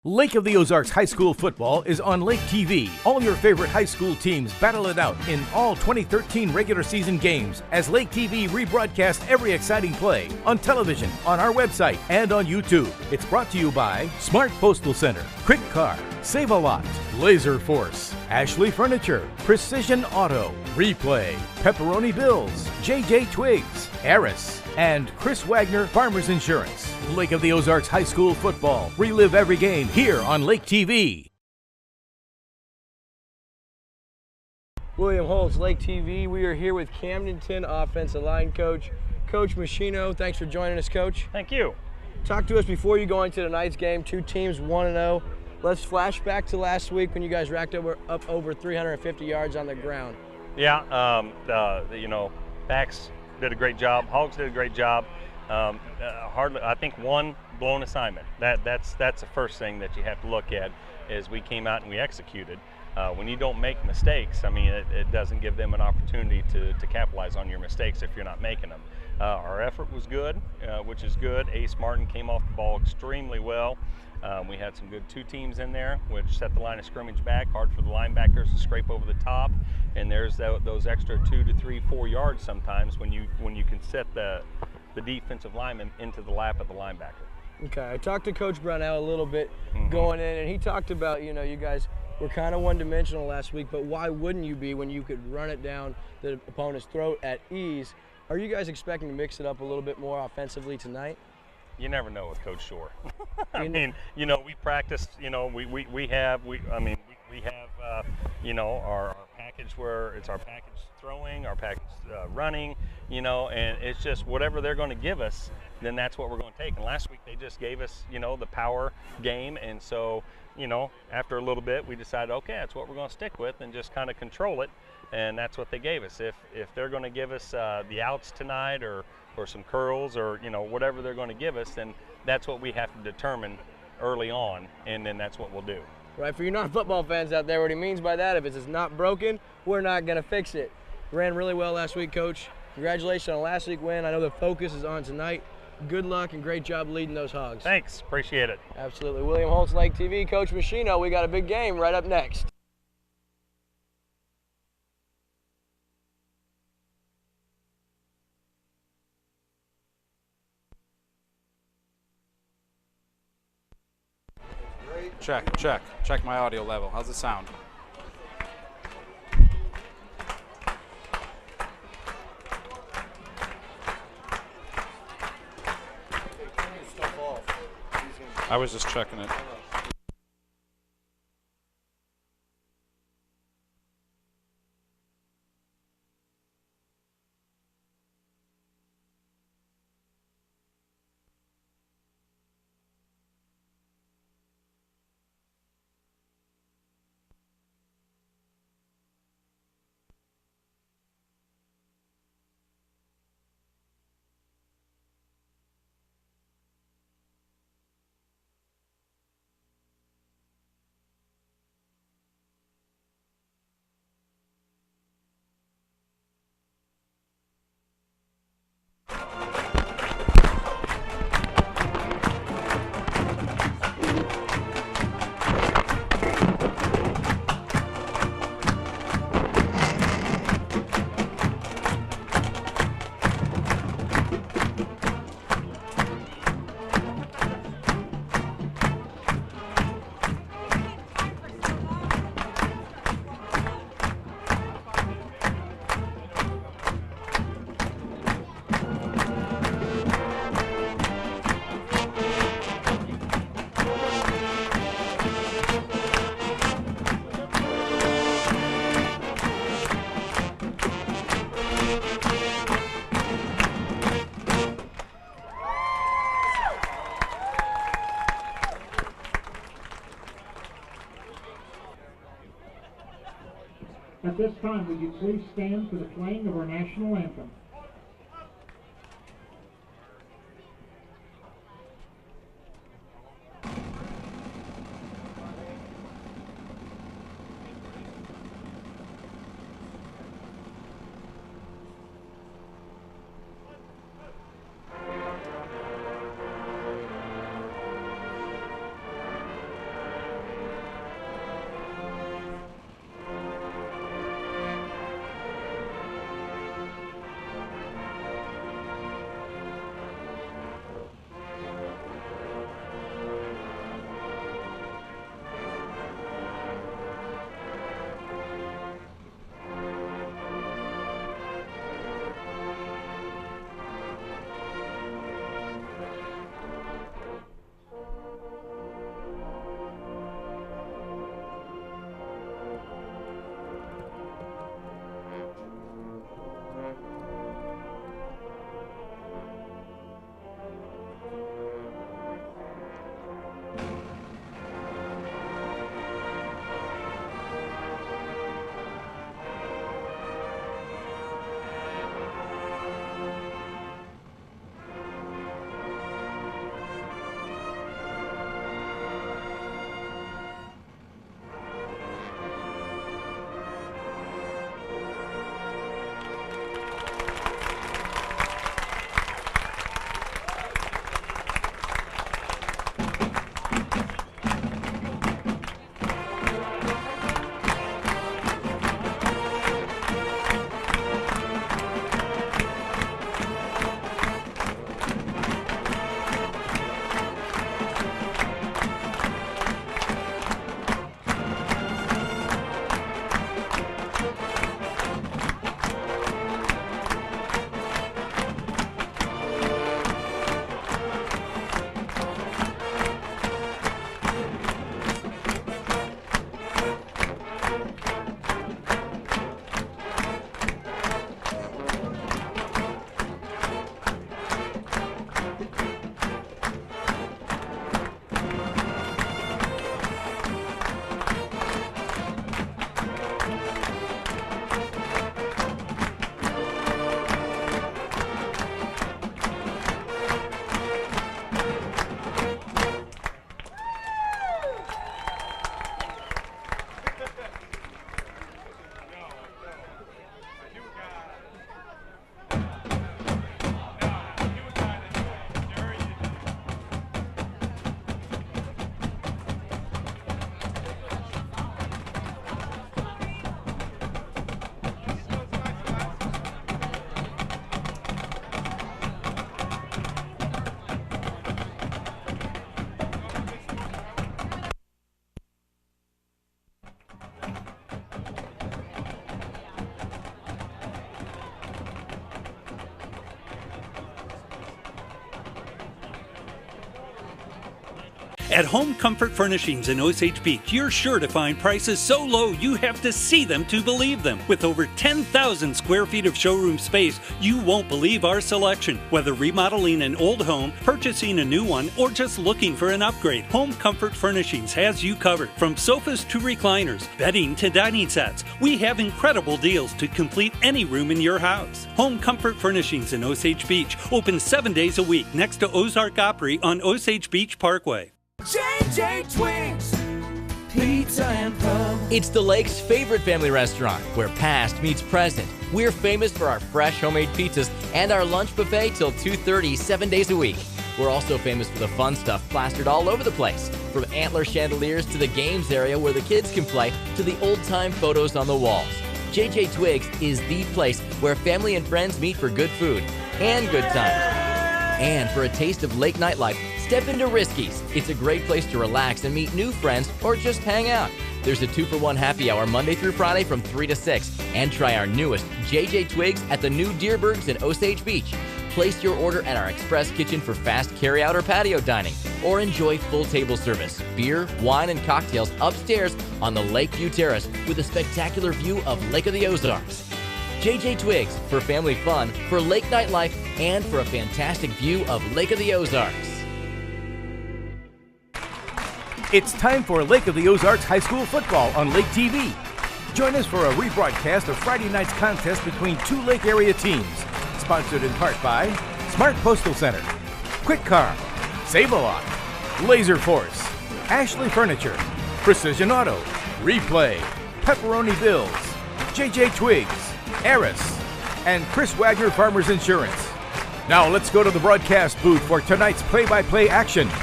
Lake of the Ozarks High School football is on Lake TV. All your favorite high school teams battle it out in all 2013 regular season games as Lake TV rebroadcasts every exciting play on television, on our website, and on YouTube. It's brought to you by Smart Postal Center, Quick Car, Save a Lot, Laser Force, Ashley Furniture, Precision Auto, Replay, Pepperoni Bills, JJ Twigs, Eris, and Chris Wagner Farmers Insurance. Lake of the Ozarks High School football. Relive every game here on Lake TV. William Holtz, Lake TV. We are here with Camdenton offensive line coach, Coach Machino. Thanks for joining us, Coach. Thank you. Talk to us before you go into tonight's game. Two teams 1-0. Let's flash back to last week when you guys racked up over 350 yards on the ground. Yeah, backs did a great job. Hogs did a great job. I think one blown assignment. That's the first thing that you have to look at is we came out and we executed. When you don't make mistakes, I mean, it doesn't give them an opportunity to capitalize on your mistakes if you're not making them. Our effort was good, which is good. Ace Martin came off the ball extremely well. We had some good two teams in there, which set the line of scrimmage back, hard for the linebackers to scrape over the top. And there's those extra 2 to 3, 4 yards sometimes when you can set the defensive lineman into the lap of the linebacker. Okay, I talked to Coach Brownell a little bit going in, and he talked about, you guys were kind of one-dimensional last week, but why wouldn't you be when you could run it down the opponent's throat at ease? Are you guys expecting to mix it up a little bit more offensively tonight? You never know with Coach Shore. I mean, we practiced, we have our package where it's our package throwing, our package running, and it's just whatever they're going to give us, then that's what we're going to take. And last week they just gave us, the power game. And so, after a little bit, we decided, okay, that's what we're going to stick with and just kind of control it. And that's what they gave us. If they're going to give us the outs tonight or some curls or, whatever they're going to give us, then that's what we have to determine early on, and then that's what we'll do. Right, for you non-football fans out there, what he means by that, if it's not broken, we're not going to fix it. Ran really well last week, Coach. Congratulations on last week's win. I know the focus is on tonight. Good luck and great job leading those Hogs. Thanks, appreciate it. Absolutely. William Holtz, Lake TV, Coach Machino. We got a big game right up next. Check my audio level. How's it sound? I was just checking it. At this time, would you please stand for the playing of our national anthem? At Home Comfort Furnishings in Osage Beach, you're sure to find prices so low you have to see them to believe them. With over 10,000 square feet of showroom space, you won't believe our selection. Whether remodeling an old home, purchasing a new one, or just looking for an upgrade, Home Comfort Furnishings has you covered. From sofas to recliners, bedding to dining sets, we have incredible deals to complete any room in your house. Home Comfort Furnishings in Osage Beach, open 7 days a week next to Ozark Opry on Osage Beach Parkway. JJ Twigs Pizza and Pub. It's the Lake's favorite family restaurant where past meets present. We're famous for our fresh homemade pizzas and our lunch buffet till 2:30, 7 days a week. We're also famous for the fun stuff plastered all over the place, from antler chandeliers to the games area where the kids can play to the old-time photos on the walls. JJ Twigs is the place where family and friends meet for good food and good times. And for a taste of lake nightlife, step into Risky's. It's a great place to relax and meet new friends or just hang out. There's a 2-for-1 happy hour Monday through Friday from 3 to 6. And try our newest JJ Twigs at the new Deerbergs in Osage Beach. Place your order at our express kitchen for fast carryout or patio dining. Or enjoy full table service, beer, wine, and cocktails upstairs on the Lakeview Terrace with a spectacular view of Lake of the Ozarks. JJ Twigs for family fun, for lake nightlife, and for a fantastic view of Lake of the Ozarks. It's time for Lake of the Ozarks High School football on Lake TV. Join us for a rebroadcast of Friday night's contest between two Lake area teams. Sponsored in part by Smart Postal Center, Quick Car, Save-A-Lot, Laser Force, Ashley Furniture, Precision Auto, Replay, Pepperoni Bills, JJ Twigs, Eris, and Chris Wagner Farmers Insurance. Now let's go to the broadcast booth for tonight's play-by-play action. And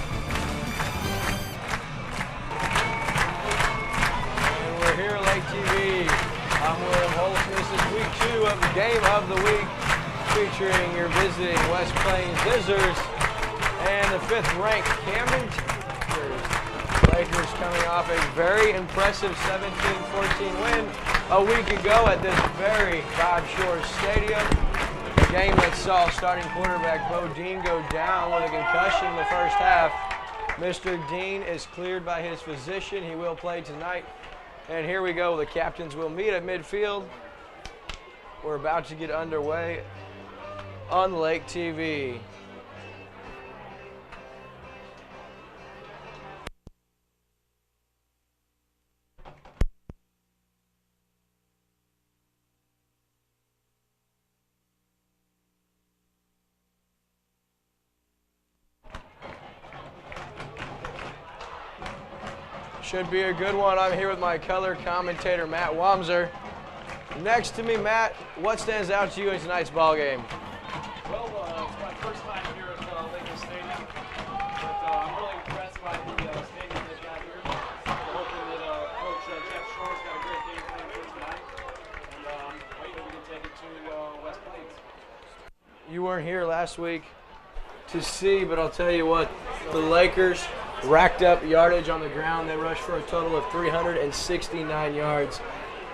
we're here at Lake TV. I'm William Holtz. This is week 2 of the Game of the Week, featuring your visiting West Plains Visitors and the 5th-ranked Camdenton. Lakers coming off a very impressive 17-14 win a week ago at this very Bob Shores Stadium. A game that saw starting quarterback Bo Dean go down with a concussion in the first half. Mr. Dean is cleared by his physician. He will play tonight. And here we go. The captains will meet at midfield. We're about to get underway on Lake TV. Should be a good one. I'm here with my color commentator, Matt Wamser. Next to me, Matt, what stands out to you in tonight's ball game? Well, it's my first time here at Lakers Stadium, but I'm really impressed by the stadium they've got here. I'm hoping that Coach Jeff Shore's got a great game plan for tonight, and hopefully we can take it to West Plains. You weren't here last week to see, but I'll tell you what, the Lakers racked up yardage on the ground. They rushed for a total of 369 yards.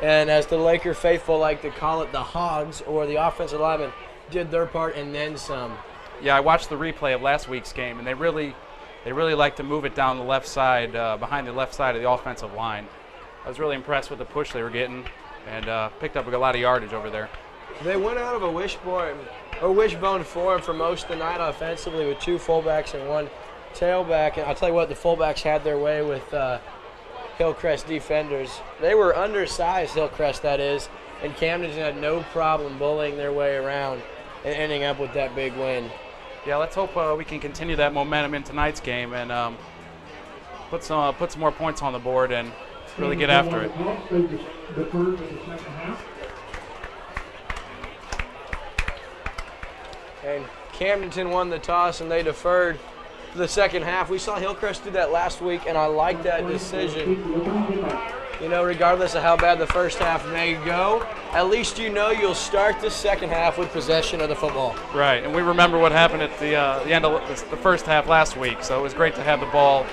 And as the Laker faithful like to call it, the Hogs, or the offensive linemen, did their part and then some. Yeah, I watched the replay of last week's game, and they really like to move it down the left side, behind the left side of the offensive line. I was really impressed with the push they were getting, and picked up a lot of yardage over there. They went out of a wishbone form for most of the night offensively with 2 fullbacks and 1 tailback. And I'll tell you what, the fullbacks had their way with Hillcrest defenders. They were undersized, Hillcrest that is, and Camdenton had no problem bullying their way around and ending up with that big win. Yeah, let's hope we can continue that momentum in tonight's game and put some more points on the board and really get after it. And Camdenton won the toss and they deferred for the second half. We saw Hillcrest do that last week, and I like that decision. You know, regardless of how bad the first half may go, at least you know you'll start the second half with possession of the football. Right, and we remember what happened at the end of the first half last week, so it was great to have the ball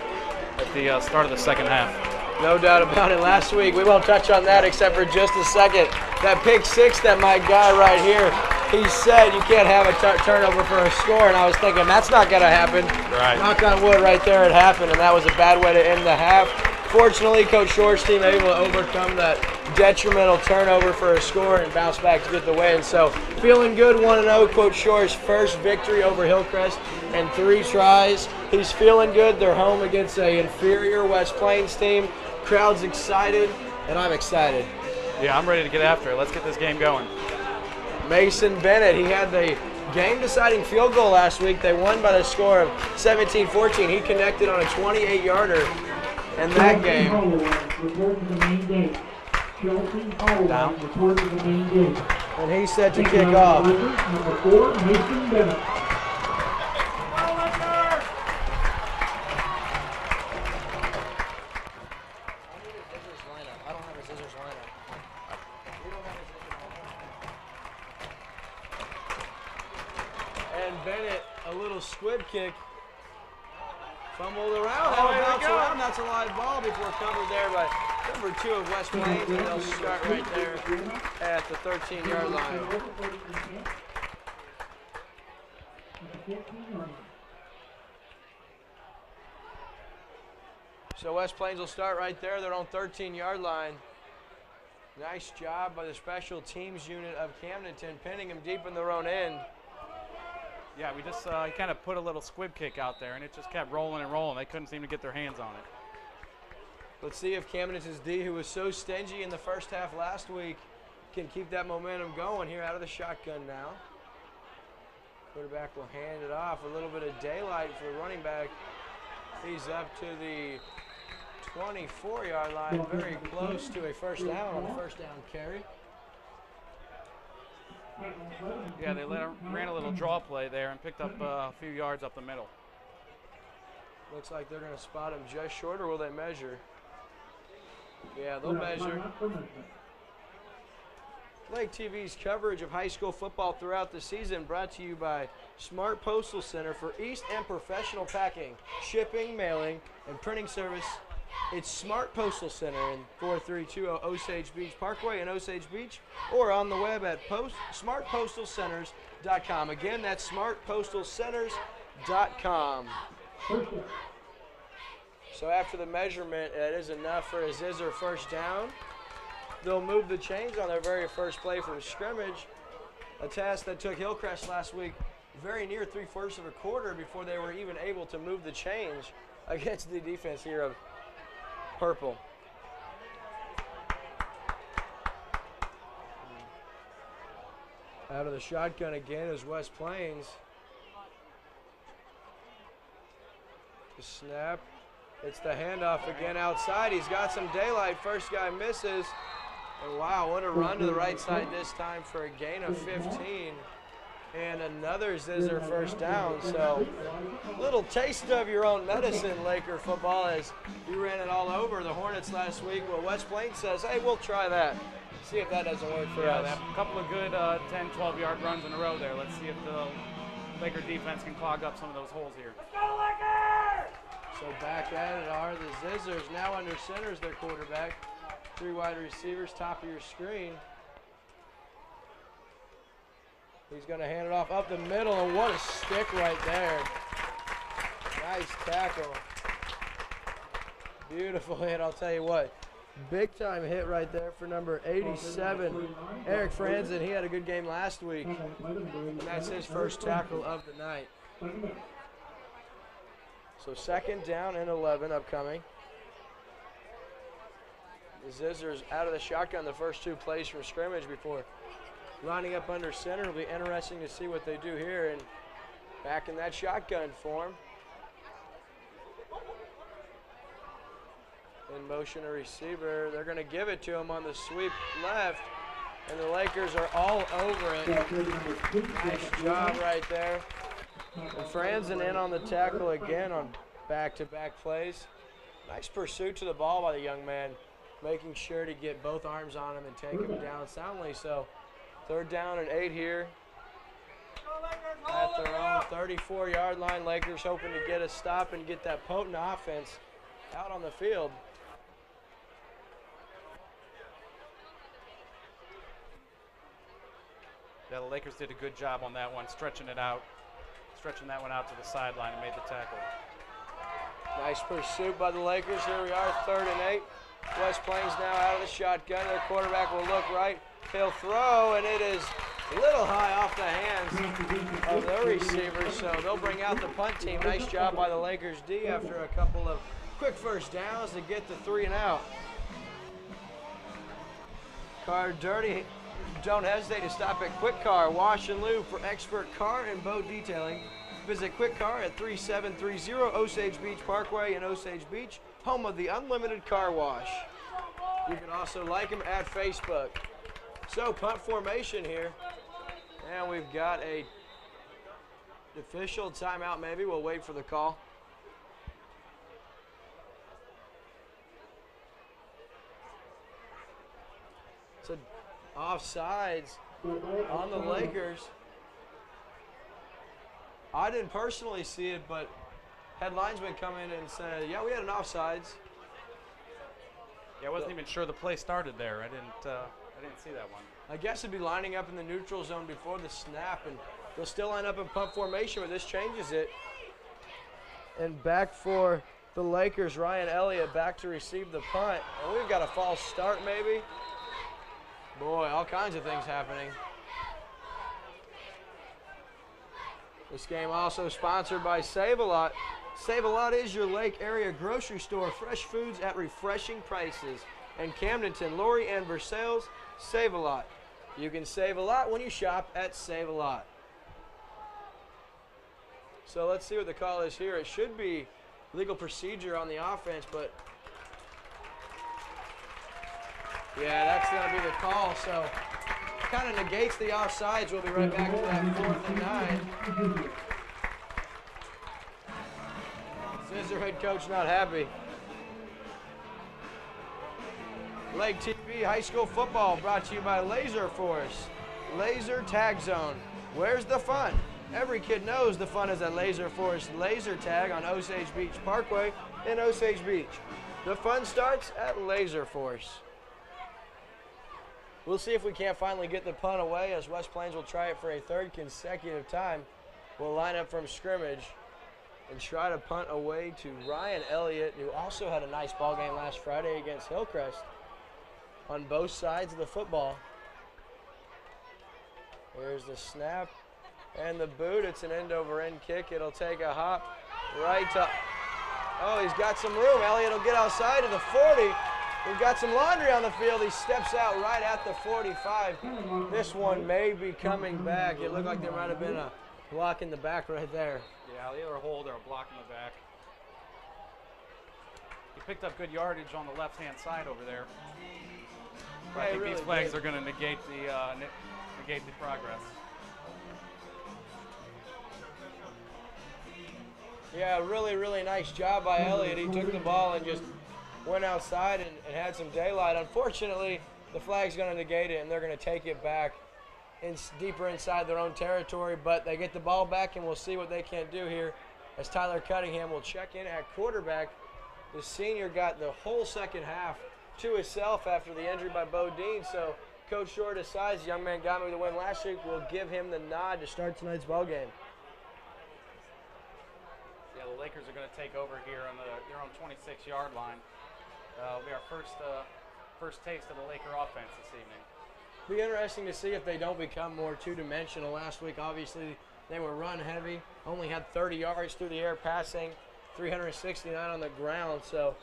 at the start of the second half. No doubt about it. Last week, we won't touch on that except for just a second. That pick 6 that my guy right here he said you can't have a turnover for a score, and I was thinking that's not going to happen. Right. Knock on wood, right there it happened, and that was a bad way to end the half. Fortunately, Coach Shor's team able to overcome that detrimental turnover for a score and bounce back to get the win. So feeling good, 1-0. Coach Shor's first victory over Hillcrest in 3 tries. He's feeling good. They're home against an inferior West Plains team. Crowd's excited, and I'm excited. Yeah, I'm ready to get after it. Let's get this game going. Mason Bennett, he had the game-deciding field goal last week. They won by the score of 17-14. He connected on a 28-yarder in that game. Down. And he's set to kick off. Number 4, Mason Bennett. And Bennett, a little squib kick, fumbled around. Bounced around. That's a live ball before covered there by number 2 of West Plains, and they'll start right there at the 13-yard line. So West Plains will start right there. They're on 13-yard line. Nice job by the special teams unit of Camdenton, pinning him deep in their own end. Yeah, we just kind of put a little squib kick out there, and it just kept rolling and rolling. They couldn't seem to get their hands on it. Let's see if Camdenton's D, who was so stingy in the first half last week, can keep that momentum going here out of the shotgun now. Quarterback will hand it off. A little bit of daylight for the running back. He's up to the 24-yard line, very close to a first down on the first down carry. Yeah, they ran a little draw play there and picked up a few yards up the middle. Looks like they're going to spot him just short, or will they measure? Yeah, they'll measure. Lake TV's coverage of high school football throughout the season brought to you by Smart Postal Center for East and Professional Packing, Shipping, Mailing, and Printing Service. It's Smart Postal Center in 4320 Osage Beach Parkway in Osage Beach, or on the web at smartpostalcenters.com. Again, that's smartpostalcenters.com. So after the measurement, it is enough for a Zizzer first down. They'll move the chains on their very first play from scrimmage, a task that took Hillcrest last week very near 3/4 of a quarter before they were even able to move the chains against the defense here of Purple. Out of the shotgun again is West Plains. The snap. It's the handoff again outside. He's got some daylight. First guy misses. And wow, what a run to the right side this time for a gain of 15. And another Zizzer first down. So little taste of your own medicine, Laker football, as you ran it all over the Hornets last week. Well, West Plains says, hey, we'll try that. See if that doesn't work for us. They have a couple of good 10, 12-yard runs in a row there. Let's see if the Laker defense can clog up some of those holes here. Let's go, Lakers! So back at it are the Zizzers. Now under center is their quarterback. 3 wide receivers, top of your screen. He's going to hand it off up the middle, and what a stick right there. Nice tackle. Beautiful hit, I'll tell you what. Big time hit right there for number 87, Eric Franzen. He had a good game last week, and that's his first tackle of the night. So second down and 11 upcoming. The Zizzers out of the shotgun the first 2 plays from scrimmage before lining up under center. It'll be interesting to see what they do here, and back in that shotgun form. In motion a receiver. They're going to give it to him on the sweep left, and the Lakers are all over it. Nice job right there. And Franzen in on the tackle again on back-to-back plays. Nice pursuit to the ball by the young man, making sure to get both arms on him and take him down soundly. So third down and 8 here at their own 34-yard line. Lakers hoping to get a stop and get that potent offense out on the field. Yeah, the Lakers did a good job on that one, stretching that one out to the sideline and made the tackle. Nice pursuit by the Lakers. Here we are, 3rd and 8. West Plains now out of the shotgun. Their quarterback will look right. He'll throw, and it is a little high off the hands of their receivers, so they'll bring out the punt team. Nice job by the Lakers D after a couple of quick first downs to get the 3 and out. Car dirty. Don't hesitate to stop at Quick Car Wash and Lube for expert car and boat detailing. Visit Quick Car at 3730 Osage Beach Parkway in Osage Beach, home of the unlimited car wash. You can also like them at Facebook. So punt formation here, and we've got a official timeout maybe. We'll wait for the call. It's a offsides on the Lakers. I didn't personally see it, but had linesmen come in and said, yeah, we had an offsides. Yeah, I wasn't even sure the play started there. I didn't see that one. I guess it'd be lining up in the neutral zone before the snap, and they'll still line up in punt formation, but this changes it. And back for the Lakers, Ryan Elliott back to receive the punt. And we've got a false start maybe. Boy, all kinds of things happening. This game also sponsored by Save-A-Lot. Save-A-Lot is your Lake area grocery store. Fresh foods at refreshing prices. And Camdenton, Laurie, and Versailles, Save-A-Lot. You can save a lot when you shop at Save-A-Lot. So let's see what the call is here. It should be legal procedure on the offense, but yeah, that's going to be the call. So kind of negates the offsides. We'll be right back to that 4th and 9. Scissor head coach not happy. Lake TV High School Football brought to you by Laser Force. Laser Tag Zone. Where's the fun? Every kid knows the fun is at Laser Force Laser Tag on Osage Beach Parkway in Osage Beach. The fun starts at Laser Force. We'll see if we can't finally get the punt away, as West Plains will try it for a 3rd consecutive time. We'll line up from scrimmage and try to punt away to Ryan Elliott, who also had a nice ball game last Friday against Hillcrest on both sides of the football. Here's the snap and the boot. It's an end-over-end kick. It'll take a hop right to, oh, he's got some room. Elliott will get outside of the 40. We've got some laundry on the field. He steps out right at the 45. This one may be coming back. It looked like there might have been a block in the back right there. Yeah, either a hold or a block in the back. He picked up good yardage on the left-hand side over there. But I think these flags are going to negate the progress. Yeah, really, really nice job by Elliott. He took the ball and just went outside and had some daylight. Unfortunately, the flag's going to negate it, and they're going to take it back deeper inside their own territory. But they get the ball back, and we'll see what they can do here as Tyler Cunningham will check in at quarterback. The senior got the whole second half to himself after the injury by Bodine. So Coach Shore decides the young man got me the win last week. We'll give him the nod to start tonight's ball game. Yeah, the Lakers are going to take over here on their own 26-yard line. It'll be our first taste of the Laker offense this evening. Be interesting to see if they don't become more two-dimensional. Last week, obviously, they were run heavy, only had 30 yards through the air passing, 369 on the ground. So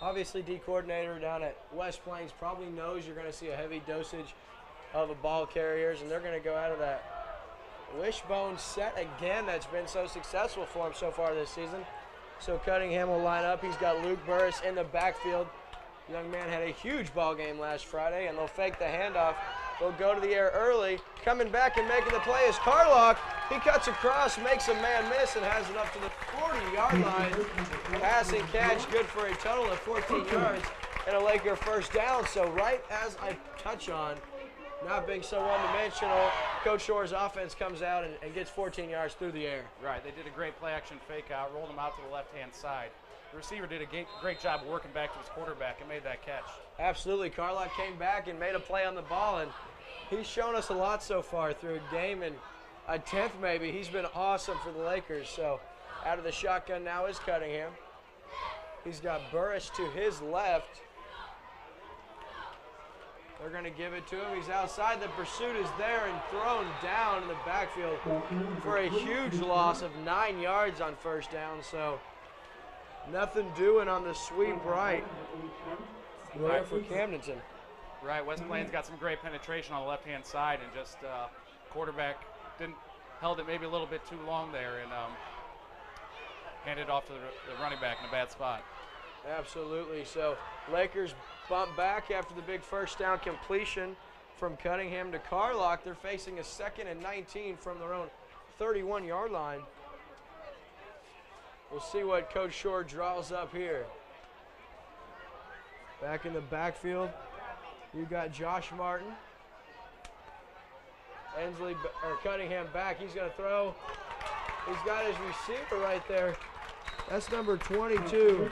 obviously, D coordinator down at West Plains probably knows you're going to see a heavy dosage of the ball carriers, and they're going to go out of that wishbone set again that's been so successful for him so far this season. So Cunningham will line up. He's got Luke Burris in the backfield. The young man had a huge ball game last Friday, and they'll fake the handoff. They'll go to the air early. Coming back and making the play is Carlock. He cuts across, makes a man miss, and has it up to the 40-yard line. Passing catch, good for a total of 14 yards and a Laker first down. So right as I touch on not being so one-dimensional, Coach Shore's offense comes out and gets 14 yards through the air. Right, they did a great play-action fake-out, rolled him out to the left-hand side. The receiver did a great job working back to his quarterback and made that catch. Absolutely. Carlock came back and made a play on the ball, and He's shown us a lot so far through a game and a 10th maybe. He's been awesome for the Lakers. So out of the shotgun now is Cunningham. He's got Burris to his left. They're going to give it to him. He's outside. The pursuit is there and thrown down in the backfield for a huge loss of 9 yards on first down. So nothing doing on the sweep right there for Camdenton. Right, West Plains got some great penetration on the left-hand side, and just quarterback held it maybe a little bit too long there, and handed off to the running back in a bad spot. Absolutely. So Lakers bump back after the big first down completion from Cunningham to Carlock. They're facing a 2nd and 19 from their own 31-yard line. We'll see what Coach Shore draws up here. Back in the backfield, you got Josh Martin. Cunningham back. He's going to throw. He's got his receiver right there. That's number 22.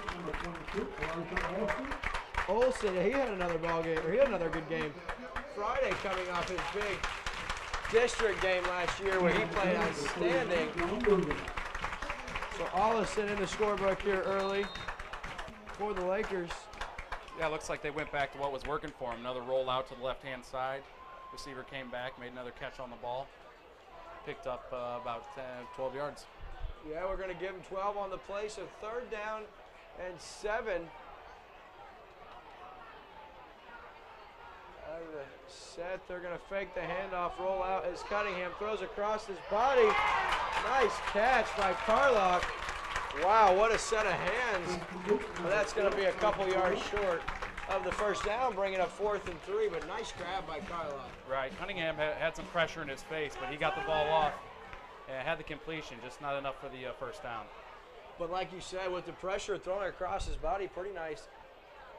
Olsen, he had another ball game, or he had another good game Friday, coming off his big district game last year where he played outstanding. So Olsen in the scorebook here early for the Lakers. Yeah, it looks like they went back to what was working for him. Another roll out to the left-hand side. Receiver came back, made another catch on the ball. Picked up about 10, 12 yards. Yeah, we're going to give him 12 on the play, so 3rd down and 7. Out of the set, they're going to fake the handoff, roll out as Cunningham throws across his body. Nice catch by Carlock. Wow, what a set of hands. Well, that's going to be a couple yards short of the first down, bringing up 4th and 3, but nice grab by Carlock. Right, Cunningham had some pressure in his face, but he got the ball off. Had the completion, just not enough for the first down. But like you said, with the pressure thrown across his body, pretty nice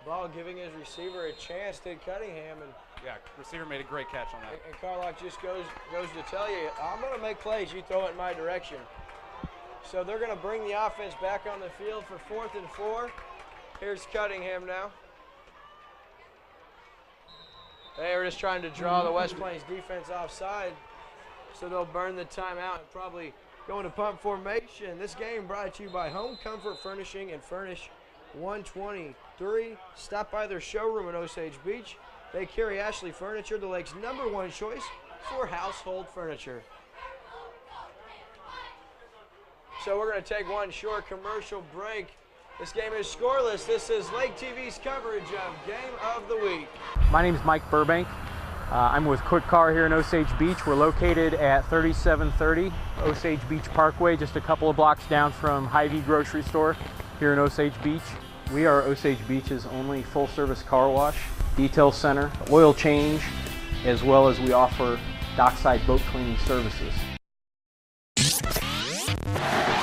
ball, giving his receiver a chance to Cunningham. And yeah, receiver made a great catch on that. And Carlock just goes to tell you, I'm going to make plays, you throw it in my direction. So they're going to bring the offense back on the field for 4th and 4. Here's Cunningham now. They were just trying to draw the West Plains defense offside. So they'll burn the timeout and probably go into punt formation. This game brought to you by Home Comfort Furnishing and Furnish 123. Stop by their showroom in Osage Beach. They carry Ashley Furniture, the Lake's #1 choice for household furniture. So we're going to take one short commercial break. This game is scoreless. This is Lake TV's coverage of Game of the Week. My name is Mike Burbank. I'm with Quick Car here in Osage Beach. We're located at 3730 Osage Beach Parkway, just a couple of blocks down from Hy-Vee Grocery Store here in Osage Beach. We are Osage Beach's only full-service car wash, detail center, oil change, as well as we offer dockside boat cleaning services.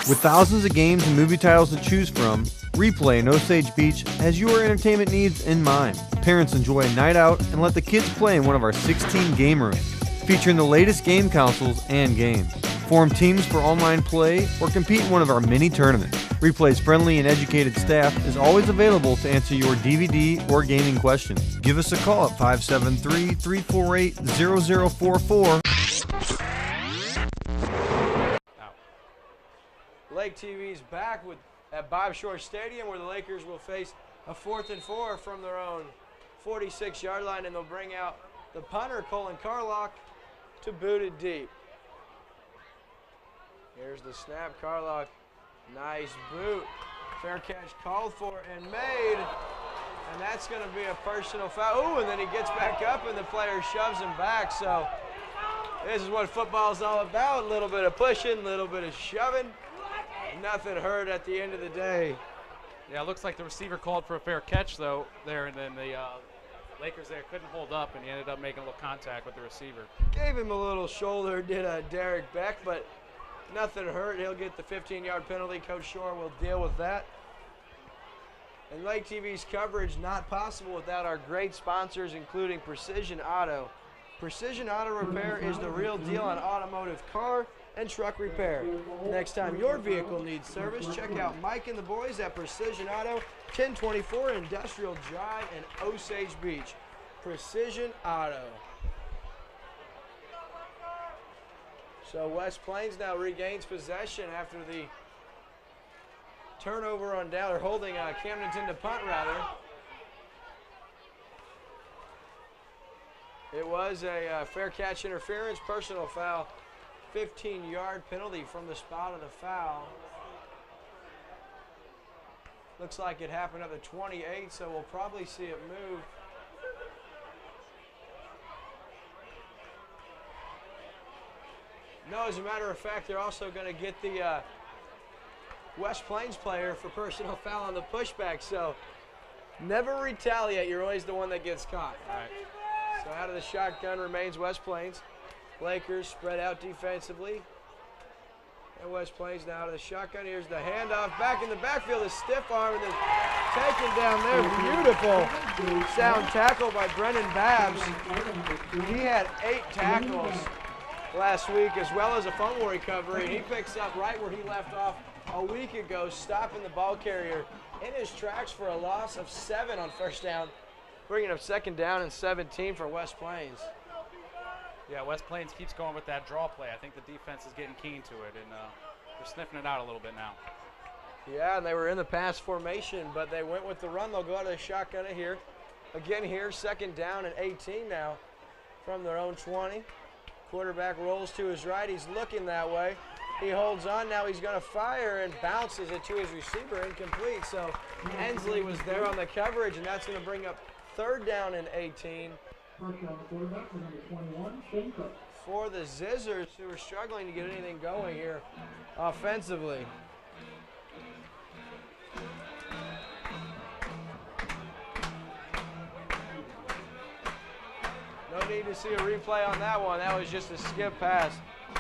With thousands of games and movie titles to choose from, Replay in Osage Beach has your entertainment needs in mind. Parents enjoy a night out and let the kids play in one of our 16 game rooms, featuring the latest game consoles and games. Form teams for online play or compete in one of our mini tournaments. Replay's friendly and educated staff is always available to answer your DVD or gaming questions. Give us a call at 573-348-0044. Lake TV's back at Bob Shore Stadium, where the Lakers will face a 4th and 4 from their own 46-yard line, and they'll bring out the punter, Colin Carlock, to boot it deep. Here's the snap. Carlock, nice boot. Fair catch called for and made, and that's going to be a personal foul. Ooh, and then he gets back up, and the player shoves him back. So this is what football's all about, a little bit of pushing, a little bit of shoving. Nothing hurt at the end of the day. Yeah, it looks like the receiver called for a fair catch, though, there, and then the Lakers there couldn't hold up, and he ended up making a little contact with the receiver. Gave him a little shoulder, did Derek Beck, but nothing hurt. He'll get the 15-yard penalty. Coach Shore will deal with that. And Lake TV's coverage not possible without our great sponsors, including Precision Auto. Precision Auto Repair is the real deal on automotive car and truck repair. Next time your vehicle needs service, check out Mike and the boys at Precision Auto, 1024 Industrial Drive in Osage Beach. Precision Auto. So West Plains now regains possession after the turnover on down. They're holding Camdenton to punt, rather. It was a fair catch interference, personal foul, 15-yard penalty from the spot of the foul. Looks like it happened at the 28, so we'll probably see it move. No, as a matter of fact, they're also going to get the West Plains player for personal foul on the pushback. So never retaliate. You're always the one that gets caught. All right. So out of the shotgun remains West Plains. Lakers spread out defensively. And West Plains now out of the shotgun. Here's the handoff back in the backfield. A stiff arm and then taken down there. Beautiful sound tackle by Brendan Babbs. He had 8 tackles last week as well as a fumble recovery. He picks up right where he left off a week ago, stopping the ball carrier in his tracks for a loss of 7 on first down, bringing up 2nd down and 17 for West Plains. Yeah, West Plains keeps going with that draw play. I think the defense is getting keen to it, and they're sniffing it out a little bit now. Yeah, and they were in the pass formation, but they went with the run. They'll go out of the shotgun here. Again here, 2nd down and 18 now from their own 20. Quarterback rolls to his right. He's looking that way. He holds on. Now he's going to fire and bounces it to his receiver. Incomplete. So Ensley was there on the coverage, and that's going to bring up 3rd down and 18. For the Zizzers, who are struggling to get anything going here offensively. No need to see a replay on that one. That was just a skip pass.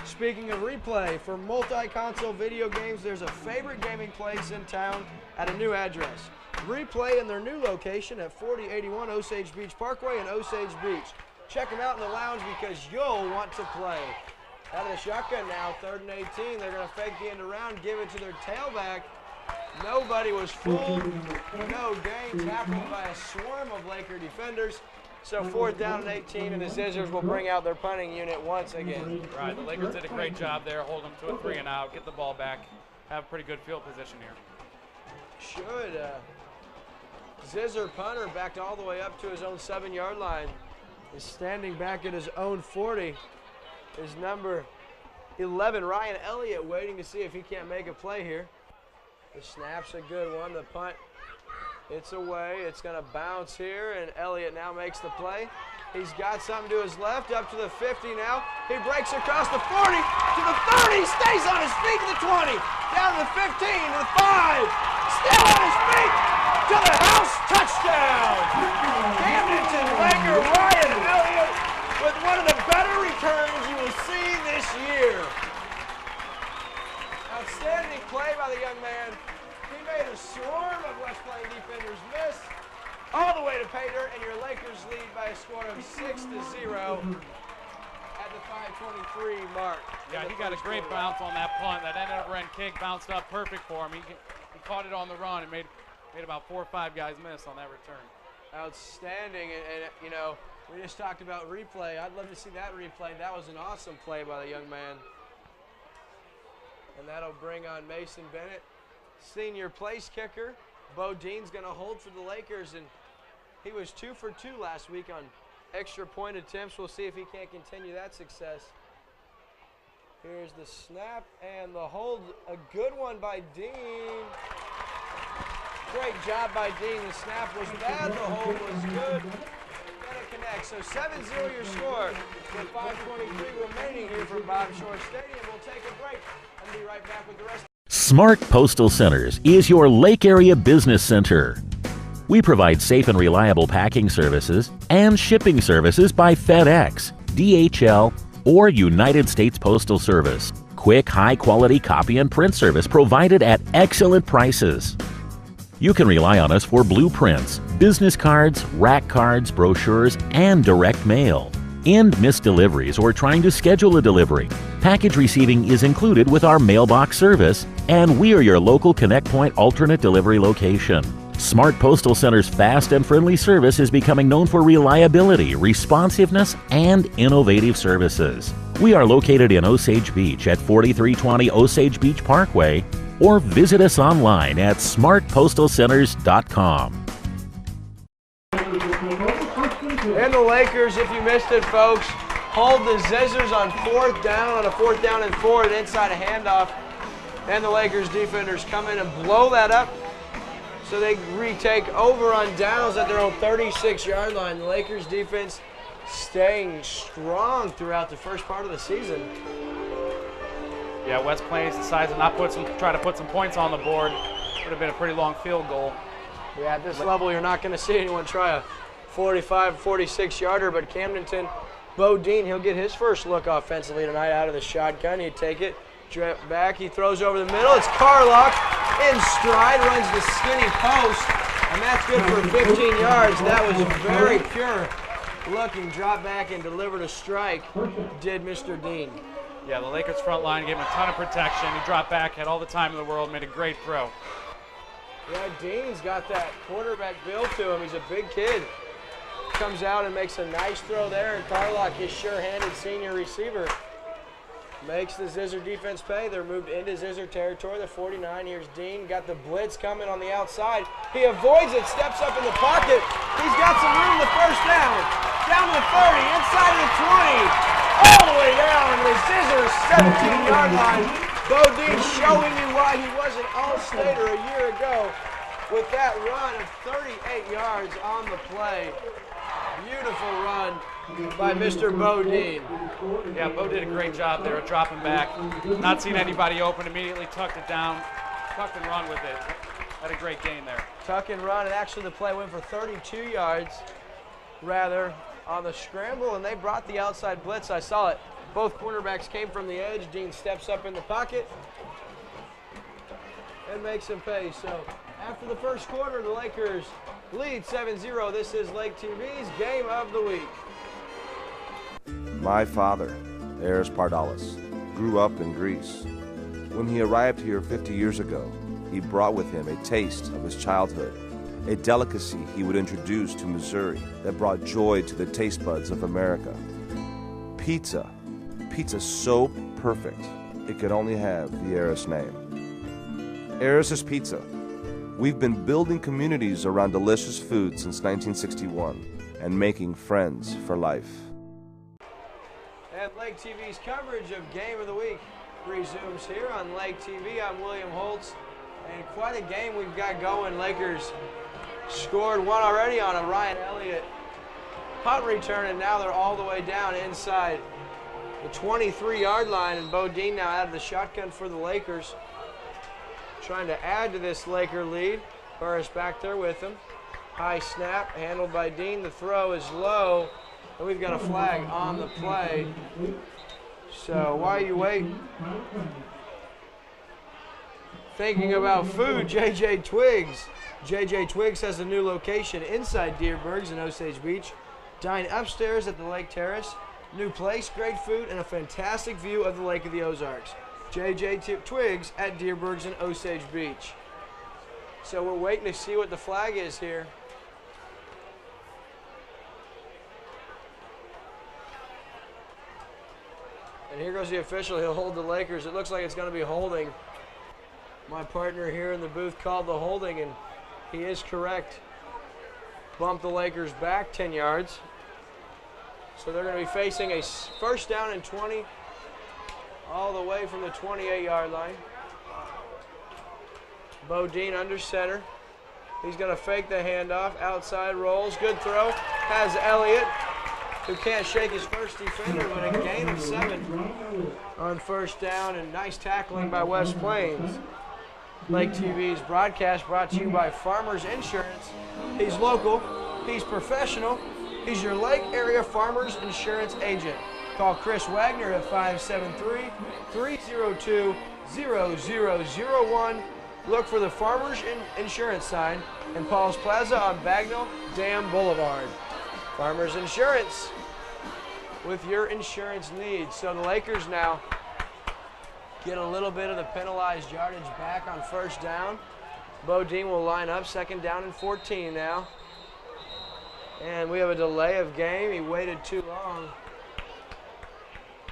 Speaking of replay, for multi-console video games, there's a favorite gaming place in town at a new address. Replay in their new location at 4081 Osage Beach Parkway in Osage Beach. Check them out in the lounge because you'll want to play. Out of the shotgun now, 3rd and 18. They're going to fake the end around, give it to their tailback. Nobody was fooled. No gain, tackled by a swarm of Laker defenders. So 4th down and 18, and the Zizzers will bring out their punting unit once again. Right, the Lakers did a great job there, hold them to a 3 and out, get the ball back, have pretty good field position here. Should. Zizzer punter backed all the way up to his own 7-yard line. Is standing back at his own 40. Is number 11, Ryan Elliott, waiting to see if he can't make a play here. The snap's a good one. The punt, it's away. It's going to bounce here, and Elliott now makes the play. He's got something to his left, up to the 50 now. He breaks across the 40 to the 30, stays on his feet to the 20, down to the 15, to the 5, still on his feet, to the house, touchdown! Camdenton Laker Ryan Elliott with one of the better returns you will see this year. Outstanding play by the young man. He made a swarm of West Plains defenders miss all the way to pay dirt, and your Lakers lead by a score of 6-0 at the 5:23 mark. Yeah, he got a great bounce on that punt. That end over end kick bounced up perfect for him. He caught it on the run and made about 4 or 5 guys miss on that return. Outstanding, and you know, we just talked about replay. I'd love to see that replay. That was an awesome play by the young man. And that'll bring on Mason Bennett, senior place kicker. Bo Dean's going to hold for the Lakers, and he was 2 for 2 last week on extra point attempts. We'll see if he can't continue that success. Here's the snap and the hold. A good one by Dean. Great job by Dean. The snap was bad, the hold was good. And it connects. So 7-0 your score with 5:23 remaining here from Bob Shore Stadium. We'll take a break and be right back with the rest. Smart Postal Centers is your Lake Area business center. We provide safe and reliable packing services and shipping services by FedEx, DHL, or United States Postal Service. Quick, high-quality copy and print service provided at excellent prices. You can rely on us for blueprints, business cards, rack cards, brochures, and direct mail. And missed deliveries or trying to schedule a delivery. Package receiving is included with our mailbox service, and we are your local Connect Point alternate delivery location. Smart Postal Center's fast and friendly service is becoming known for reliability, responsiveness, and innovative services. We are located in Osage Beach at 4320 Osage Beach Parkway, or visit us online at smartpostalcenters.com. And the Lakers, if you missed it, folks, hold the Zizzers on 4th down on a 4th down and 4, an inside handoff. And the Lakers defenders come in and blow that up. So they retake over on downs at their own 36-yard line. The Lakers defense staying strong throughout the first part of the season. Yeah, West Plains decides to not try to put some points on the board. Would have been a pretty long field goal. Yeah, at this level, you're not going to see anyone try a 45, 46-yarder, but Camdenton, Bo Dean, he'll get his first look offensively tonight out of the shotgun. He'd take it, drip back, he throws over the middle. It's Carlock in stride, runs the skinny post, and that's good for 15 yards. That was very pure looking, drop back and delivered a strike, did Mr. Dean. Yeah, the Lakers front line gave him a ton of protection. He dropped back, had all the time in the world, made a great throw. Yeah, Dean's got that quarterback build to him. He's a big kid. Comes out and makes a nice throw there, and Carlock, his sure-handed senior receiver, makes the Zizzer defense pay. They're moved into Zizzer territory. The 49, here's Dean, got the blitz coming on the outside. He avoids it, steps up in the pocket. He's got some room, the first down. Down to the 30, inside of the 20. All the way down to the Zizzer's 17-yard line. Bo Dean showing you why he wasn't All-Stater a year ago with that run of 38 yards on the play. Beautiful run by Mr. Bo Dean. Yeah, Bo did a great job there of dropping back. Not seeing anybody open, immediately tucked it down, tucked and run with it. Had a great gain there. Tuck and run, and actually the play went for 32 yards, rather, on the scramble, and they brought the outside blitz. I saw it. Both cornerbacks came from the edge. Dean steps up in the pocket and makes him pay. So after the first quarter, the Lakers lead 7-0. This is Lake TV's Game of the Week. My father, Eris Pardalis, grew up in Greece. When he arrived here 50 years ago, he brought with him a taste of his childhood, a delicacy he would introduce to Missouri that brought joy to the taste buds of America. Pizza. Pizza so perfect, it could only have the Eris name. Eris's Pizza. We've been building communities around delicious food since 1961 and making friends for life. And Lake TV's coverage of Game of the Week resumes here on Lake TV. I'm William Holtz, and quite a game we've got going. Lakers scored one already on a Ryan Elliott punt return, and now they're all the way down inside the 23-yard line, and Bo Dean now out of the shotgun for the Lakers, trying to add to this Laker lead. Burris back there with him. High snap, handled by Dean. The throw is low, and we've got a flag on the play. So while you wait, thinking about food, JJ Twiggs. JJ Twiggs has a new location inside Deerbergs in Osage Beach. Dine upstairs at the Lake Terrace. New place, great food, and a fantastic view of the Lake of the Ozarks. JJ Twiggs at Deerbergs in Osage Beach. So we're waiting to see what the flag is here. And here goes the official. He'll hold the Lakers. It looks like it's going to be holding. My partner here in the booth called the holding, and he is correct. Bump the Lakers back 10 yards. So they're going to be facing a first down and 20 all the way from the 28-yard line. Bo Dean under center. He's going to fake the handoff. Outside rolls. Good throw. Has Elliott, who can't shake his first defender, but a gain of 7 on first down, and nice tackling by West Plains. Lake TV's broadcast brought to you by Farmers Insurance. He's local. He's professional. He's your Lake Area Farmers Insurance agent. Call Chris Wagner at 573-302-0001. Look for the Farmers Insurance sign in Paul's Plaza on Bagnell Dam Boulevard. Farmers Insurance with your insurance needs. So the Lakers now get a little bit of the penalized yardage back on first down. Bodine will line up, 2nd down and 14 now. And we have a delay of game. He waited too long.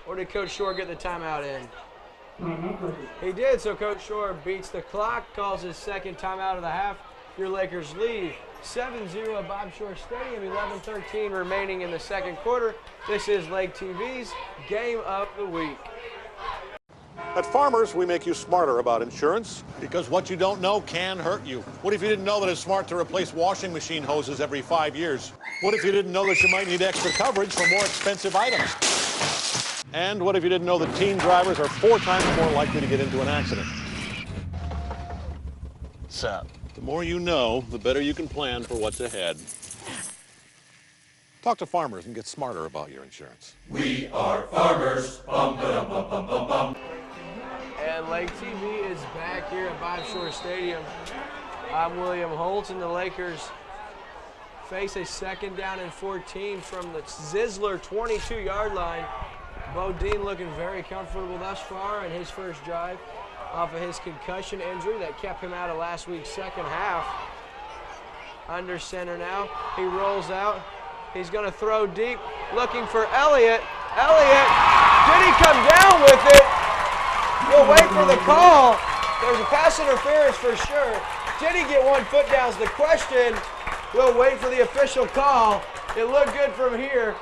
Or did Coach Shore get the timeout in? He did, so Coach Shore beats the clock, calls his 2nd timeout of the half. Your Lakers lead 7-0 at Bob Shore Stadium, 11:13 remaining in the 2nd quarter. This is Lake TV's Game of the Week. At Farmers, we make you smarter about insurance. Because what you don't know can hurt you. What if you didn't know that it's smart to replace washing machine hoses every 5 years? What if you didn't know that you might need extra coverage for more expensive items? And what if you didn't know that teen drivers are 4 times more likely to get into an accident? So, the more you know, the better you can plan for what's ahead. Talk to Farmers and get smarter about your insurance. We are Farmers. Bum, ba-dum, bum, bum, bum, bum. And Lake TV is back here at Bob Shore Stadium. I'm William Holt, and the Lakers face a 2nd down and 14 from the Zizler 22-yard line. Bodine looking very comfortable thus far in his first drive off of his concussion injury that kept him out of last week's 2nd half. Under center now, he rolls out. He's going to throw deep, looking for Elliott. Elliott, did he come down with it? We'll wait for the call. There's a pass interference for sure. Did he get 1 foot down is the question. We'll wait for the official call. It looked good from here.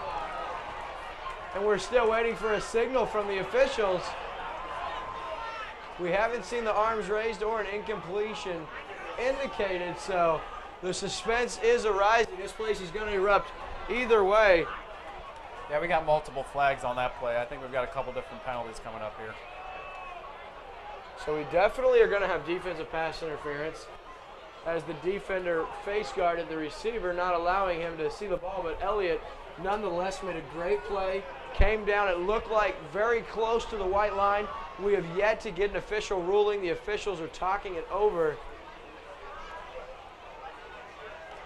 And we're still waiting for a signal from the officials. We haven't seen the arms raised or an incompletion indicated, so the suspense is arising. This place is going to erupt either way. Yeah, we got multiple flags on that play. I think we've got a couple different penalties coming up here. So we definitely are going to have defensive pass interference as the defender face guarded the receiver, not allowing him to see the ball, but Elliott nonetheless made a great play. Came down, it looked like very close to the white line. We have yet to get an official ruling. The officials are talking it over.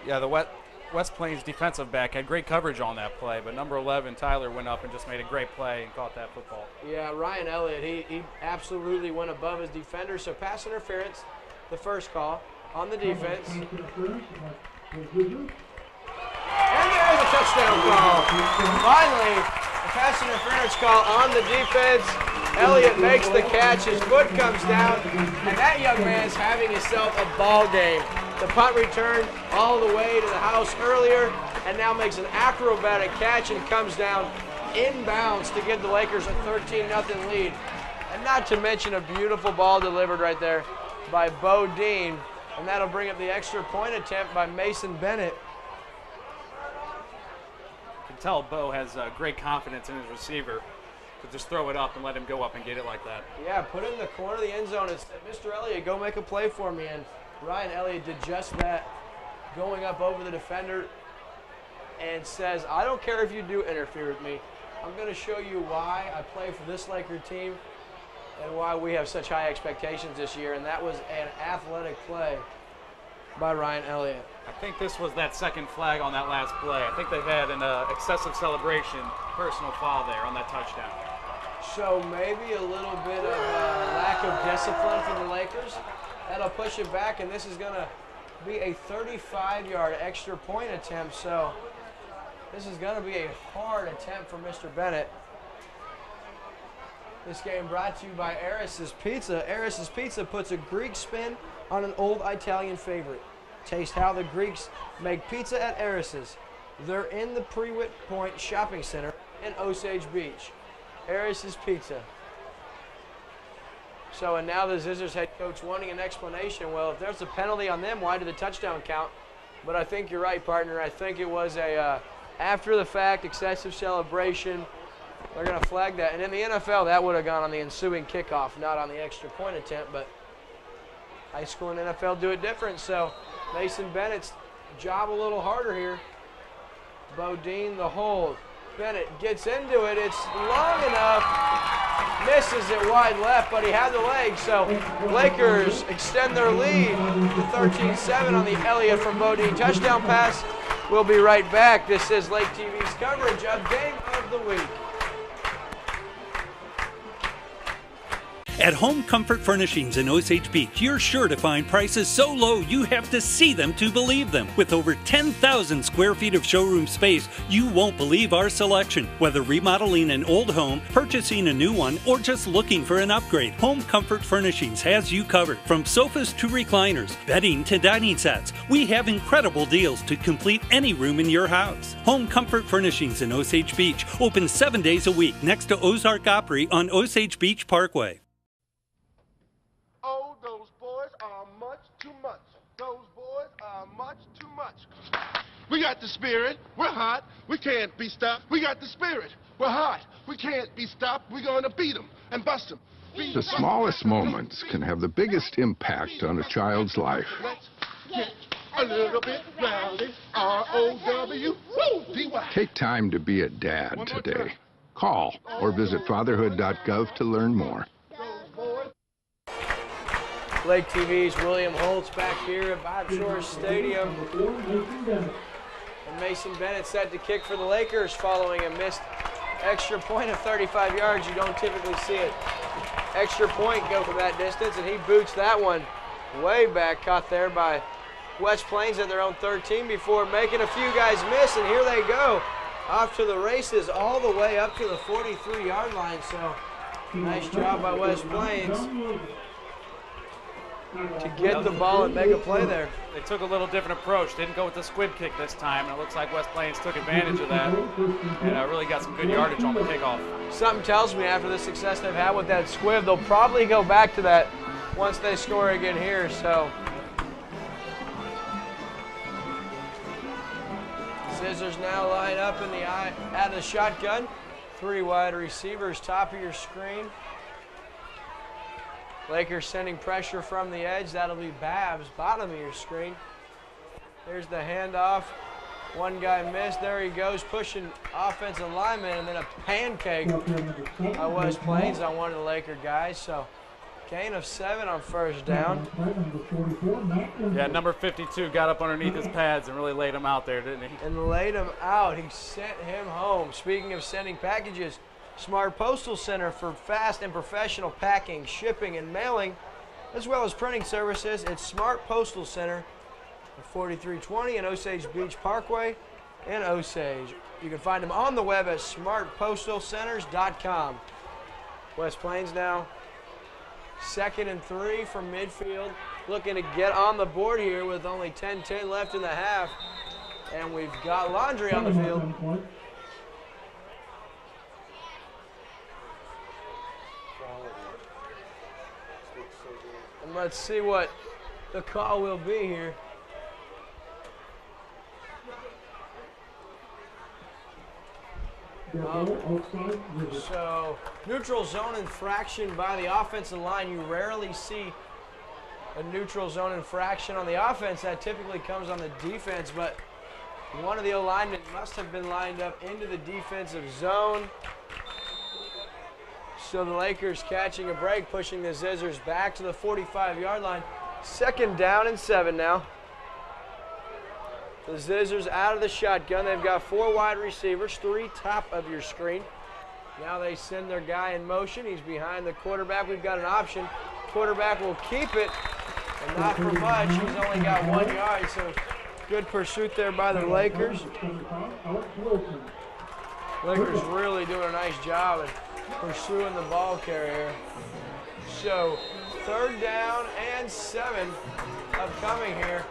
Yeah, the West Plains defensive back had great coverage on that play, but number 11, Tyler, went up and just made a great play and caught that football. Yeah, Ryan Elliott, he absolutely went above his defender. So pass interference, the first call on the defense. And there's a touchdown call. Finally, a pass interference call on the defense. Elliott makes the catch, his foot comes down, and that young man's having himself a ball game. The punt return all the way to the house earlier, and now makes an acrobatic catch and comes down inbounds to give the Lakers a 13-0 lead. And not to mention a beautiful ball delivered right there by Bodine, and that'll bring up the extra point attempt by Mason Bennett. You can tell Bo has great confidence in his receiver to just throw it up and let him go up and get it like that. Yeah, put it in the corner of the end zone and said, Mr. Elliott, go make a play for me. And Ryan Elliott did just that, going up over the defender and says, I don't care if you do interfere with me. I'm going to show you why I play for this Laker team and why we have such high expectations this year. And that was an athletic play by Ryan Elliott. I think this was that second flag on that last play. I think they've had an excessive celebration, personal foul there on that touchdown. So maybe a little bit of lack of discipline for the Lakers. That'll push it back, and this is going to be a 35-yard extra point attempt. So this is going to be a hard attempt for Mr. Bennett. This game brought to you by Eris's Pizza. Eris's Pizza puts a Greek spin on an old Italian favorite. Taste how the Greeks make pizza at Eris's. They're in the Prewitt Point Shopping Center in Osage Beach. Eris's Pizza. So, and now the Zizzers head coach wanting an explanation. Well, if there's a penalty on them, why did the touchdown count? But I think you're right, partner. I think it was a after-the-fact excessive celebration. They're going to flag that. And in the NFL, that would have gone on the ensuing kickoff, not on the extra point attempt. But high school and NFL do it different. So Mason Bennett's job a little harder here. Bodine the hold. Bennett gets into it. It's long enough. Misses it wide left, but he had the legs. So Lakers extend their lead to 13-7 on the Elliott from Bodine touchdown pass. We'll be right back. This is Lake TV's coverage of Game of the Week. At Home Comfort Furnishings in Osage Beach, you're sure to find prices so low you have to see them to believe them. With over 10,000 square feet of showroom space, you won't believe our selection. Whether remodeling an old home, purchasing a new one, or just looking for an upgrade, Home Comfort Furnishings has you covered. From sofas to recliners, bedding to dining sets, we have incredible deals to complete any room in your house. Home Comfort Furnishings in Osage Beach, open 7 days a week next to Ozark Opry on Osage Beach Parkway. Oh, those boys are much too much. Those boys are much too much. We got the spirit. We're hot. We can't be stopped. We got the spirit. We're hot. We can't be stopped. We're going to beat them and bust them. The smallest moments can have the biggest impact on a child's life. Let's get a little bit rowdy. R-O-W-D-Y. Take time to be a dad today. Call or visit fatherhood.gov to learn more. Lake TV's William Holtz back here at Bob Shores Stadium. And Mason Bennett set to kick for the Lakers following a missed extra point of 35 yards. You don't typically see it. Extra point go from that distance, and he boots that one way back, caught there by West Plains at their own 13 before making a few guys miss, and here they go. Off to the races all the way up to the 43-yard line, so nice job by West Plains to get the ball and make a play there. They took a little different approach. Didn't go with the squib kick this time, and it looks like West Plains took advantage of that and really got some good yardage on the kickoff. Something tells me after the success they've had with that squib, they'll probably go back to that once they score again here. So Scissors now line up in the eye out of the shotgun. 3 wide receivers, top of your screen. Lakers sending pressure from the edge. That'll be Babs, bottom of your screen. There's the handoff. One guy missed. There he goes, pushing offensive lineman, and then a pancake by West Plains on one of the Laker guys. So gain of 7 on first down. Yeah, number 52 got up underneath his pads and really laid him out there, didn't he? And laid him out. He sent him home. Speaking of sending packages, Smart Postal Center for fast and professional packing, shipping, and mailing, as well as printing services. It's Smart Postal Center at 4320 and Osage Beach Parkway in Osage. You can find them on the web at smartpostalcenters.com. West Plains now 2nd and 3 from midfield, looking to get on the board here with only 10-10 left in the half. And we've got Laundry on the field. And let's see what the call will be here. So, neutral zone infraction by the offensive line. You rarely see a neutral zone infraction on the offense. That typically comes on the defense, but one of the alignment must have been lined up into the defensive zone. So the Lakers catching a break, pushing the Scissors back to the 45-yard line. 2nd down and 7 now. The Scissors out of the shotgun. They've got 4 wide receivers, 3 top of your screen. Now they send their guy in motion. He's behind the quarterback. We've got an option. Quarterback will keep it, and not for much. He's only got 1 yard, so good pursuit there by the Lakers. Lakers really doing a nice job at pursuing the ball carrier. So 3rd down and 7 upcoming here.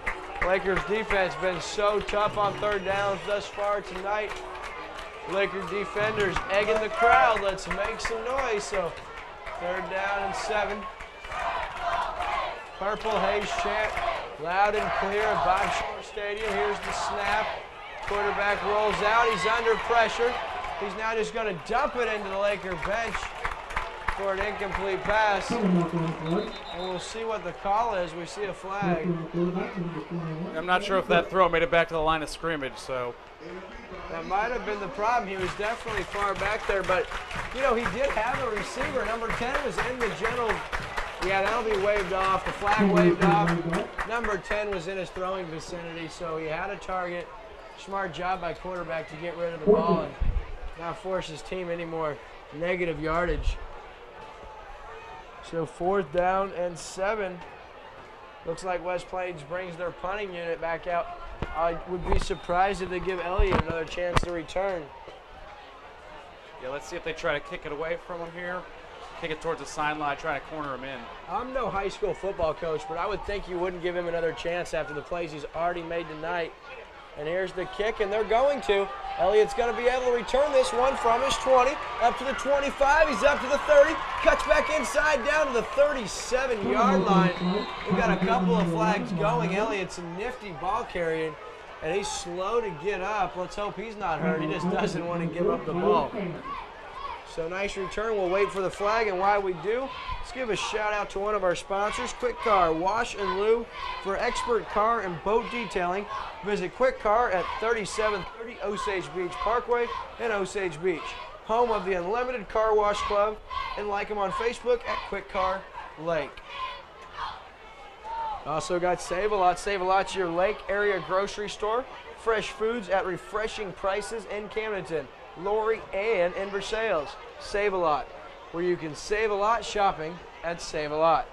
Lakers defense been so tough on 3rd downs thus far tonight. Laker defenders egging the crowd. Let's make some noise. So 3rd down and 7. Purple Haze chant loud and clear at Bob Shore Stadium. Here's the snap. Quarterback rolls out. He's under pressure. He's now just going to dump it into the Laker bench for an incomplete pass. And we'll see what the call is. We see a flag. I'm not sure if that throw made it back to the line of scrimmage, so. That might have been the problem. He was definitely far back there, but, you know, he did have a receiver. Number 10 was in the general. Yeah, that'll be waved off. The flag waved off. Number 10 was in his throwing vicinity, so he had a target. Smart job by quarterback to get rid of the ball and not force his team any more negative yardage. So 4th down and 7. Looks like West Plains brings their punting unit back out. I would be surprised if they give Elliott another chance to return. Yeah, let's see if they try to kick it away from him here. Kick it towards the sideline, try to corner him in. I'm no high school football coach, but I would think you wouldn't give him another chance after the plays he's already made tonight. And here's the kick, and they're going to. Elliott's going to be able to return this one from his 20, up to the 25, he's up to the 30, cuts back inside down to the 37-yard line. We've got a couple of flags going. Elliott's a nifty ball carrying, and he's slow to get up. Let's hope he's not hurt. He just doesn't want to give up the ball. So nice return. We'll wait for the flag, and while we do, let's give a shout out to one of our sponsors, Quick Car Wash and Lube. For expert car and boat detailing, visit Quick Car at 3730 Osage Beach Parkway in Osage Beach, home of the Unlimited Car Wash Club, and like them on Facebook at Quick Car Lake. Also got Save-A-Lot. Save-A-Lot's your lake area grocery store. Fresh foods at refreshing prices in Camdenton, Lori, and in Versailles. Save-A-Lot, where you can save a lot shopping at Save-A-Lot.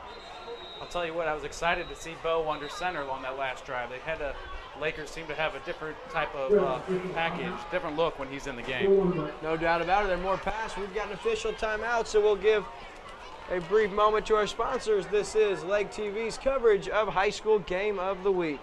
I'll tell you what, I was excited to see Bo under center on that last drive. They had Lakers seem to have a different type of package, different look when he's in the game. No doubt about it. They're more pass. We've got an official timeout, so we'll give a brief moment to our sponsors. This is Lake TV's coverage of High School Game of the Week.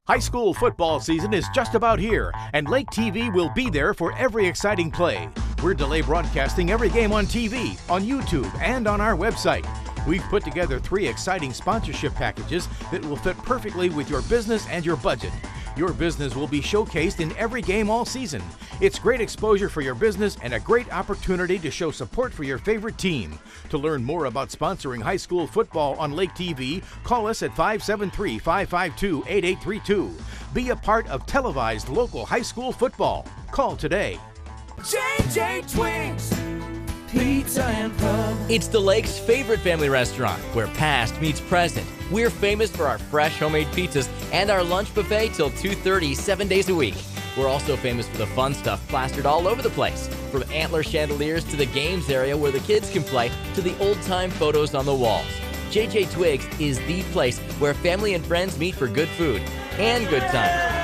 High school football season is just about here, and Lake TV will be there for every exciting play. We're delay broadcasting every game on TV, on YouTube, and on our website. We've put together 3 exciting sponsorship packages that will fit perfectly with your business and your budget. Your business will be showcased in every game all season. It's great exposure for your business and a great opportunity to show support for your favorite team. To learn more about sponsoring high school football on Lake TV, call us at 573-552-8832. Be a part of televised local high school football. Call today. JJ Twix Pizza and Pub. It's the Lake's favorite family restaurant, where past meets present. We're famous for our fresh homemade pizzas and our lunch buffet till 2:30, 7 days a week. We're also famous for the fun stuff plastered all over the place, from antler chandeliers to the games area where the kids can play to the old-time photos on the walls. JJ Twigs is the place where family and friends meet for good food and good times.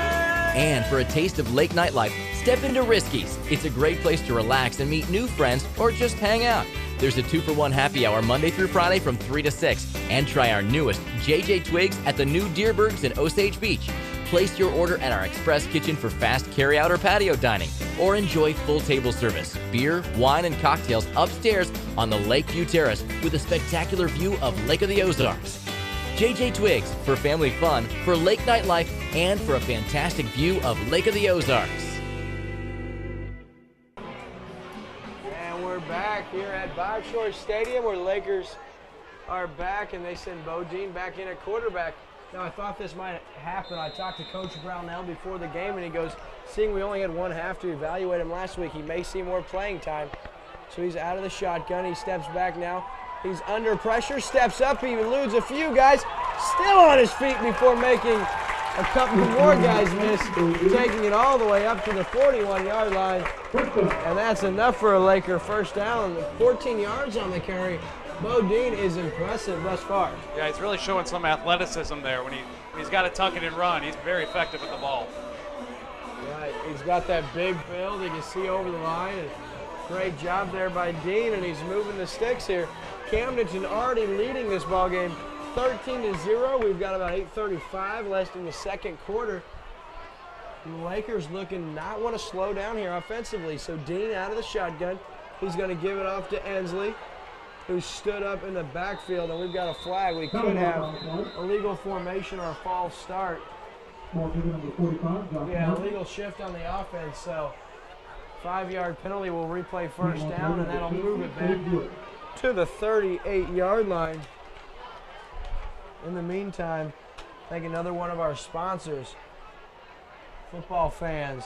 And for a taste of lake nightlife, step into Risky's. It's a great place to relax and meet new friends or just hang out. There's a 2-for-1 happy hour Monday through Friday from 3 to 6. And try our newest JJ Twigs at the new Deerbergs in Osage Beach. Place your order at our express kitchen for fast carryout or patio dining. Or enjoy full table service, beer, wine, and cocktails upstairs on the Lakeview Terrace with a spectacular view of Lake of the Ozarks. JJ Twigs, for family fun, for lake nightlife, and for a fantastic view of Lake of the Ozarks. Back here at Bob Shore Stadium, where the Lakers are back, and they send Bo Dean back in at quarterback. Now, I thought this might happen. I talked to Coach Brownell before the game, and he goes, seeing we only had 1 half to evaluate him last week, he may see more playing time. So he's out of the shotgun. He steps back now. He's under pressure, steps up. He eludes a few guys, still on his feet before making a couple more guys miss, taking it all the way up to the 41-yard line. And that's enough for a Laker first down. 14 yards on the carry. Bo Dean is impressive thus far. Yeah, he's really showing some athleticism there. When he's got to tuck it and run, he's very effective with the ball. Right, he's got that big build. You can see over the line. And great job there by Dean, and he's moving the sticks here. Camdenton already leading this ball game 13-0. We've got about 8:35 left in the second quarter. The Lakers looking not want to slow down here offensively. So Dean out of the shotgun. He's going to give it off to Ensley, who stood up in the backfield, and we've got a flag. We could have illegal formation or a false start. Yeah, illegal shift on the offense. So 5-yard penalty will replay first down, and that'll move it back to the 38-yard line. In the meantime, thank another one of our sponsors. Football fans,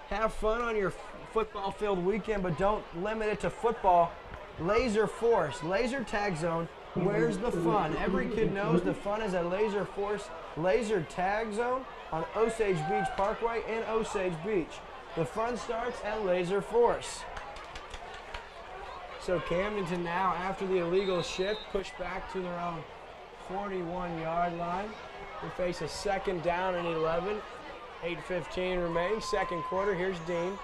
have fun on your football field weekend, but don't limit it to football. Laser Force, Laser Tag Zone, where's the fun? Every kid knows the fun is at Laser Force, Laser Tag Zone on Osage Beach Parkway in Osage Beach. The fun starts at Laser Force. So Camdenton now, after the illegal shift, pushed back to their own 41-yard line. We face a 2nd down and 11. 8:15 remaining, second quarter. Here's Dean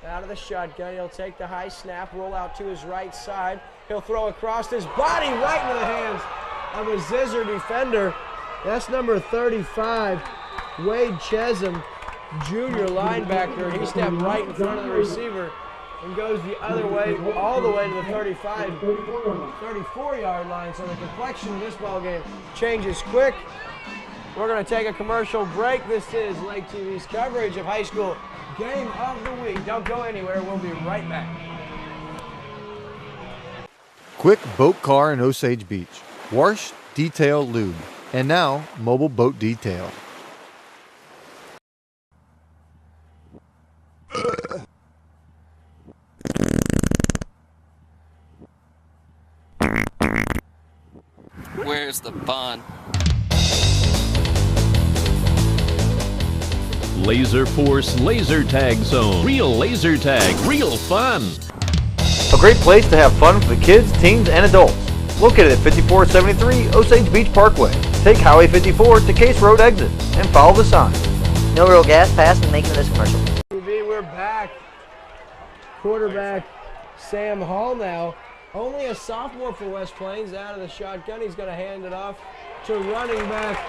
out of the shotgun. He'll take the high snap, roll out to his right side. He'll throw across his body right into the hands of a Zizzer defender. That's number 35, Wade Chesum, junior linebacker. He stepped right in front of the receiver and goes the other way, all the way to the 34-yard line. So the complexion of this ball game changes quick. We're going to take a commercial break. This is Lake TV's coverage of high school game of the week. Don't go anywhere. We'll be right back. Quick Boat Car in Osage Beach. Wash, Detail, Lube. And now, Mobile Boat Detail. Where's the fun? Laser Force Laser Tag Zone. Real laser tag, real fun. A great place to have fun for the kids, teens, and adults. Located at 5473 Osage Beach Parkway. Take Highway 54 to Case Road exit and follow the sign. No real gas pass in making this commercial. We're back. Quarterback Sam Hall now. Only a sophomore for West Plains out of the shotgun. He's going to hand it off to running back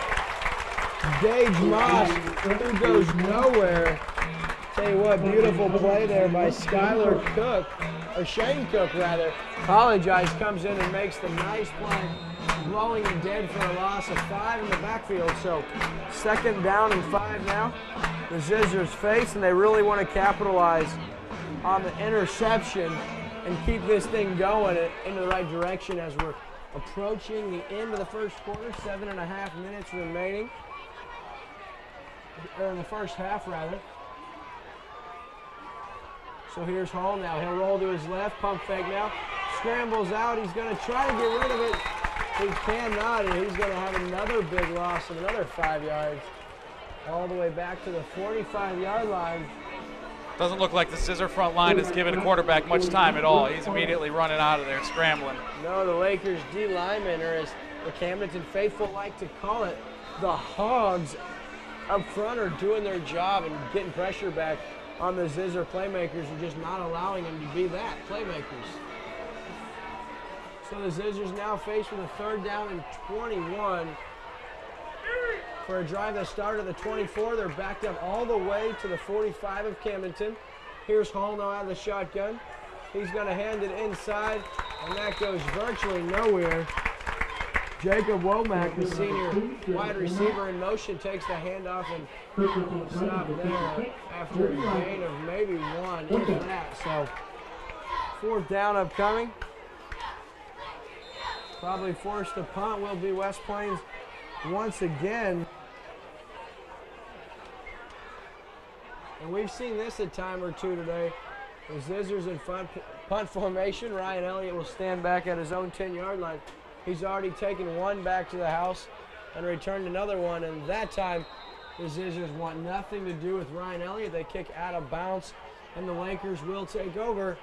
Gage Moss, who goes nowhere. Tell you what, beautiful play there by Skylar Cook, or Shane Cook rather. Apologize, comes in and makes the nice play, blowing it dead for a loss of 5 in the backfield. So 2nd down and 5 now. The Zizzers face, and they really want to capitalize on the interception and keep this thing going into the right direction as we're approaching the end of the first quarter. 7.5 minutes remaining. Or in the first half, rather. So here's Hall now. He'll roll to his left, pump fake now. Scrambles out. He's going to try to get rid of it. He cannot, and he's going to have another big loss of another 5 yards. All the way back to the 45-yard line. Doesn't look like the Scissor front line has given the quarterback much time at all. He's immediately running out of there and scrambling. No, the Lakers D linemen, or as the Camdenton faithful like to call it, the Hogs up front are doing their job and getting pressure back on the Zizzer playmakers and just not allowing them to be that, playmakers. So the Zizzers now faced with a 3rd down and 21 for a drive that started at the 24. They're backed up all the way to the 45 of Camdenton. Here's Hall now out of the shotgun. He's going to hand it inside, and that goes virtually nowhere. Jacob Womack, the senior wide receiver in motion, takes the handoff and stop there after a gain of maybe 1, if that. So 4th down upcoming. Probably forced to punt will be West Plains once again. And we've seen this a time or two today. The Zizzers in punt formation. Ryan Elliott will stand back at his own 10-yard line. He's already taken one back to the house and returned another one, and that time the Zizzers want nothing to do with Ryan Elliott. They kick out of bounds, and the Lakers will take over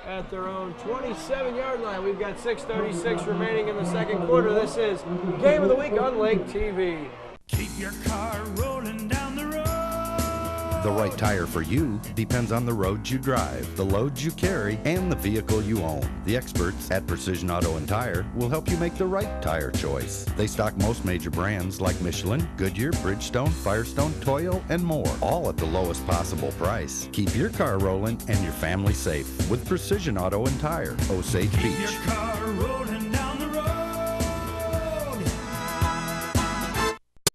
at their own 27-yard line. We've got 6:36 remaining in the second quarter. This is Game of the Week on Lake TV. Keep your car rolling down the road. The right tire for you depends on the roads you drive, the loads you carry, and the vehicle you own. The experts at Precision Auto and Tire will help you make the right tire choice. They stock most major brands like Michelin, Goodyear, Bridgestone, Firestone, Toyo, and more, all at the lowest possible price. Keep your car rolling and your family safe with Precision Auto and Tire, Osage Beach. Keep your car rolling down the road.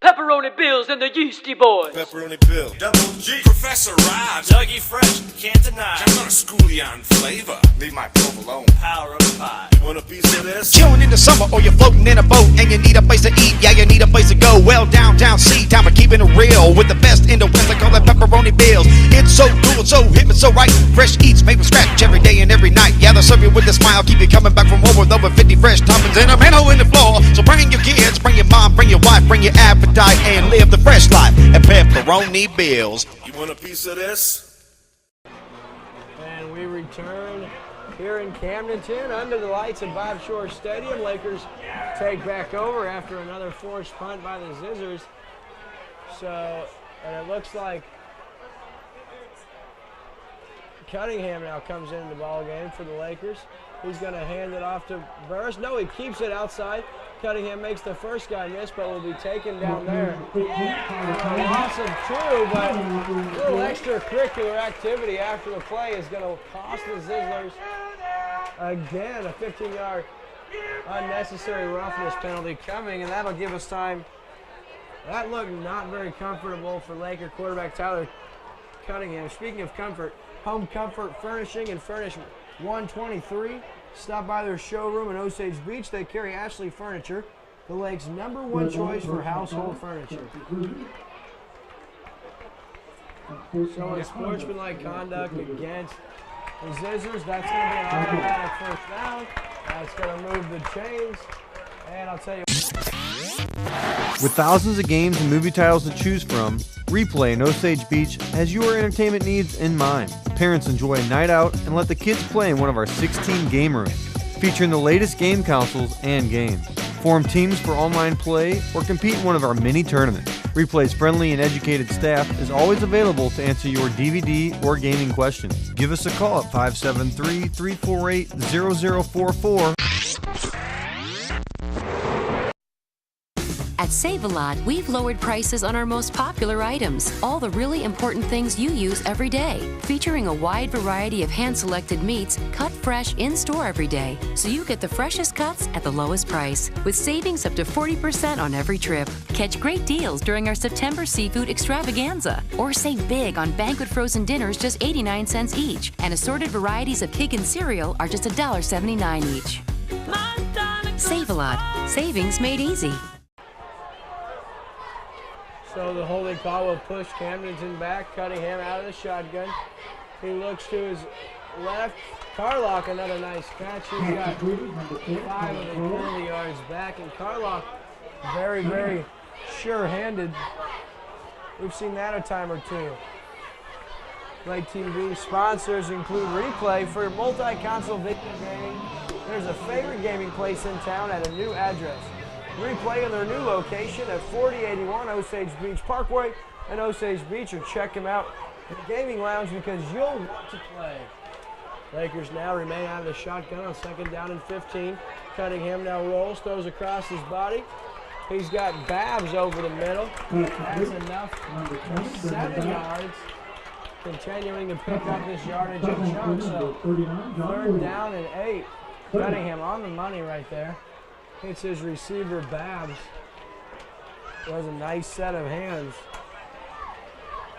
Pepperoni Bills and the Yeasty Boys. Pepperoni Bill, Double G, Professor Rhymes, Dougie Fresh, can't deny. I'm gonna school you on flavor. Leave my provolone. Power of the pie. You want a piece of this? Chilling in the summer or you're floating in a boat and you need a place to eat, yeah, you need a place to go. Well, downtown C-Town, we're keeping it real with the best in the West. I call it Pepperoni Bills. It's so cool, so hip, and so right. Fresh eats made from scratch every day and every night. Yeah, they'll serve you with a smile, keep you coming back for more with over 50 fresh toppings and a manhole in the floor. So bring your kids, bring your mom, bring your wife, bring your appetite, and live the fresh life at Pepperoni Bills. You want a piece of this? And we return here in Camdenton under the lights at Bob Shore Stadium. Lakers take back over after another forced punt by the Zizzers. So, and it looks like Cunningham now comes into the ball game for the Lakers. He's going to hand it off to Burris. No, he keeps it outside. Cunningham makes the first guy miss, but will be taken down there. A loss of 2, but a little extracurricular activity after the play is going to cost the Zizzlers again a 15-yard unnecessary roughness penalty coming, and that'll give us time. That looked not very comfortable for Laker quarterback Tyler Cunningham. Speaking of comfort, Home Comfort Furnishing and Furnish 123. Stop by their showroom in Osage Beach. They carry Ashley Furniture, the Lake's #1 choice for household furniture. So in sportsmanlike conduct against the Zizzers, that's going to be an automatic first down. That's going to move the chains. And I'll tell you. With thousands of games and movie titles to choose from, Replay in Osage Beach has your entertainment needs in mind. Parents enjoy a night out and let the kids play in one of our 16 game rooms, featuring the latest game consoles and games. Form teams for online play or compete in one of our mini tournaments. Replay's friendly and educated staff is always available to answer your DVD or gaming questions. Give us a call at 573-348-0044. At Save-A-Lot, we've lowered prices on our most popular items, all the really important things you use every day, featuring a wide variety of hand-selected meats cut fresh in-store every day, so you get the freshest cuts at the lowest price, with savings up to 40% on every trip. Catch great deals during our September Seafood Extravaganza, or save big on banquet frozen dinners just 89 cents each, and assorted varieties of cake and cereal are just $1.79 each. Save-A-Lot. Savings made easy. So the holding call will push Camdenton back, Cunningham out of the shotgun. He looks to his left. Carlock, another nice catch. He's got 5 of the 40 yards back, and Carlock very, very sure-handed. We've seen that a time or two. Lake TV sponsors include Replay for multi-console video gaming. There's a favorite gaming place in town at a new address. Replay in their new location at 4081 Osage Beach Parkway in Osage Beach, or check them out in the gaming lounge because you'll want to play. Lakers now remain out of the shotgun on 2nd down and 15. Cunningham now rolls, throws across his body. He's got Babs over the middle. That's enough for 7 yards. Continuing to pick up this yardage in chunks. So 3rd down and 8. Cunningham on the money right there. Hits his receiver, Babs. Was a nice set of hands.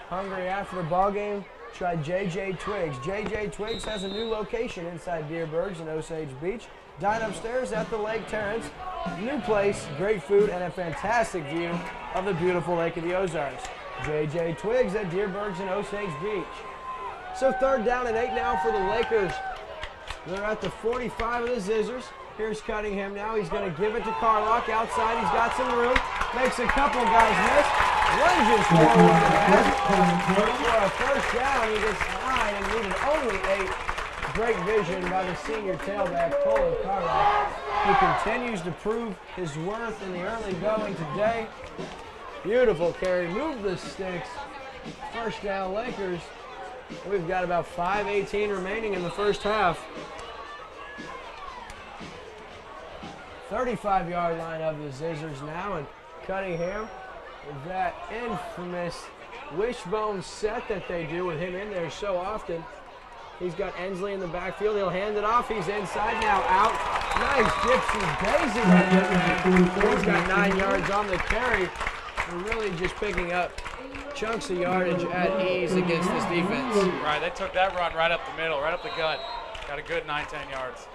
Hungry after the ball game, try J.J. Twiggs. J.J. Twiggs has a new location inside Deerbergs in Osage Beach. Dine upstairs at the Lake Terrace. New place, great food, and a fantastic view of the beautiful Lake of the Ozarks. J.J. Twiggs at Deerbergs in Osage Beach. So 3rd down and 8 now for the Lakers. They're at the 45 of the Zizzers. Here's Cunningham now. He's going to give it to Carlock outside. He's got some room. Makes a couple guys miss. Lunges forward for a first down. He gets 9 and needed only 8. Great vision by the senior tailback, Colin Carlock, who continues to prove his worth in the early going today. Beautiful carry. Move the sticks. First down, Lakers. We've got about 5:18 remaining in the first half. 35-yard line of the Zizzers now, and Cunningham with that infamous wishbone set that they do with him in there so often. He's got Ensley in the backfield. He'll hand it off. He's inside now, out. Nice gypsy daisy right there. He's got 9 yards on the carry. We're really just picking up chunks of yardage at ease against this defense. Right, they took that run right up the middle, right up the gut. Got a good 9-10 yards.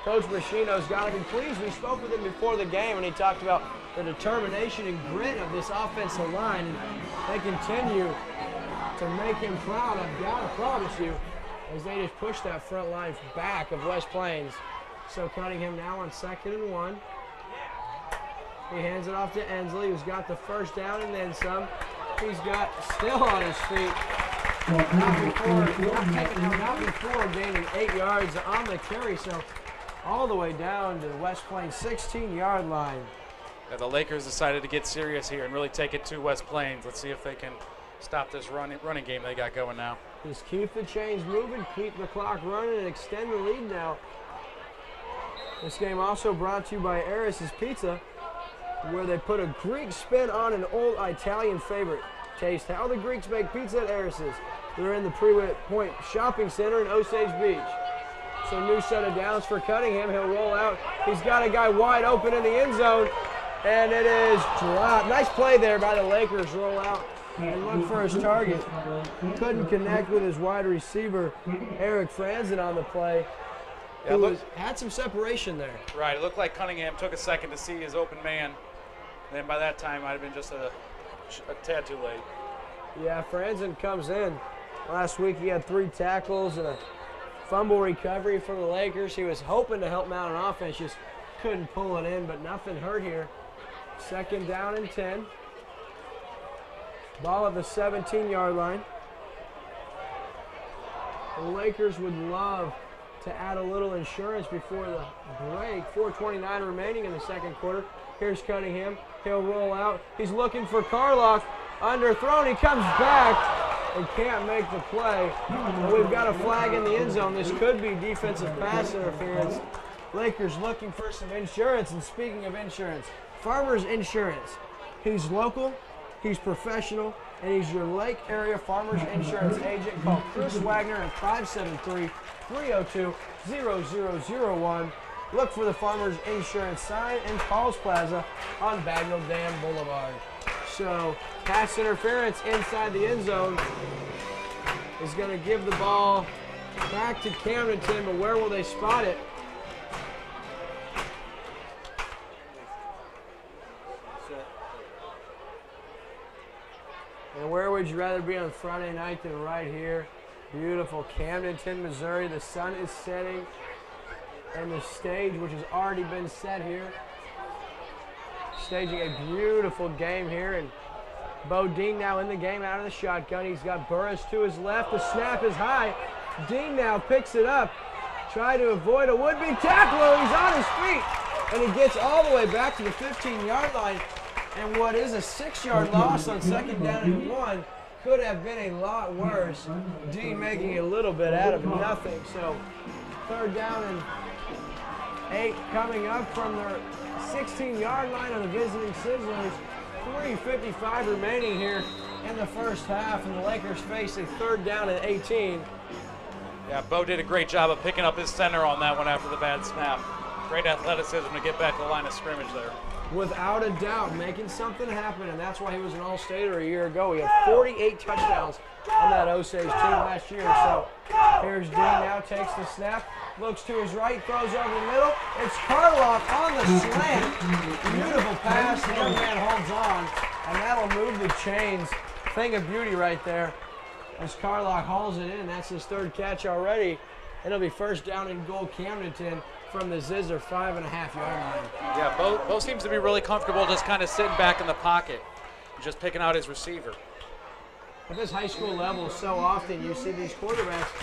Coach Machino's got to be pleased. We spoke with him before the game, and he talked about the determination and grit of this offensive line. And they continue to make him proud, I've got to promise you, as they just push that front line back of West Plains. So Cunningham now on 2nd and 1. He hands it off to Ensley, who's got the first down and then some. He's got still on his feet Not before gaining 8 yards on the carry, so all the way down to the West Plains 16-yard line. Yeah, the Lakers decided to get serious here and really take it to West Plains. Let's see if they can stop this running game they got going now. Just keep the chains moving, keep the clock running, and extend the lead now. This game also brought to you by Eris's Pizza, where they put a Greek spin on an old Italian favorite. Taste how the Greeks make pizza at Eris's. They're in the Pre-Point Shopping Center in Osage Beach. So new set of downs for Cunningham. He'll roll out. He's got a guy wide open in the end zone, and it is dropped. Nice play there by the Lakers. Roll out and look for his target. Couldn't connect with his wide receiver, Eric Franzen, on the play. Yeah, had some separation there. Right, it looked like Cunningham took a second to see his open man. And then by that time, it might have been just a tad too late. Yeah, Franzen comes in. Last week he had 3 tackles and a fumble recovery for the Lakers. He was hoping to help mount an offense, just couldn't pull it in, but nothing hurt here. 2nd down and 10. Ball at the 17-yard line. The Lakers would love to add a little insurance before the break. 4:29 remaining in the second quarter. Here's Cunningham. He'll roll out. He's looking for Carlock. Underthrown. He comes back and can't make the play. And we've got a flag in the end zone. This could be defensive pass interference. Lakers looking for some insurance. And speaking of insurance, Farmers Insurance. He's local, he's professional, and he's your Lake Area Farmers Insurance agent. Call Chris Wagner at 573-302-0001. Look for the Farmers Insurance sign in Paul's Plaza on Bagnell Dam Boulevard. So, pass interference inside the end zone is going to give the ball back to Camdenton, but where will they spot it? And where would you rather be on Friday night than right here? Beautiful Camdenton, Missouri. The sun is setting, and the stage, which has already been set here, staging a beautiful game here. And Bo Dean now in the game out of the shotgun. He's got Burris to his left. The snap is high. Dean now picks it up. Try to avoid a would-be tackler. He's on his feet, and he gets all the way back to the 15-yard line. And what is a 6-yard loss on 2nd down and 1 could have been a lot worse. Dean making a little bit out of nothing. So 3rd down and 8 coming up from their 16-yard line of the visiting Sizzlers. 3:55 remaining here in the first half, and the Lakers face a 3rd down and 18. Yeah, Bo did a great job of picking up his center on that one after the bad snap. Great athleticism to get back to the line of scrimmage there. Without a doubt, making something happen, and that's why he was an All-Stater a year ago. He had 48 touchdowns on that Osage team last year. So here's Dean now, takes the snap, looks to his right, throws over the middle. It's Carlock on the slant. Beautiful pass. The young man holds on, and that'll move the chains. Thing of beauty right there as Carlock hauls it in. That's his 3rd catch already. It'll be 1st down and goal Camdenton from the Zizzer 5.5-yard line. Yeah, Bo seems to be really comfortable just kind of sitting back in the pocket, just picking out his receiver. At this high school level, so often you see these quarterbacks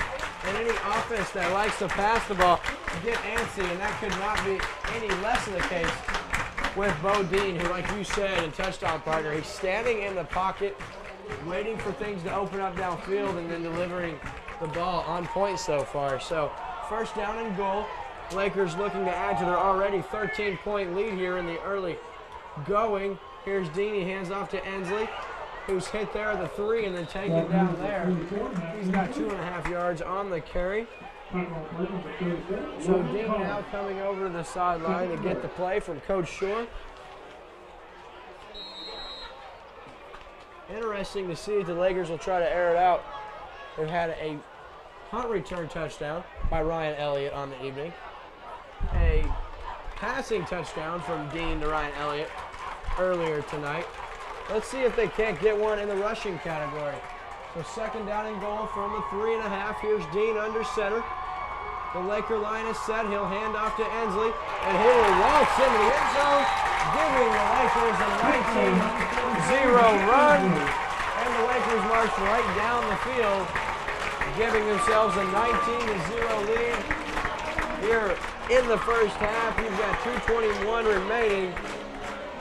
and any offense that likes to pass the ball get antsy, and that could not be any less of the case with Bo Dean, who, like you said, and touchdown partner, he's standing in the pocket, waiting for things to open up downfield and then delivering the ball on point so far. So 1st down and goal. Lakers looking to add to their already 13-point lead here in the early going. Here's Dean. He hands off to Ensley, who's hit there at the 3 and then taken down there. He's got 2.5 yards on the carry. So Dean now coming over to the sideline to get the play from Coach Shore. Interesting to see if the Lakers will try to air it out. They've had a punt return touchdown by Ryan Elliott on the evening. A passing touchdown from Dean to Ryan Elliott earlier tonight. Let's see if they can't get one in the rushing category. So 2nd down and goal from the 3.5. Here's Dean under center. The Laker line is set. He'll hand off to Ensley, and he will waltz into the end zone, giving the Lakers a 19-0 run. And the the Lakers march right down the field, giving themselves a 19-0 lead here in the first half. You've got 2:21 remaining,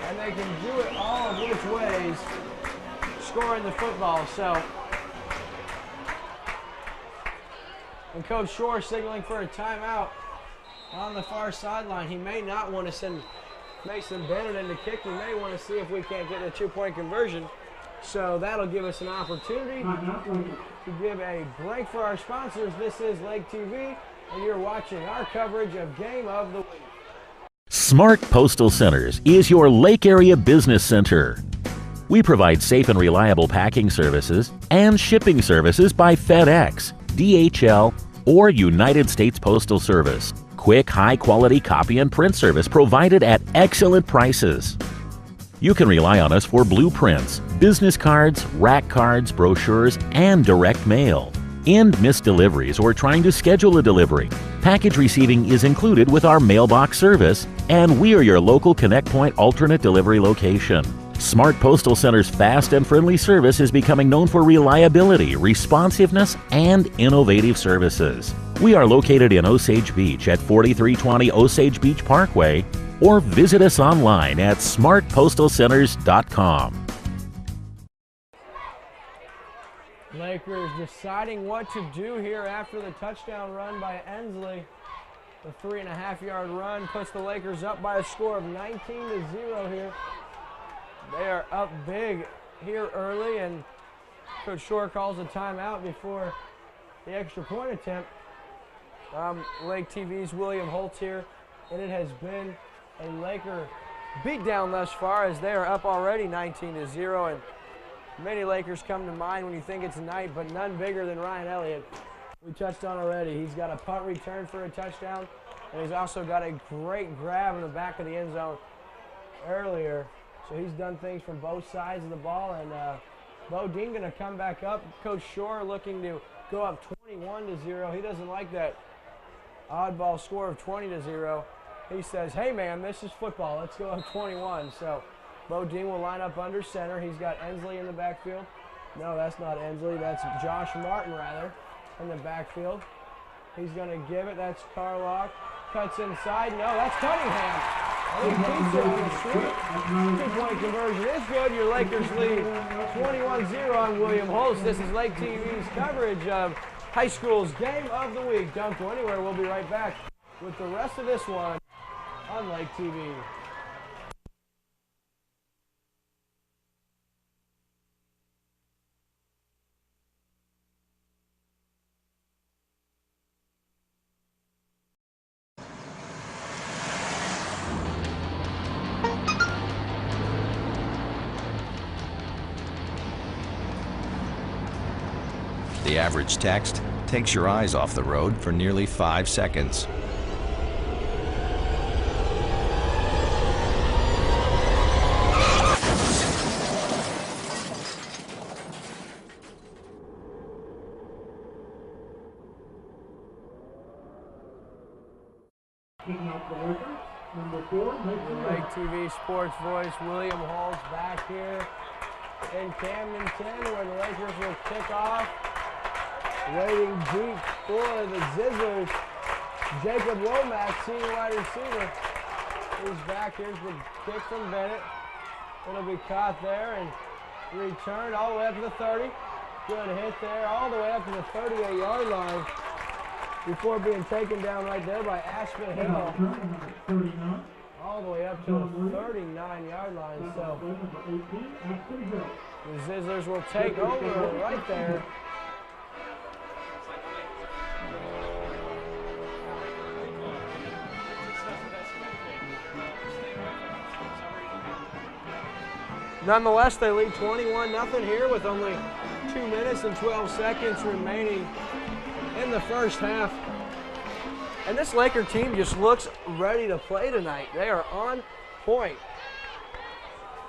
and they can do it all of which ways, scoring the football. So, and Coach Shore signaling for a timeout on the far sideline. He may not want to send Mason Bennett in to kick. He may want to see if we can't get a 2-point conversion. So that'll give us an opportunity to give a break for our sponsors. This is Lake TV, and you're watching our coverage of Game of the Week. Smart Postal Centers is your Lake Area Business Center. We provide safe and reliable packing services and shipping services by FedEx, DHL, or United States Postal Service. Quick, high-quality copy and print service provided at excellent prices. You can rely on us for blueprints, business cards, rack cards, brochures, and direct mail. End missed deliveries or trying to schedule a delivery. Package receiving is included with our mailbox service, and we are your local Connect Point alternate delivery location. Smart Postal Center's fast and friendly service is becoming known for reliability, responsiveness, and innovative services. We are located in Osage Beach at 4320 Osage Beach Parkway, or visit us online at smartpostalcenters.com. Lakers deciding what to do here after the touchdown run by Ensley. The 3.5-yard run puts the Lakers up by a score of 19-0 here. They are up big here early, and Coach Shore calls a timeout before the extra point attempt. Lake TV's William Holtz here, and it has been a Laker beatdown thus far as they are up already 19-0, and many Lakers come to mind when you think it's night, but none bigger than Ryan Elliott. We touched on already. He's got a punt return for a touchdown, and he's also got a great grab in the back of the end zone earlier. So he's done things from both sides of the ball, and Bo Dean going to come back up. Coach Shore looking to go up 21-0. He doesn't like that oddball score of 20-0. He says, hey man, this is football. Let's go up 21. So Bo Dean will line up under center. He's got Ensley in the backfield. No, that's not Ensley. That's Josh Martin, rather, in the backfield. He's going to give it. That's Carlock. Cuts inside. No, that's Cunningham. I think he's on the sweep. 2-point conversion is good. Your Lakers lead 21-0 on William Holtz. This is Lake TV's coverage of high school's Game of the Week. Don't go anywhere. We'll be right back with the rest of this one on Lake TV. The average text takes your eyes off the road for nearly 5 seconds. Lake TV Sports Voice, William Holtz back here in Camdenton, where the Lakers will kick off. Waiting deep for the Zizzers. Jacob Womack, senior wide receiver. He's back. Here's the kick from Bennett. It'll be caught there and returned all the way up to the 30. Good hit there, all the way up to the 38-yard line before being taken down right there by Ashman Hill. All the way up to the 39-yard line. So the Zizzers will take over right there. Nonetheless, they lead 21-0 here with only 2 minutes and 12 seconds remaining in the first half. And this Laker team just looks ready to play tonight. They are on point.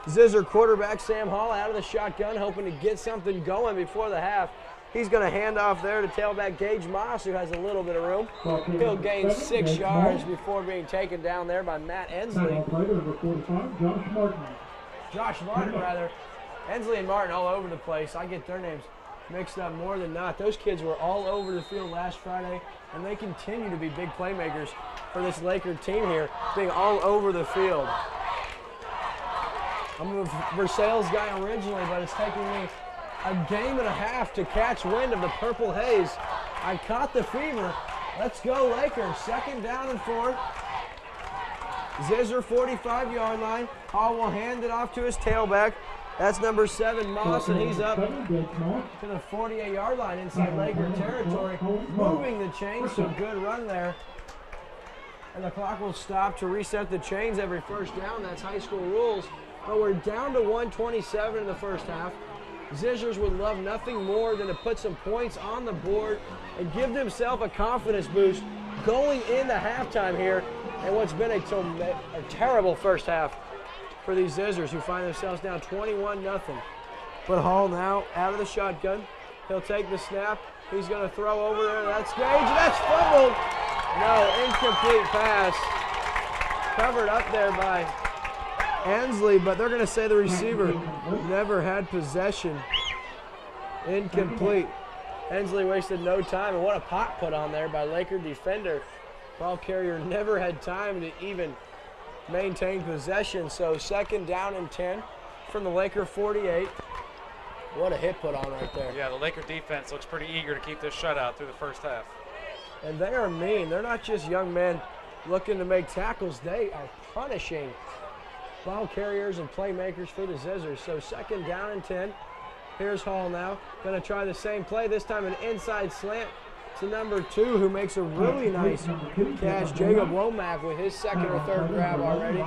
Zizzer quarterback Sam Hall out of the shotgun, hoping to get something going before the half. He's going to hand off there to tailback Gage Moss, who has a little bit of room. He'll gain 6 yards before being taken down there by Matt Ensley. Josh Martin, rather. Hensley and Martin all over the place. I get their names mixed up more than not. Those kids were all over the field last Friday, and they continue to be big playmakers for this Laker team here, being all over the field. I'm a Versailles guy originally, but it's taking me a game and a half to catch wind of the purple haze. I caught the fever. Let's go Lakers. 2nd down and 4. Zizzer 45-yard line. Hall will hand it off to his tailback. That's number 7, Moss, and he's up to the 48-yard line inside Laker territory. Moving the chains, so good run there. And the clock will stop to reset the chains every first down. That's high school rules. But we're down to 1:27 in the first half. Zizzers would love nothing more than to put some points on the board and give themselves a confidence boost going into halftime here and what's been a terrible first half for these Zizzers, who find themselves down 21-0. But Hall now out of the shotgun. He'll take the snap. He's going to throw over there. That's Gage. That's fumbled. No, incomplete pass. Covered up there by Hensley, but they're going to say the receiver never had possession. Incomplete. Hensley wasted no time, and what a pot put on there by Laker defender. Ball carrier never had time to even maintain possession, so 2nd down and 10 from the Laker 48. What a hit put on right there. Yeah, the Laker defense looks pretty eager to keep this shutout through the first half. And they are mean. They're not just young men looking to make tackles. They are punishing ball carriers and playmakers for the Zizzers. So 2nd down and 10. Here's Hall now. Going to try the same play, this time an inside slant to number 2, who makes a really nice catch. Jacob Womack with his 2nd or 3rd grab already.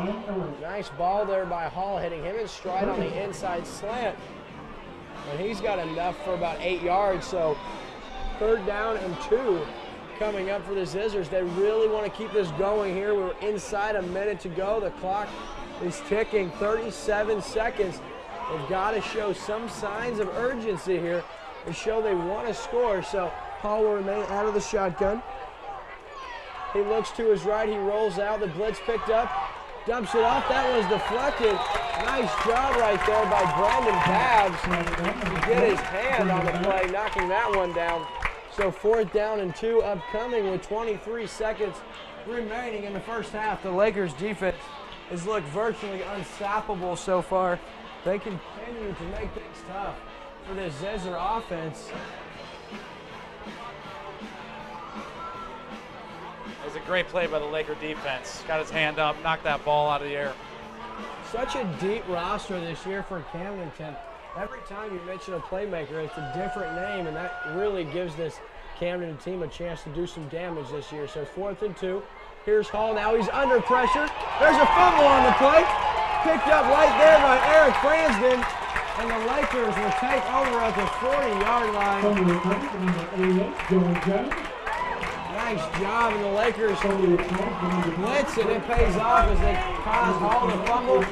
Nice ball there by Hall, hitting him in stride on the inside slant. And he's got enough for about 8 yards. So 3rd down and 2 coming up for the Zizzers. They really want to keep this going here. We're inside a minute to go. The clock is ticking, 37 seconds. They've got to show some signs of urgency here to show they want to score. So Hall will remain out of the shotgun. He looks to his right. He rolls out. The blitz picked up. Dumps it off. That was deflected. Nice job right there by Brandon Babs to get his hand on the play, knocking that one down. So 4th down and 2 upcoming with 23 seconds remaining in the first half. The Lakers defense has looked virtually unstoppable so far. They continue to make things tough for this Zizzer offense. It was a great play by the Laker defense. Got his hand up, knocked that ball out of the air. Such a deep roster this year for Camdenton. Every time you mention a playmaker, it's a different name, and that really gives this Camden team a chance to do some damage this year. So 4th and 2. Here's Hall now. He's under pressure. There's a fumble on the play. Picked up right there by Eric Fransden. And the Lakers will take over at the 40-yard line. Nice job, and the Lakers blitz, and it pays off as they cause Hall to fumble.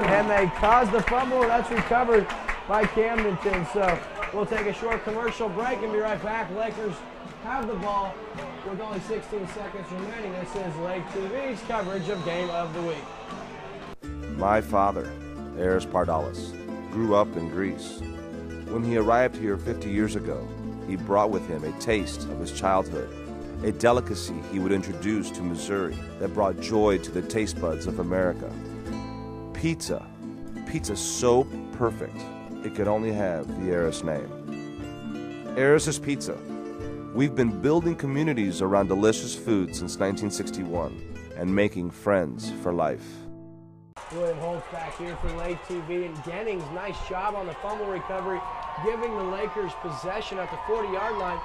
And they cause the fumble, and that's recovered by Camdenton. So we'll take a short commercial break and be right back. Lakers have the ball with only 16 seconds remaining. This is Lake TV's coverage of Game of the Week. My father, Eris Pardalis, grew up in Greece. When he arrived here 50 years ago, he brought with him a taste of his childhood, a delicacy he would introduce to Missouri that brought joy to the taste buds of America. Pizza. Pizza so perfect, it could only have the Eris name. Eris's Pizza. We've been building communities around delicious food since 1961 and making friends for life. William Holtz back here for Lake TV, and Dennings, nice job on the fumble recovery, giving the Lakers possession at the 40-yard line.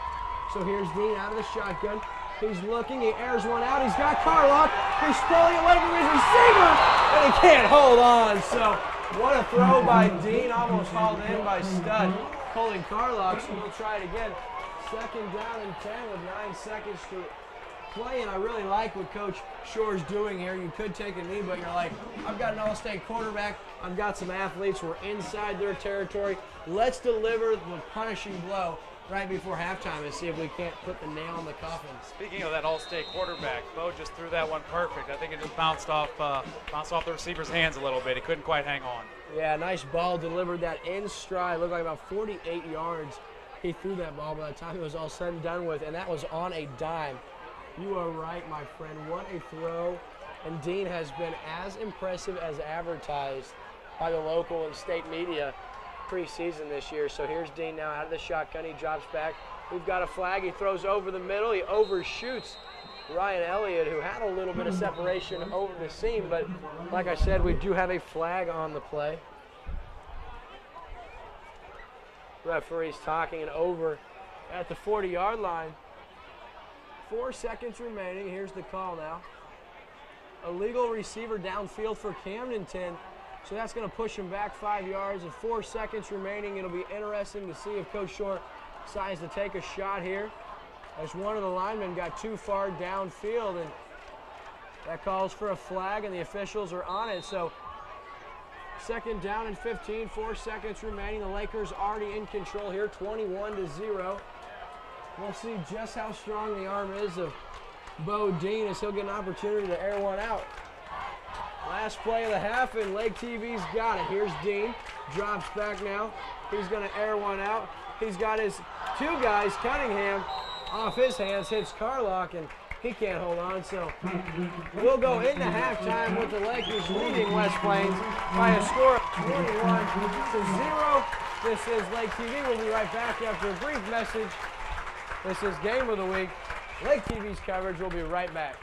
So here's Dean out of the shotgun. He's looking, he airs one out, he's got Carlock, he's pulling away from his receiver, and he can't hold on. So what a throw by Dean, almost hauled in by Stud, pulling Carlock, so we'll try it again. 2nd down and 10 with 9 seconds to play, and I really like what Coach Shore's doing here. You could take a knee, but you're like, I've got an all-state quarterback, I've got some athletes, we're inside their territory. Let's deliver the punishing blow right before halftime and see if we can't put the nail in the coffin. Speaking of that All-State quarterback, Bo just threw that one perfect. I think it just bounced off the receiver's hands a little bit. He couldn't quite hang on. Yeah, nice ball, delivered that in stride. Looked like about 48 yards. He threw that ball by the time it was all said and done with, and that was on a dime. You are right, my friend. What a throw. And Dean has been as impressive as advertised by the local and state media preseason this year. So here's Dean now out of the shotgun. He drops back. We've got a flag. He throws over the middle. He overshoots Ryan Elliott, who had a little bit of separation over the seam. But like I said, we do have a flag on the play. Referee's talking, and over at the 40-yard line. 4 seconds remaining. Here's the call now. Illegal receiver downfield for Camdenton. So that's going to push him back 5 yards. And 4 seconds remaining. It'll be interesting to see if Coach Short decides to take a shot here, as one of the linemen got too far downfield, and that calls for a flag, and the officials are on it. So 2nd down and 15, 4 seconds remaining. The Lakers already in control here, 21-0. We'll see just how strong the arm is of Bo Dean, as he'll get an opportunity to air one out. Last play of the half, and Lake TV's got it. Here's Dean, drops back now. He's going to air one out. He's got his 2 guys, Cunningham, off his hands, hits Carlock, and he can't hold on. So we'll go into halftime with the Lakers leading West Plains by a score of 21-0. This is Lake TV. We'll be right back after a brief message. This is Game of the Week. Lake TV's coverage. We'll be right back.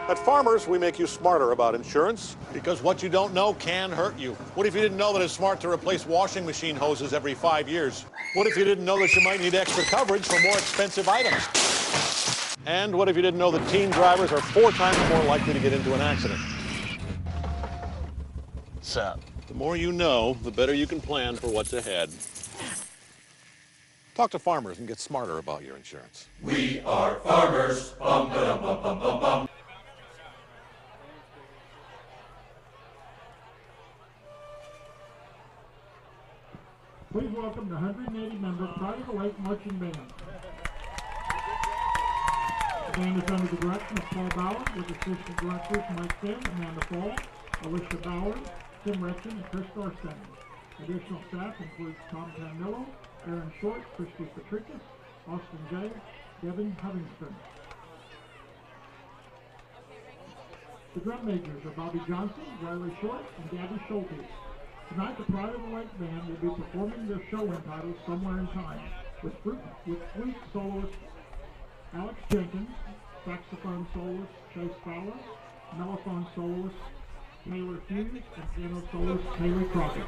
At Farmers, we make you smarter about insurance, because what you don't know can hurt you. What if you didn't know that it's smart to replace washing machine hoses every 5 years? What if you didn't know that you might need extra coverage for more expensive items? And what if you didn't know that teen drivers are 4 times more likely to get into an accident? What's up? The more you know, the better you can plan for what's ahead. Talk to Farmers and get smarter about your insurance. We are farmers. Bum, ba-dum, bum, bum, bum, bum. Please welcome the 180-member Pride of the Lake Marching Band. The band is under the direction of Paul Bauer, with assistant directors Mike Finn, Amanda Fall, Alicia Bauer, Tim Retchen, and Chris Thorstein. Additional staff includes Tom Camillo, Aaron Short, Christy Patricus, Austin Jay, Devin Huddington. The drum majors are Bobby Johnson, Riley Short, and Gabby Schulte. Tonight, the Pride of the Lake Band will be performing their show entitled Somewhere in Time, with flute soloist Alex Jenkins, saxophone soloist Chase Fowler, mellophone soloist Taylor Hughes, and piano soloist Haley Crockett.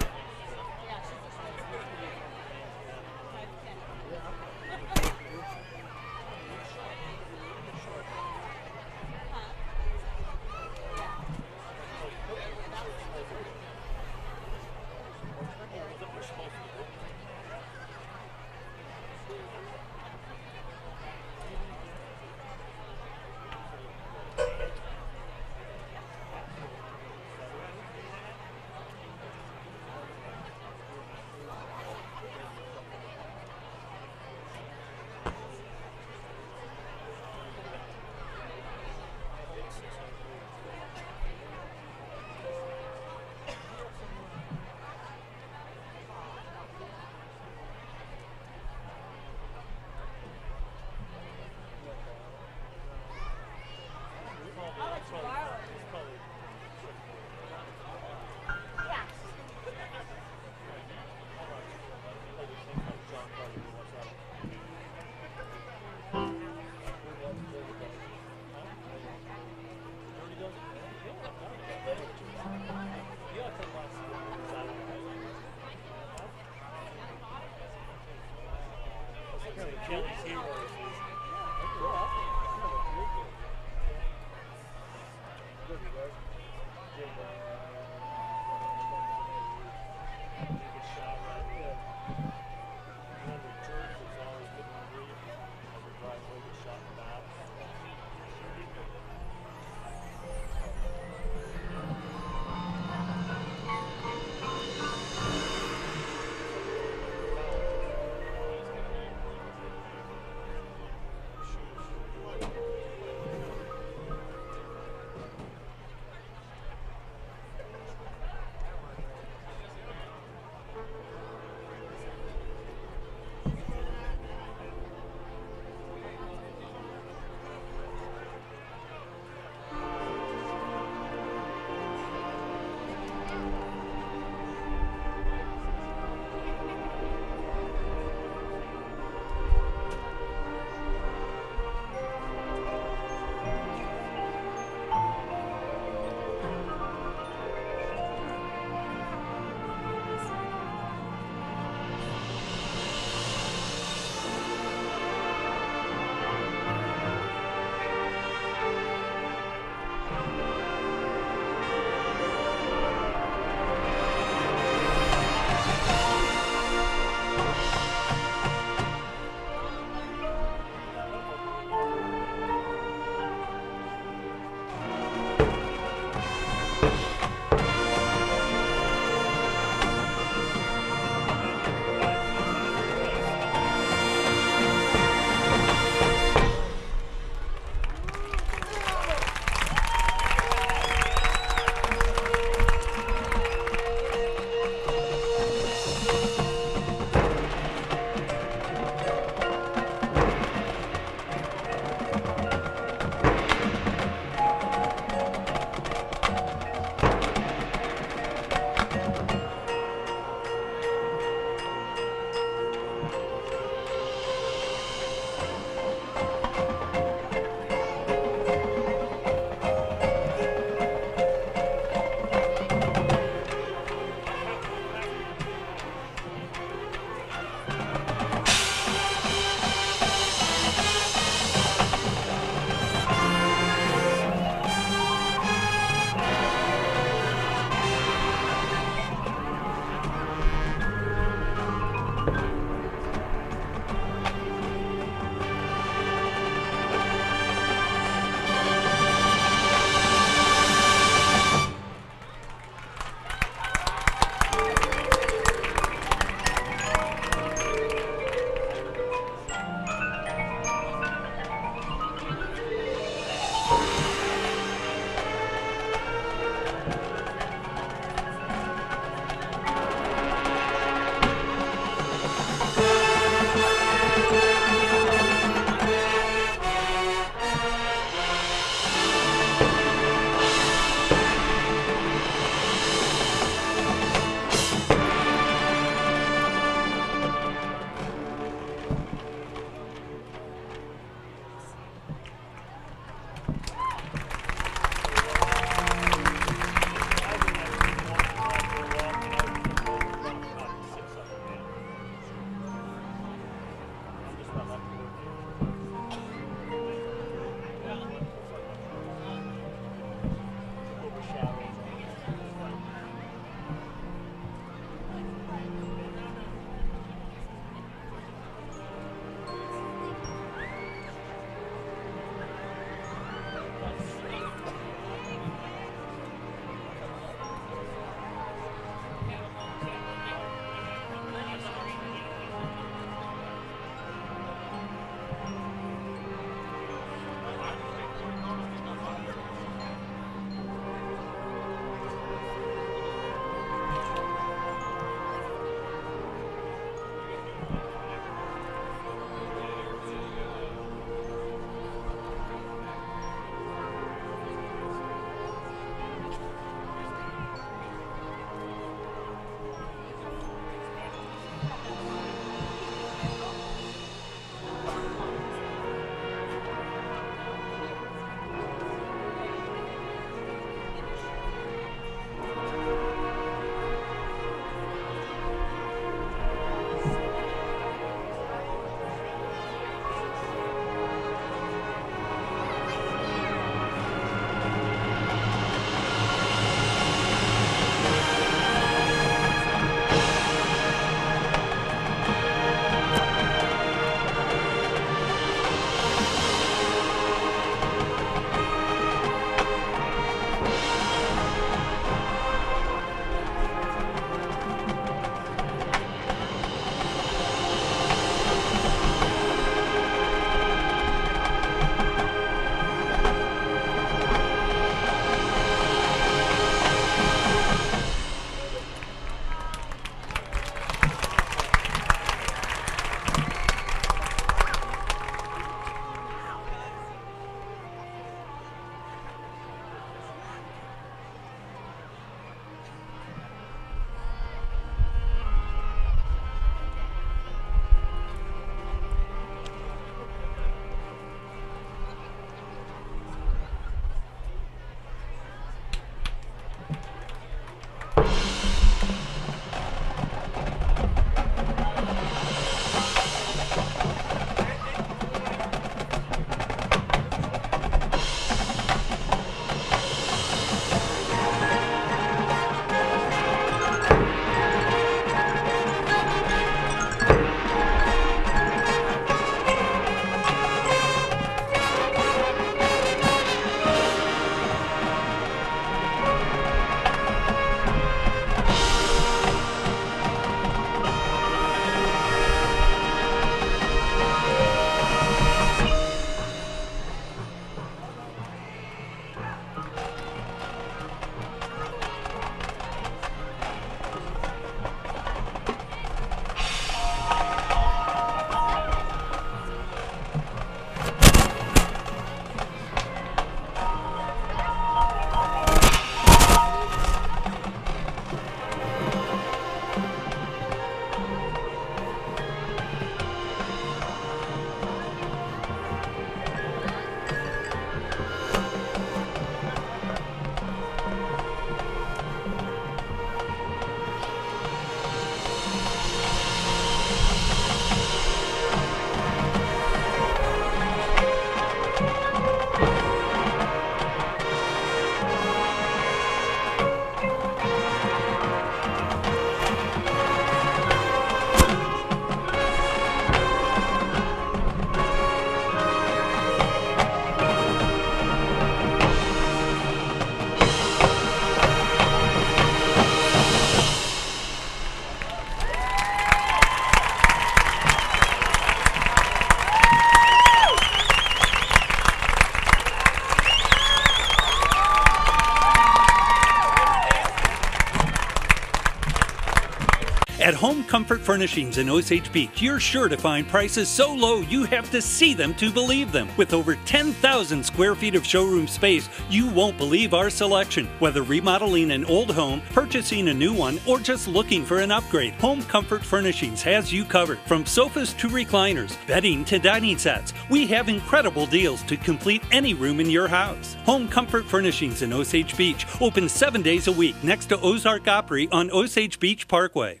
At Home Comfort Furnishings in Osage Beach, you're sure to find prices so low you have to see them to believe them. With over 10,000 square feet of showroom space, you won't believe our selection. Whether remodeling an old home, purchasing a new one, or just looking for an upgrade, Home Comfort Furnishings has you covered. From sofas to recliners, bedding to dining sets, we have incredible deals to complete any room in your house. Home Comfort Furnishings in Osage Beach, open 7 days a week next to Ozark Opry on Osage Beach Parkway.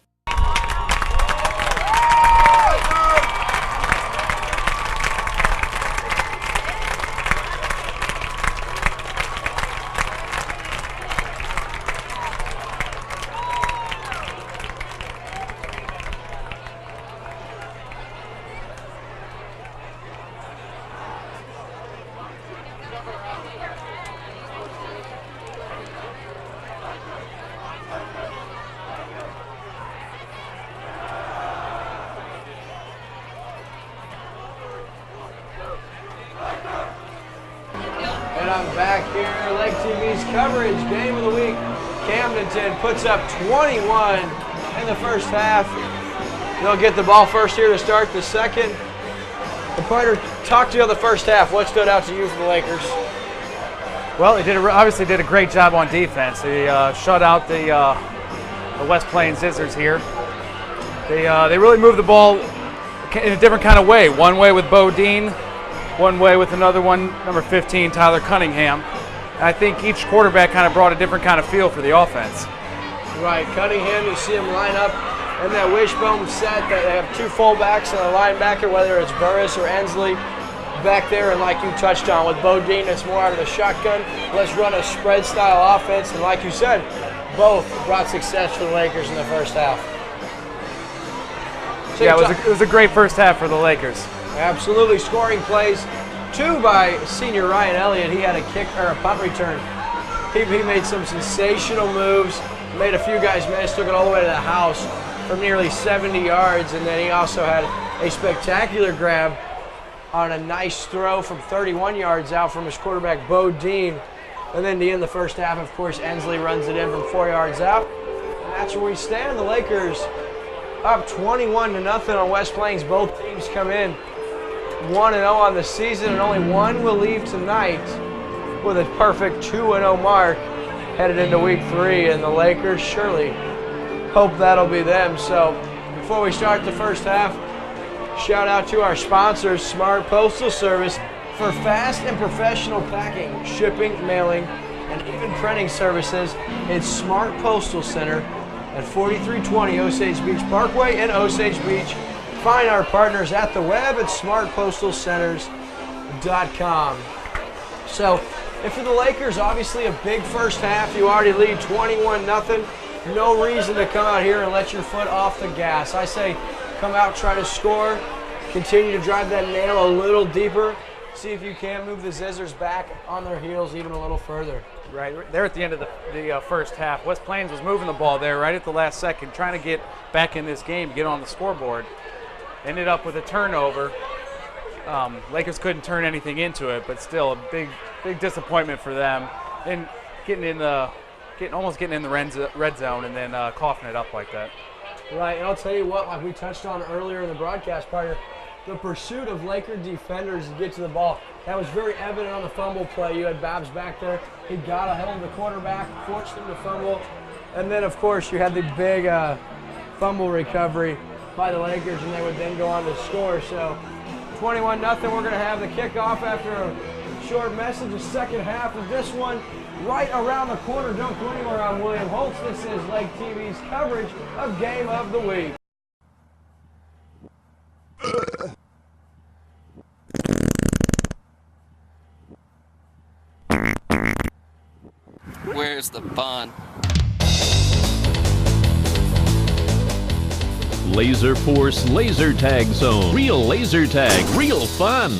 And I'm back here, Lake TV's coverage, game of the week. Camdenton puts up 21 in the first half. They'll get the ball first here to start the second. The partner, talk to you on the first half. What stood out to you from the Lakers? Well, they obviously did a great job on defense. They shut out the West Plains Scissors here. They really moved the ball in a different kind of way. One way with Bo Dean, one way with another one, number 15, Tyler Cunningham. And I think each quarterback kind of brought a different kind of feel for the offense. Right, Cunningham, you see him line up in that wishbone set. They have two fullbacks and a linebacker, whether it's Burris or Ensley back there. And like you touched on, with Bo Dean, it's more out of the shotgun. Let's run a spread style offense. And like you said, both brought success for the Lakers in the first half. So yeah, it was a great first half for the Lakers. Absolutely, scoring plays. Two by senior Ryan Elliott. He had a kick or a punt return. He made some sensational moves, made a few guys miss, took it all the way to the house from nearly 70 yards, and then he also had a spectacular grab on a nice throw from 31 yards out from his quarterback, Bo Dean. And then to end the first half, of course, Ensley runs it in from 4 yards out. And that's where we stand. The Lakers up 21-0 on West Plains. Both teams come in 1-0 on the season, and only one will leave tonight with a perfect 2-0 mark headed into week 3, and the Lakers surely hope that'll be them. So before we start the first half, shout out to our sponsors, Smart Postal Service, for fast and professional packing, shipping, mailing, and even printing services. It's Smart Postal Center at 4320 Osage Beach Parkway in Osage Beach. Find our partners at the web at smartpostalcenters.com. So, if for the Lakers, obviously a big first half, you already lead 21-0. No reason to come out here and let your foot off the gas. I say come out, try to score, continue to drive that nail a little deeper, see if you can move the Scissors back on their heels even a little further. Right, they're at the end of the first half. West Plains was moving the ball there right at the last second, trying to get back in this game, get on the scoreboard. Ended up with a turnover. Lakers couldn't turn anything into it, but still a big disappointment for them. And almost getting in the red zone and then coughing it up like that. Right, and I'll tell you what, like we touched on earlier in the broadcast partner, the pursuit of Laker defenders to get to the ball. That was very evident on the fumble play. You had Babs back there. He got a hold of the quarterback, forced him to fumble. And then, of course, you had the big fumble recovery by the Lakers, and they would then go on to score. So 21-0, we're going to have the kickoff after a short message. The second half of this one right around the corner. Don't go anywhere. I'm William Holtz. This is Lake TV's coverage of Game of the Week. Where's the fun? Laser Force Laser Tag Zone. Real laser tag, real fun.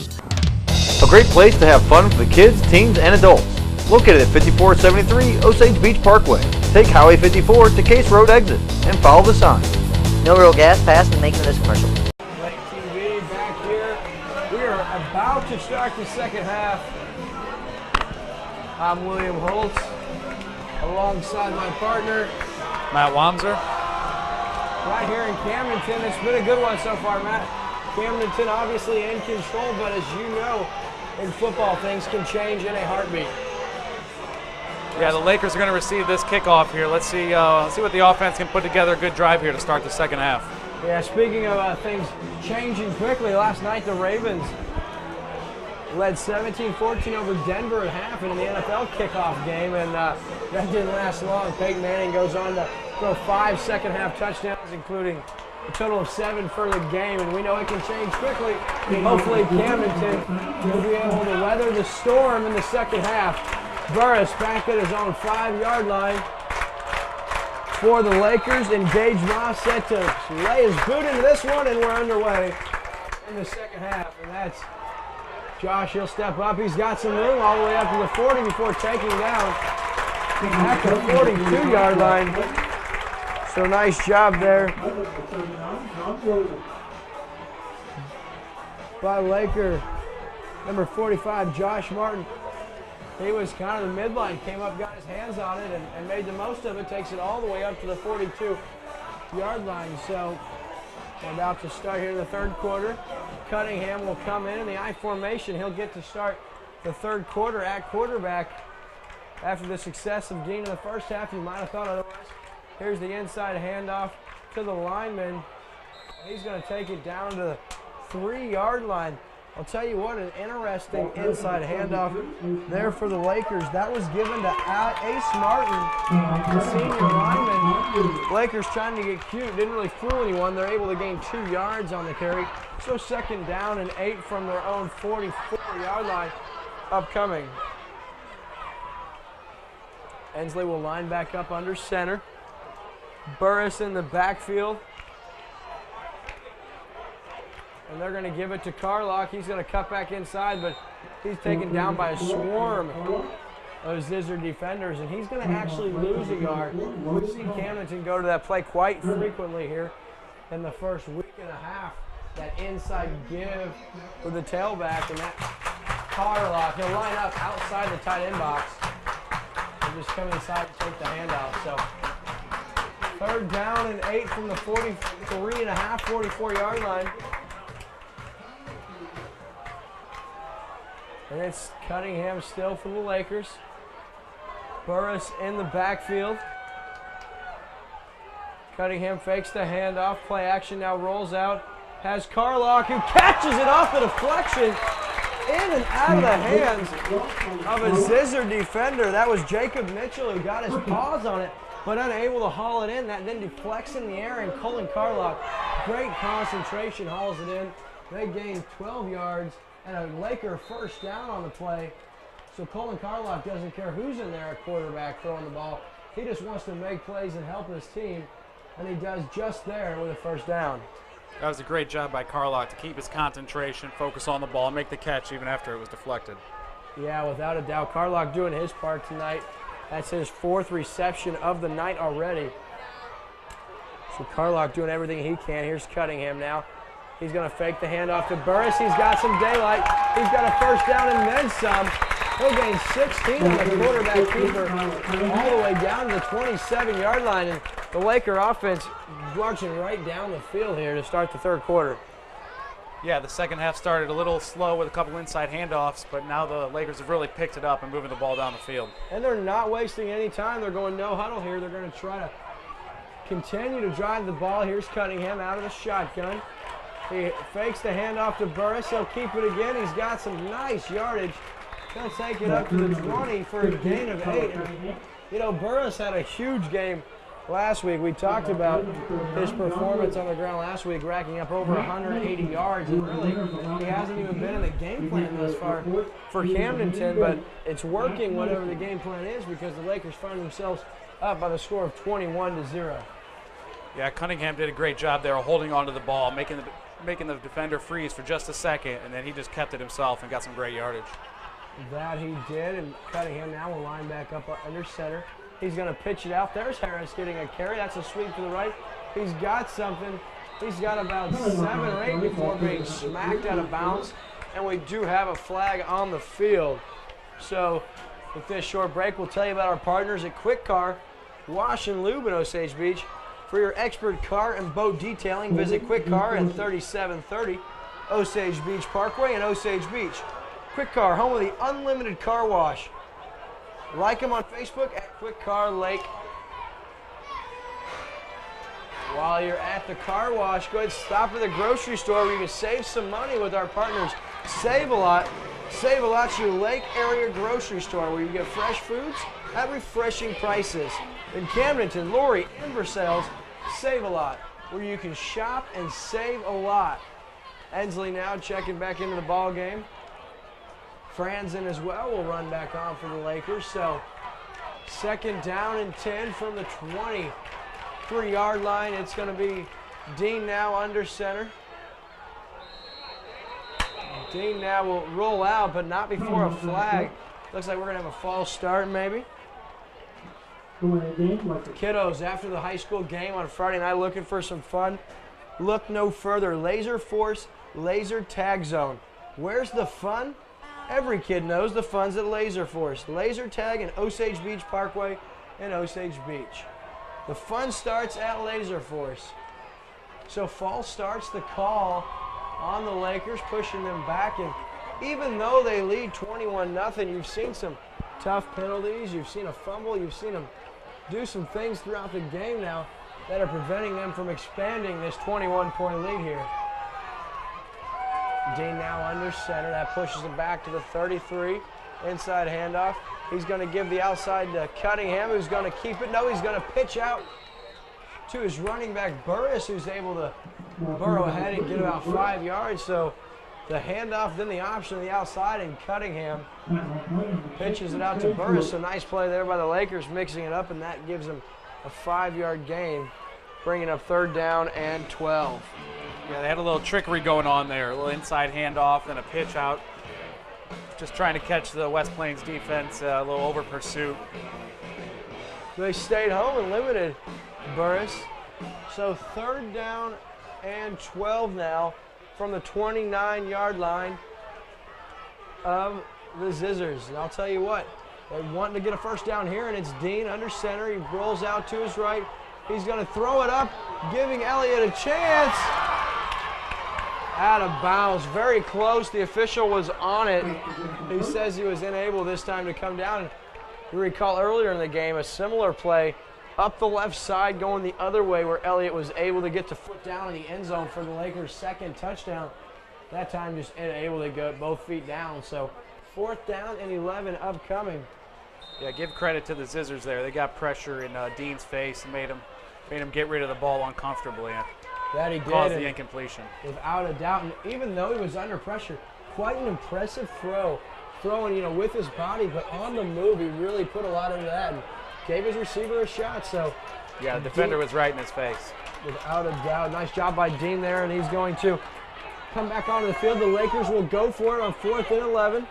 A great place to have fun for the kids, teens, and adults. Located at 5473 Osage Beach Parkway. Take Highway 54 to Case Road exit and follow the sign. No real gas passed in making this commercial. Lake TV back here. We are about to start the second half. I'm William Holtz, alongside my partner, Matt Wamser. right here in Camdenton. It's been a good one so far, Matt. Camdenton obviously in control, but as you know, in football, things can change in a heartbeat. Yeah, the Lakers are going to receive this kickoff here. Let's see what the offense can put together. A good drive here to start the second half. Yeah, speaking of things changing quickly, last night the Ravens led 17-14 over Denver at half in the NFL kickoff game, and that didn't last long. Peyton Manning goes on to throw 5 second-half touchdowns, including a total of 7 for the game, and we know it can change quickly. Hopefully Camdenton will be able to weather the storm in the second half. Burris back at his own 5-yard line for the Lakers. Engage Moss set to lay his boot into this one, and we're underway in the second half. And that's Josh. He'll step up. He's got some room all the way up to the 40 before taking down at the 42-yard line. So nice job there by Laker number 45, Josh Martin. He was kind of the midline, came up, got his hands on it, and made the most of it, takes it all the way up to the 42-yard line. So we're about to start here in the third quarter. Cunningham will come in the I formation. He'll get to start the third quarter at quarterback. After the success of Dean in the first half, you might have thought otherwise. Here's the inside handoff to the lineman. He's going to take it down to the 3-yard line. I'll tell you what, an interesting inside handoff there for the Lakers. That was given to Ace Martin, the senior lineman. Lakers trying to get cute, didn't really fool anyone. They're able to gain 2 yards on the carry. So second down and 8 from their own 44-yard line upcoming. Ensley will line back up under center. Burris in the backfield. And they're going to give it to Carlock. He's going to cut back inside, but he's taken down by a swarm of Zizzer defenders, and he's going to actually lose a yard. We've seen Camdenton go to that play quite frequently here in the first week and a half. That inside give with the tailback, and that Carlock, he'll line up outside the tight end box and just come inside and take the handoff. So third down and 8 from the 43.5, 44-yard line. And it's Cunningham still for the Lakers. Burris in the backfield. Cunningham fakes the handoff. Play action now rolls out. Has Carlock, who catches it off the deflection in and out of the hands of a Zizzer defender. That was Jacob Mitchell who got his paws on it, but unable to haul it in. That then deflects in the air, and Colin Carlock, great concentration, hauls it in. They gain 12 yards. And a Laker first down on the play. So Colin Carlock doesn't care who's in there at quarterback throwing the ball. He just wants to make plays and help his team. And he does just there with a first down. That was a great job by Carlock to keep his concentration, focus on the ball, make the catch even after it was deflected. Yeah, without a doubt. Carlock doing his part tonight. That's his 4th reception of the night already. So Carlock doing everything he can. Here's Cunningham now. He's going to fake the handoff to Burris. He's got some daylight. He's got a first down and then some. He'll gain 16 on the quarterback keeper all the way down to the 27-yard line. And the Laker offense marching right down the field here to start the third quarter. Yeah, the second half started a little slow with a couple inside handoffs, but now the Lakers have really picked it up and moving the ball down the field. And they're not wasting any time. They're going no huddle here. They're going to try to continue to drive the ball. Here's Cunningham out of the shotgun. He fakes the handoff to Burris. He'll keep it again. He's got some nice yardage. He'll take it up to the 20 for a gain of 8. And, you know, Burris had a huge game last week. We talked about his performance on the ground last week, racking up over 180 yards. And really, he hasn't even been in the game plan thus far for Camdenton, but it's working whatever the game plan is because the Lakers find themselves up by the score of 21-0. Yeah, Cunningham did a great job there holding on to the ball, making the defender freeze for just a second, and then he just kept it himself and got some great yardage. That he did, and Cunningham now will line back up under center. He's going to pitch it out. There's Harris getting a carry. That's a sweep to the right. He's got something. He's got about 7 or 8 before being smacked out of bounds, and we do have a flag on the field. So with this short break, we'll tell you about our partners at Quick Car Wash and Lube in Osage Beach. For your expert car and boat detailing, visit Quick Car at 3730 Osage Beach Parkway in Osage Beach. Quick Car, home of the unlimited car wash. Like them on Facebook at Quick Car Lake. While you're at the car wash, go ahead and stop at the grocery store where you can save some money with our partners. Save a lot. Save a lot to your Lake area grocery store where you get fresh foods at refreshing prices. In Camdenton, Lori, and Versailles, Save a Lot, where you can shop and save a lot. Ensley now checking back into the ball game. Franzen as well will run back on for the Lakers. So 2nd down and 10 from the 23-yard line. It's going to be Dean now under center. Dean now will roll out, but not before a flag. Looks like we're going to have a false start maybe. Kiddos, after the high school game on Friday night looking for some fun, look no further. Laser Force Laser Tag Zone. Where's the fun? Every kid knows the fun's at Laser Force. Laser Tag in Osage Beach Parkway in Osage Beach. The fun starts at Laser Force. So false starts the call on the Lakers, pushing them back. And even though they lead 21-0, you've seen some tough penalties. You've seen a fumble. You've seen them do some things throughout the game now that are preventing them from expanding this 21-point lead here. Dean now under center. That pushes him back to the 33. Inside handoff. He's going to give the outside to Cunningham, who's going to keep it. No, he's going to pitch out to his running back, Burris, who's able to burrow ahead and get about 5 yards. So the handoff, then the option on the outside, and Cunningham pitches it out to Burris. So nice play there by the Lakers, mixing it up, and that gives them a 5-yard gain, bringing up 3rd down and 12. Yeah, they had a little trickery going on there. A little inside handoff, then a pitch out. Just trying to catch the West Plains defense, a little over pursuit. They stayed home and limited Burris. So 3rd down and 12 now from the 29-yard line of the Zizzers. And I'll tell you what, they're wanting to get a 1st down here, and it's Dean under center. He rolls out to his right. He's going to throw it up, giving Elliott a chance. Out of bounds, very close. The official was on it. He says he was unable this time to come down. You recall earlier in the game a similar play up the left side going the other way where Elliott was able to get to foot down in the end zone for the Lakers' 2nd touchdown. That time just able to go both feet down. So 4th down and 11 upcoming. Yeah, give credit to the Zizzers there. They got pressure in Dean's face and made him get rid of the ball uncomfortably. That he did. Caused the incompletion. Without a doubt. And even though he was under pressure, quite an impressive throw. Throwing, with his body, but on the move, he really put a lot into that and gave his receiver a shot. So yeah, the defender was right in his face. Without a doubt. Nice job by Dean there, and he's going to come back onto the field. The Lakers will go for it on 4th and 11.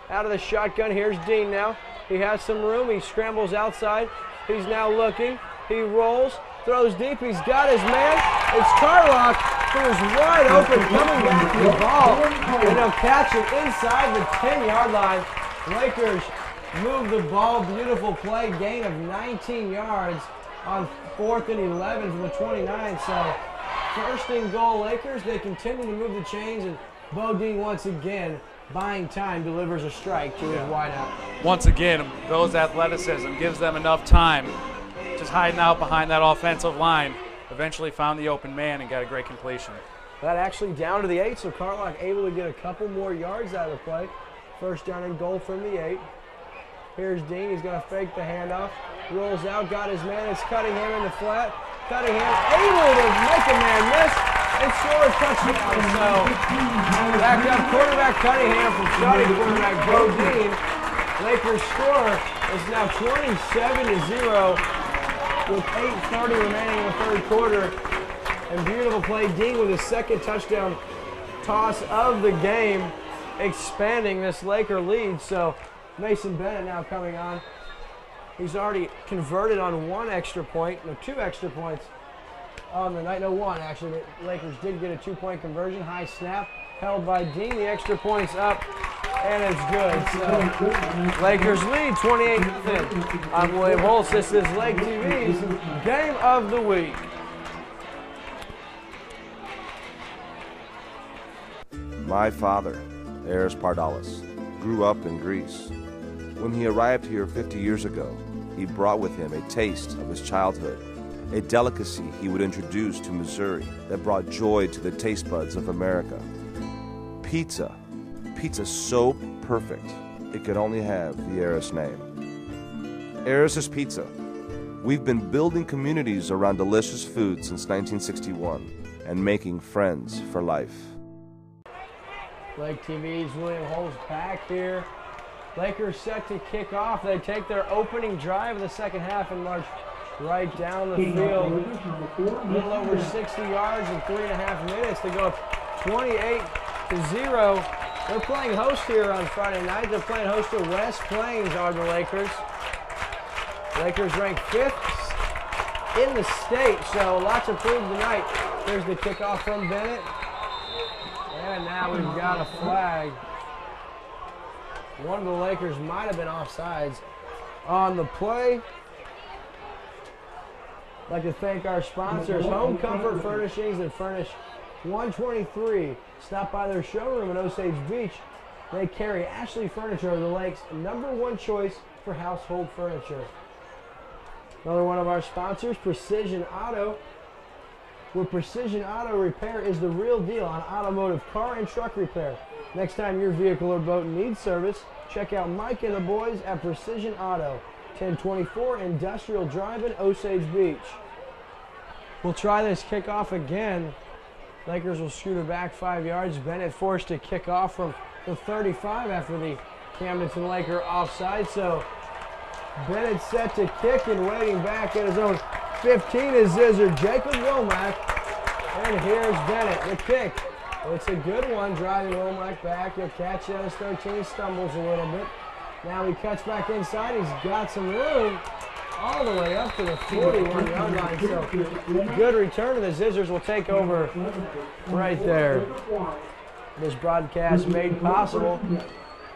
Out of the shotgun, here's Dean now. He has some room. He scrambles outside. He's now looking. He rolls. Throws deep, he's got his man. It's Carlock, who is wide open, coming back to the ball. And he'll catch it inside the 10-yard line. Lakers move the ball, beautiful play, gain of 19 yards on 4th and 11 from the 29. So 1st and goal Lakers, they continue to move the chains, and Bodine once again, buying time, delivers a strike to his wideout. Once again, those athleticism gives them enough time. Just hiding out behind that offensive line. Eventually found the open man and got a great completion. That actually down to the 8, so Carlock able to get a couple more yards out of the play. 1st down and goal from the 8. Here's Dean, he's going to fake the handoff. Rolls out, got his man, it's Cunningham in the flat. Cunningham able to make a man miss and score a touchdown. So back up quarterback Cunningham from starting quarterback Bodine. Lakers score is now 27-0. with 8:30 remaining in the 3rd quarter. And beautiful play, Dean with his 2nd touchdown toss of the game, expanding this Laker lead. So Mason Bennett now coming on. He's already converted on 1 extra point, no 2 extra points on the night. No, 1 actually. The Lakers did get a 2-point conversion. High snap held by Dean. The extra points up, and it's good. So Lakers lead 28-0. I'm William Holtz. This is Lake TV's Game of the Week. My father, Eris Pardalis, grew up in Greece. When he arrived here 50 years ago, he brought with him a taste of his childhood, a delicacy he would introduce to Missouri that brought joy to the taste buds of America. Pizza. Pizza so perfect, it could only have the Eris name. Eris's Pizza. We've been building communities around delicious food since 1961 and making friends for life. Lake TV's William Holmes back here. Lakers set to kick off. They take their opening drive of the second half and march right down the field. A little over 60 yards in 3.5 minutes. They go up 28-0. They're playing host here on Friday night. They're playing host to West Plains, are the Lakers. Lakers ranked 5th in the state, so lots of proof tonight. There's the kickoff from Bennett. And now we've got a flag. One of the Lakers might have been offsides on the play. I'd like to thank our sponsors, Home Comfort Furnishings and Furnish 123. Stop by their showroom in Osage Beach. They carry Ashley Furniture, the Lake's #1 choice for household furniture. Another one of our sponsors, Precision Auto, where Precision Auto Repair is the real deal on automotive car and truck repair. Next time your vehicle or boat needs service, check out Mike and the boys at Precision Auto, 1024 Industrial Drive in Osage Beach. We'll try this kickoff again. Lakers will scoot it back 5 yards. Bennett forced to kick off from the 35 after the Camdenton Laker offside. So Bennett set to kick and waiting back at his own 15 is Zizzer, Jacob Womack. And here's Bennett, the kick. It's a good one, driving Womack back. He'll catch it on his 13, stumbles a little bit. Now he cuts back inside. He's got some room all the way up to the 41-yard line. So good return, and the Zizzers will take over right there. This broadcast made possible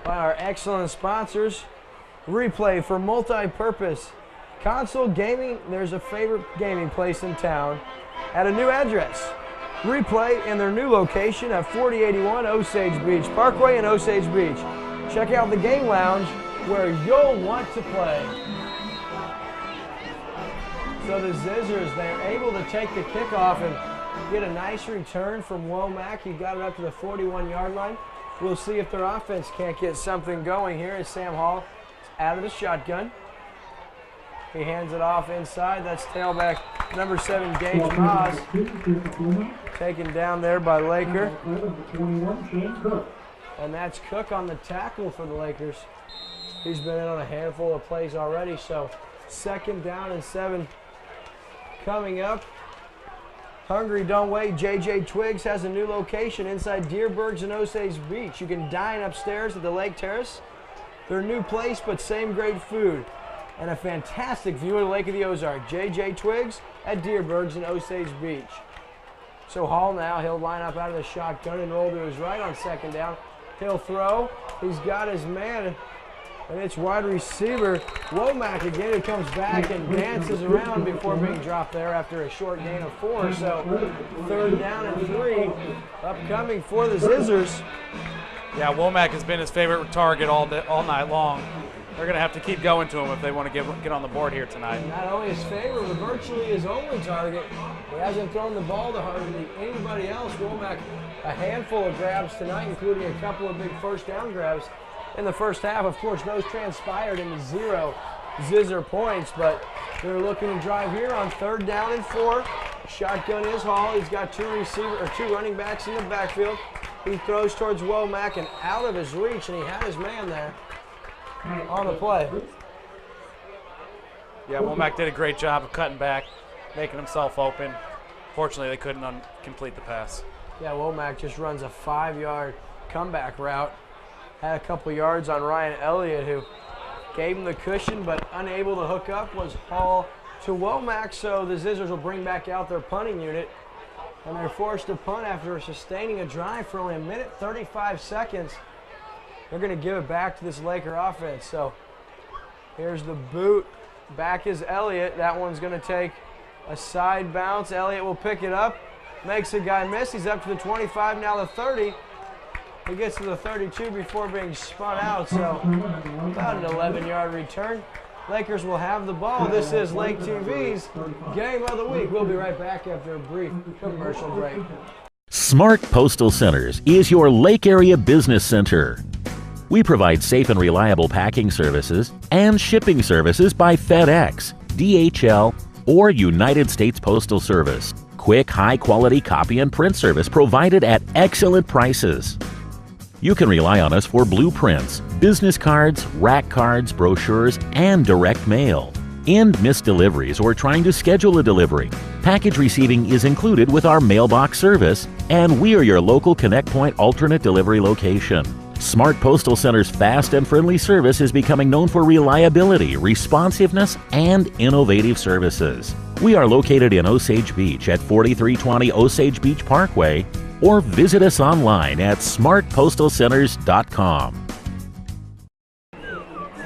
by our excellent sponsors. Replay for multi-purpose console gaming. There's a favorite gaming place in town at a new address. Replay in their new location at 4081 Osage Beach Parkway in Osage Beach. Check out the game lounge where you'll want to play. So the Zizzers, they're able to take the kickoff and get a nice return from Womack. He got it up to the 41-yard line. We'll see if their offense can't get something going here as Sam Hall out of the shotgun. He hands it off inside. That's tailback number 7, Gage Moss. Taken down there by Laker. And that's Cook on the tackle for the Lakers. He's been in on a handful of plays already. So 2nd down and 7 coming up. Hungry, don't wait. JJ Twiggs has a new location inside Deerbergs and Osage Beach. You can dine upstairs at the Lake Terrace. Their new place, but same great food. And a fantastic view of the Lake of the Ozark. JJ Twiggs at Deerbergs and Osage Beach. So Hall now, he'll line up out of the shotgun and roll to his right on 2nd down. He'll throw. He's got his man. And it's wide receiver Womack again, who comes back and dances around before being dropped there after a short gain of 4. So 3rd down and 3 upcoming for the Zizzers. Yeah, Womack has been his favorite target all night long. They're going to have to keep going to him if they want to get on the board here tonight. Not only his favorite, but virtually his only target. He hasn't thrown the ball to hardly anybody else. Womack, a handful of grabs tonight, including a couple of big 1st down grabs in the first half. Of course, those transpired into 0 Zizzer points, but they're looking to drive here on 3rd down and 4. Shotgun is Hall. He's got 2 running backs in the backfield. He throws towards Womack and out of his reach, and he had his man there on the play. Yeah, Womack did a great job of cutting back, making himself open. Fortunately, they couldn't complete the pass. Yeah, Womack just runs a 5-yard comeback route. Had a couple yards on Ryan Elliott, who gave him the cushion, but unable to hook up was Hall to Womack. So the Zizzers will bring back out their punting unit, and they're forced to punt after sustaining a drive for only 1:35 seconds. They're going to give it back to this Laker offense. So here's the boot. Back is Elliott. That one's going to take a side bounce. Elliott will pick it up. Makes a guy miss. He's up to the 25, now the 30. He gets to the 32 before being spun out, so about an 11-yard return. Lakers will have the ball. This is Lake TV's Game of the Week. We'll be right back after a brief commercial break. Smart Postal Centers is your Lake Area Business Center. We provide safe and reliable packing services and shipping services by FedEx, DHL, or United States Postal Service. Quick, high-quality copy and print service provided at excellent prices. You can rely on us for blueprints, business cards, rack cards, brochures, and direct mail. End missed deliveries or trying to schedule a delivery. Package receiving is included with our mailbox service, and we are your local Connect Point alternate delivery location. Smart Postal Center's fast and friendly service is becoming known for reliability, responsiveness, and innovative services. We are located in Osage Beach at 4320 Osage Beach Parkway, or visit us online at smartpostalcenters.com.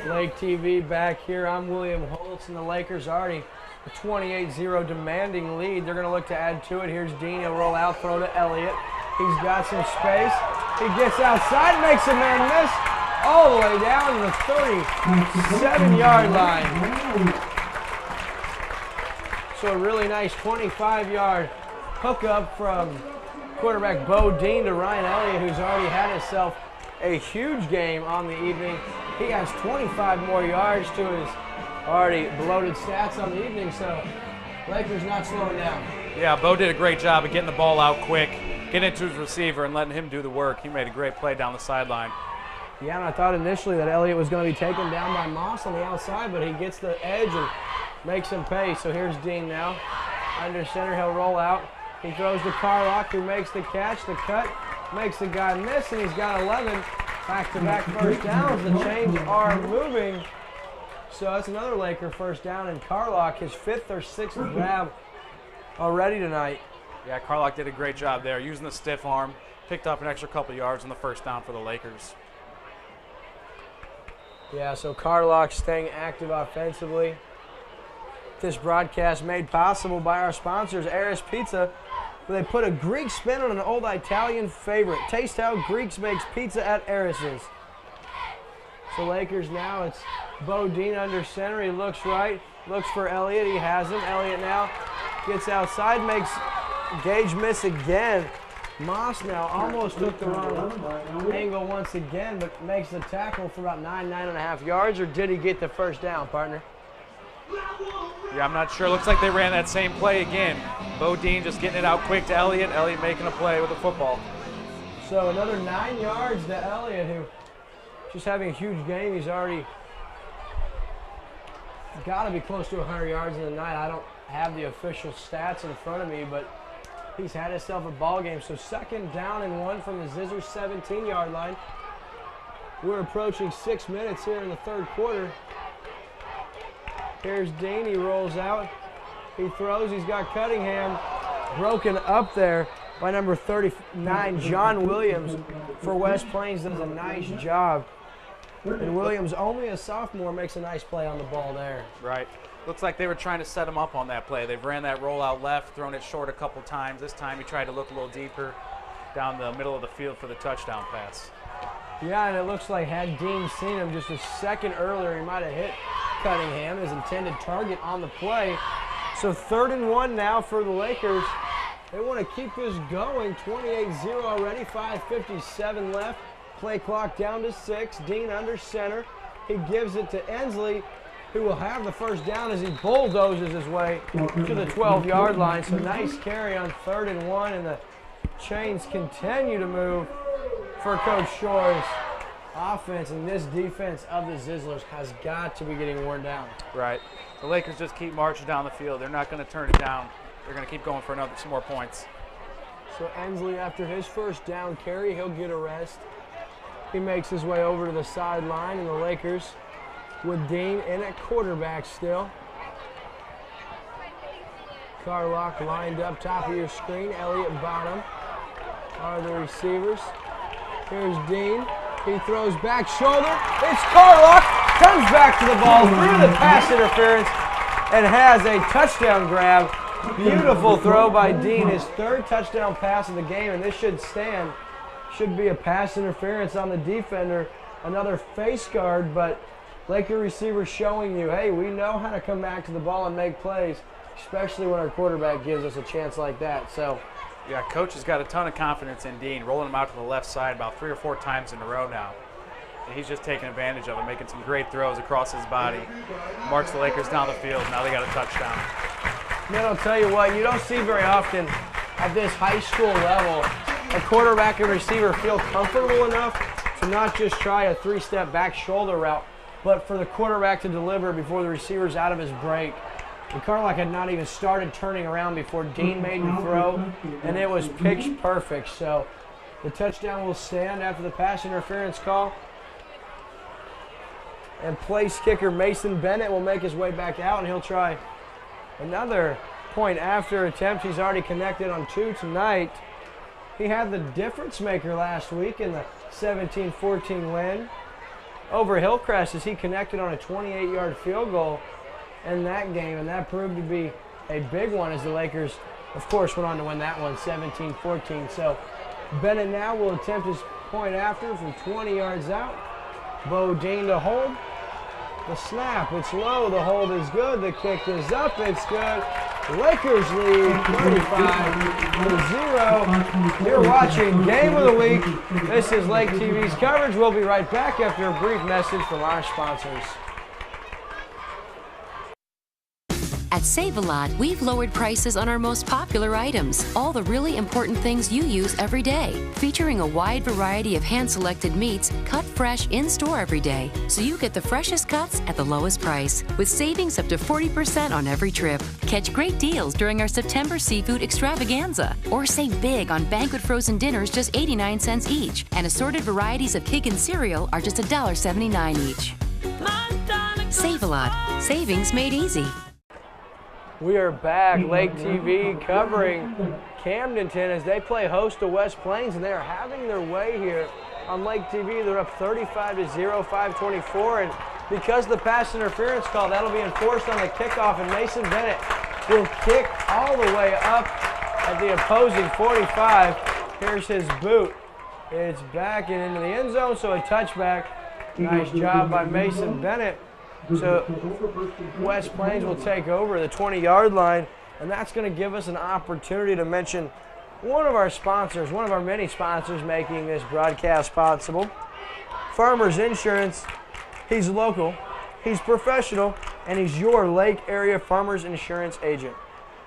Lake TV back here. I'm William Holtz, and the Lakers already a 28-0 demanding lead. They're going to look to add to it. Here's Dean. He'll roll out, throw to Elliott. He's got some space. He gets outside, makes a man miss all the way down to the 37-yard line. So a really nice 25-yard hookup from quarterback Bo Dean to Ryan Elliott, who's already had himself a huge game on the evening. He has 25 more yards to his already bloated stats on the evening, so Lakers not slowing down. Yeah, Bo did a great job of getting the ball out quick, getting it to his receiver, and letting him do the work. He made a great play down the sideline. Yeah, and I thought initially that Elliott was going to be taken down by Moss on the outside, but he gets the edge and makes him pay. So here's Dean now. Under center, he'll roll out. He throws to Carlock, who makes the catch, the cut, makes the guy miss, and he's got 11 back-to-back first downs. The chains are moving. So that's another Laker first down, and Carlock, his 5th or 6th grab already tonight. Yeah, Carlock did a great job there, using the stiff arm, picked up an extra couple yards on the first down for the Lakers. Yeah, so Carlock staying active offensively. This broadcast made possible by our sponsors, Eris Pizza, where they put a Greek spin on an old Italian favorite. Taste how Greeks makes pizza at Eris's. So Lakers now, it's Bo Dean under center. He looks right, looks for Elliott. He has him. Elliott now gets outside, makes Gage miss again. Moss now almost took the wrong angle once again, but makes the tackle for about 9.5 yards, or did he get the first down, partner? Yeah, I'm not sure. Looks like they ran that same play again. Bo Dean just getting it out quick to Elliott. Elliott making a play with the football. So another 9 yards to Elliott, who just having a huge game. He's already got to be close to 100 yards in the night. I don't have the official stats in front of me, but he's had himself a ball game. So 2nd down and 1 from the Zizzers 17-yard line. We're approaching 6 minutes here in the 3rd quarter. Here's Dean, he rolls out, he throws, he's got Cunningham broken up there by number 39, John Williams for West Plains. Does a nice job. And Williams, only a sophomore, makes a nice play on the ball there. Right. Looks like they were trying to set him up on that play. They've ran that rollout left, thrown it short a couple times. This time he tried to look a little deeper down the middle of the field for the touchdown pass. Yeah, and it looks like had Dean seen him just a second earlier, he might have hit Cunningham, his intended target on the play. So 3rd and 1 now for the Lakers. They want to keep this going. 28-0 already, 5:57 left. Play clock down to 6. Dean under center. He gives it to Ensley, who will have the first down as he bulldozes his way to the 12-yard line. So nice carry on 3rd and 1, and the chains continue to move for Coach Shore's offense, and this defense of the Zizzlers has got to be getting worn down. Right. The Lakers just keep marching down the field. They're not going to turn it down. They're going to keep going for some more points. So Ensley, after his first down carry, he'll get a rest. He makes his way over to the sideline, and the Lakers with Dean in at quarterback still. Carlock lined up top of your screen. Elliott bottom are the receivers. Here's Dean. He throws back shoulder. It's Carlock. Comes back to the ball through the pass interference and has a touchdown grab. Beautiful throw by Dean. His 3rd touchdown pass of the game, and this should stand should be a pass interference on the defender, another face guard, but Laker receiver showing you, hey, we know how to come back to the ball and make plays, especially when our quarterback gives us a chance like that. So, yeah, coach has got a ton of confidence in Dean, rolling him out to the left side about 3 or 4 times in a row now. And he's just taking advantage of it, making some great throws across his body. Marks the Lakers down the field. Now they got a touchdown. Man, I'll tell you what, you don't see very often at this high school level a quarterback and receiver feel comfortable enough to not just try a 3-step back shoulder route, but for the quarterback to deliver before the receiver's out of his break. And Carlock had not even started turning around before Dean made the throw, and it was pitch perfect. So the touchdown will stand after the pass interference call. And place kicker Mason Bennett will make his way back out, and he'll try another point after attempt. He's already connected on 2 tonight. He had the difference maker last week in the 17-14 win over Hillcrest as he connected on a 28-yard field goal in that game, and that proved to be a big one as the Lakers, of course, went on to win that one 17-14. So Bennett now will attempt his point after from 20 yards out. Bodine to hold. The snap, it's low, the hold is good, the kick is up, it's good. Lakers lead 35-0. You're watching Game of the Week. This is Lake TV's coverage. We'll be right back after a brief message from our sponsors. At Save-A-Lot, we've lowered prices on our most popular items, all the really important things you use every day, featuring a wide variety of hand-selected meats cut fresh in-store every day, so you get the freshest cuts at the lowest price, with savings up to 40% on every trip. Catch great deals during our September seafood extravaganza, or save big on banquet frozen dinners just 89 cents each, and assorted varieties of cake and cereal are just $1.79 each. Save-A-Lot. Savings made easy. We are back, Lake TV covering Camdenton as they play host to West Plains, and they are having their way here on Lake TV. They're up 35-0, 5:24, and because the pass interference call, that'll be enforced on the kickoff, and Mason Bennett will kick all the way up at the opposing 45. Here's his boot. It's back and into the end zone, so a touchback. Nice job by Mason Bennett. So West Plains will take over the 20-yard line, and that's going to give us an opportunity to mention one of our sponsors, one of our many sponsors making this broadcast possible. Farmers Insurance. He's local, he's professional, and he's your Lake area Farmers Insurance agent.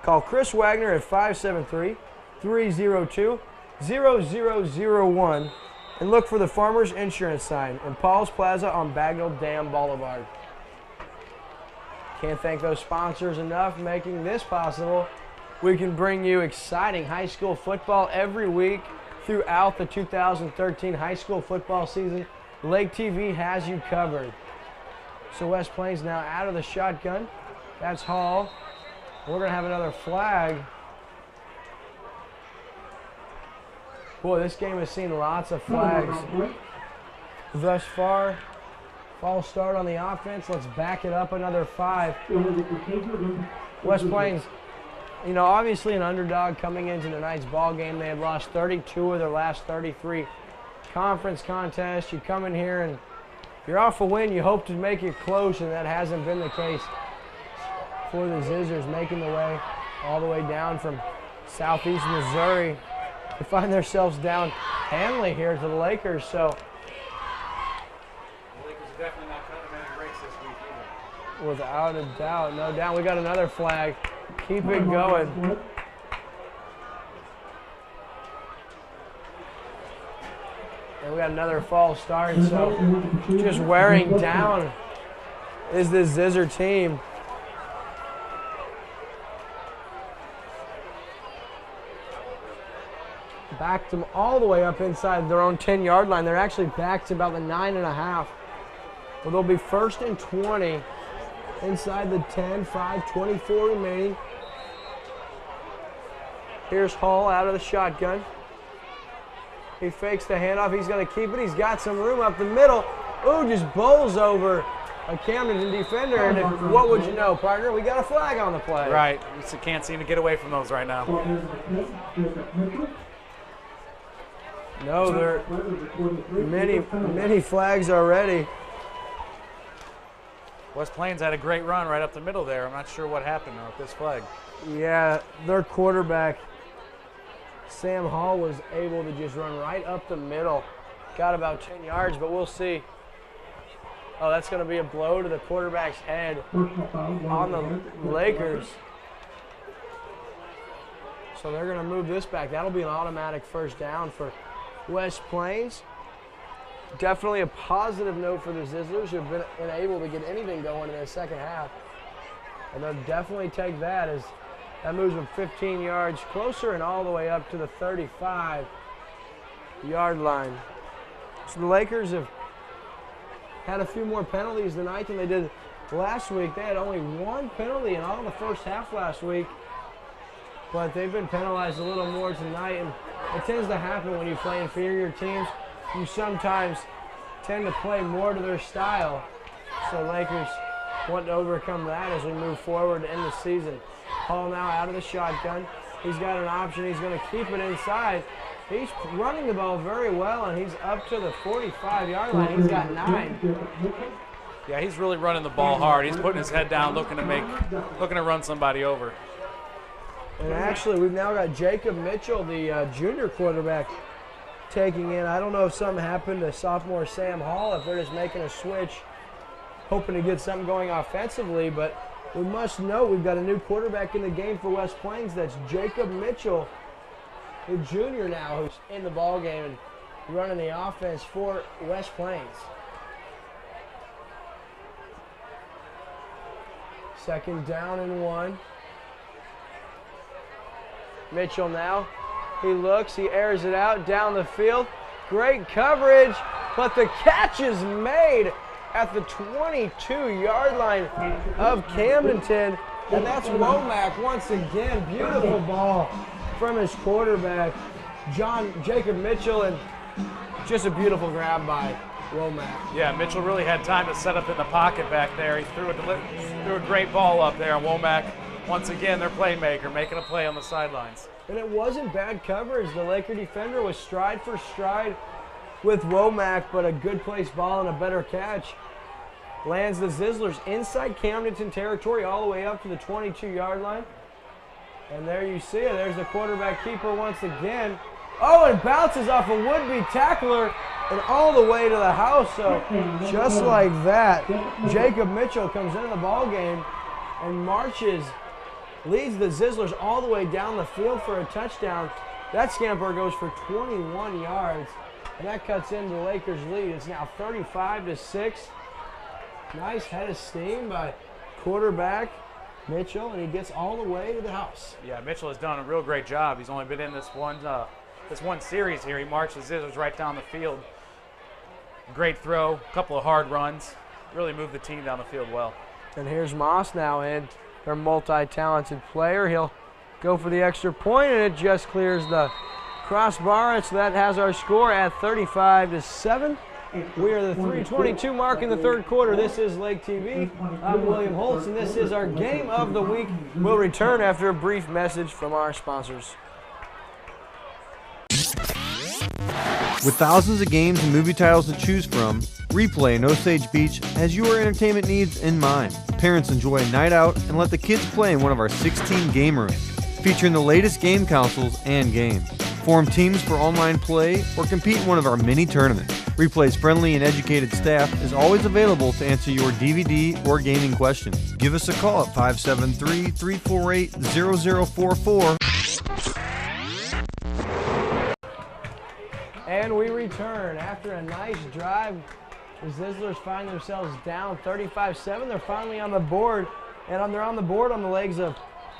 Call Chris Wagner at 573-302-0001 and look for the Farmers Insurance sign in Paul's Plaza on Bagnell Dam Boulevard. Can't thank those sponsors enough making this possible. We can bring you exciting high school football every week throughout the 2013 high school football season. Lake TV has you covered. So West Plains now out of the shotgun. That's Hall. We're going to have another flag. Boy, this game has seen lots of flags thus far. False start on the offense. Let's back it up another 5. West Plains, you know, obviously an underdog coming into tonight's ball game. They had lost 32 of their last 33 conference contests. You come in here and you're off a win. You hope to make it close, and that hasn't been the case for the Zizzers, making the way all the way down from southeast Missouri to find themselves down Hanley here to the Lakers. So Definitely not cutting any breaks this week either. Without a doubt, no doubt. We got another flag. Keep it going. And we got another false start. So just wearing down is this Zizzer team. Backed them all the way up inside their own 10-yard line. They're actually back to about the 9.5. Well, they'll be 1st and 20 inside the 10, 5:24 remaining. Here's Hall out of the shotgun. He fakes the handoff. He's going to keep it. He's got some room up the middle. Ooh, just bowls over a Camdenton defender. And what would you know, partner? We got a flag on the play. Right. We can't seem to get away from those right now. No, there are many flags already. West Plains had a great run right up the middle there. I'm not sure what happened with this flag. Yeah, their quarterback, Sam Hall, was able to just run right up the middle. Got about 10 yards, but we'll see. Oh, that's going to be a blow to the quarterback's head on the Lakers. So they're going to move this back. That'll be an automatic first down for West Plains. Definitely a positive note for the Zizzlers, who have been unable to get anything going in the second half. And they'll definitely take that, as that moves them 15 yards closer and all the way up to the 35-yard line. So the Lakers have had a few more penalties tonight than they did last week. They had only one penalty in all the first half last week, but they've been penalized a little more tonight, and it tends to happen when you play inferior teams. You sometimes tend to play more to their style. So Lakers want to overcome that as we move forward to end the season. Hall now out of the shotgun. He's got an option. He's going to keep it inside. He's running the ball very well, and he's up to the 45-yard line. He's got 9. Yeah, he's really running the ball hard. He's putting his head down, looking to run somebody over. And actually, we've now got Jacob Mitchell, the junior quarterback, taking in. I don't know if something happened to sophomore Sam Hall, if they're just making a switch, hoping to get something going offensively, but we must note we've got a new quarterback in the game for West Plains. That's Jacob Mitchell, the junior now, who's in the ball game and running the offense for West Plains. Second down and 1. Mitchell now. He looks, he airs it out down the field. Great coverage, but the catch is made at the 22-yard line of Camdenton. And that's Womack once again. Beautiful ball from his quarterback, Jacob Mitchell, and just a beautiful grab by Womack. Yeah, Mitchell really had time to set up in the pocket back there. He threw a great ball up there, and Womack, once again, their playmaker, making a play on the sidelines. And it wasn't bad coverage. The Laker defender was stride for stride with Womack, but a good placed ball and a better catch lands the Zizzlers inside Camdenton territory all the way up to the 22-yard line. And there you see it. There's the quarterback keeper once again. Oh, and bounces off a would-be tackler and all the way to the house. So just like that, Jacob Mitchell comes into the ball game and leads the Zizzlers all the way down the field for a touchdown. That scamper goes for 21 yards, and that cuts into the Lakers' lead. It's now 35-6. Nice head of steam by quarterback Mitchell, and he gets all the way to the house. Yeah, Mitchell has done a real great job. He's only been in this one series here. He marched the Zizzlers right down the field. Great throw, a couple of hard runs. Really moved the team down the field well. And here's Moss now in. Their multi-talented player. He'll go for the extra point, and it just clears the crossbar. So that has our score at 35-7. We are the 3:22 mark in the third quarter. This is Lake TV. I'm William Holtz, and this is our game of the week. We'll return after a brief message from our sponsors. With thousands of games and movie titles to choose from, Replay in Osage Beach has your entertainment needs in mind. Parents enjoy a night out and let the kids play in one of our 16 game rooms, featuring the latest game consoles and games. Form teams for online play or compete in one of our mini tournaments. Replay's friendly and educated staff is always available to answer your DVD or gaming questions. Give us a call at 573-348-0044. And we return after a nice drive. The Zizzlers find themselves down 35-7. They're finally on the board, and they're on the board on the legs of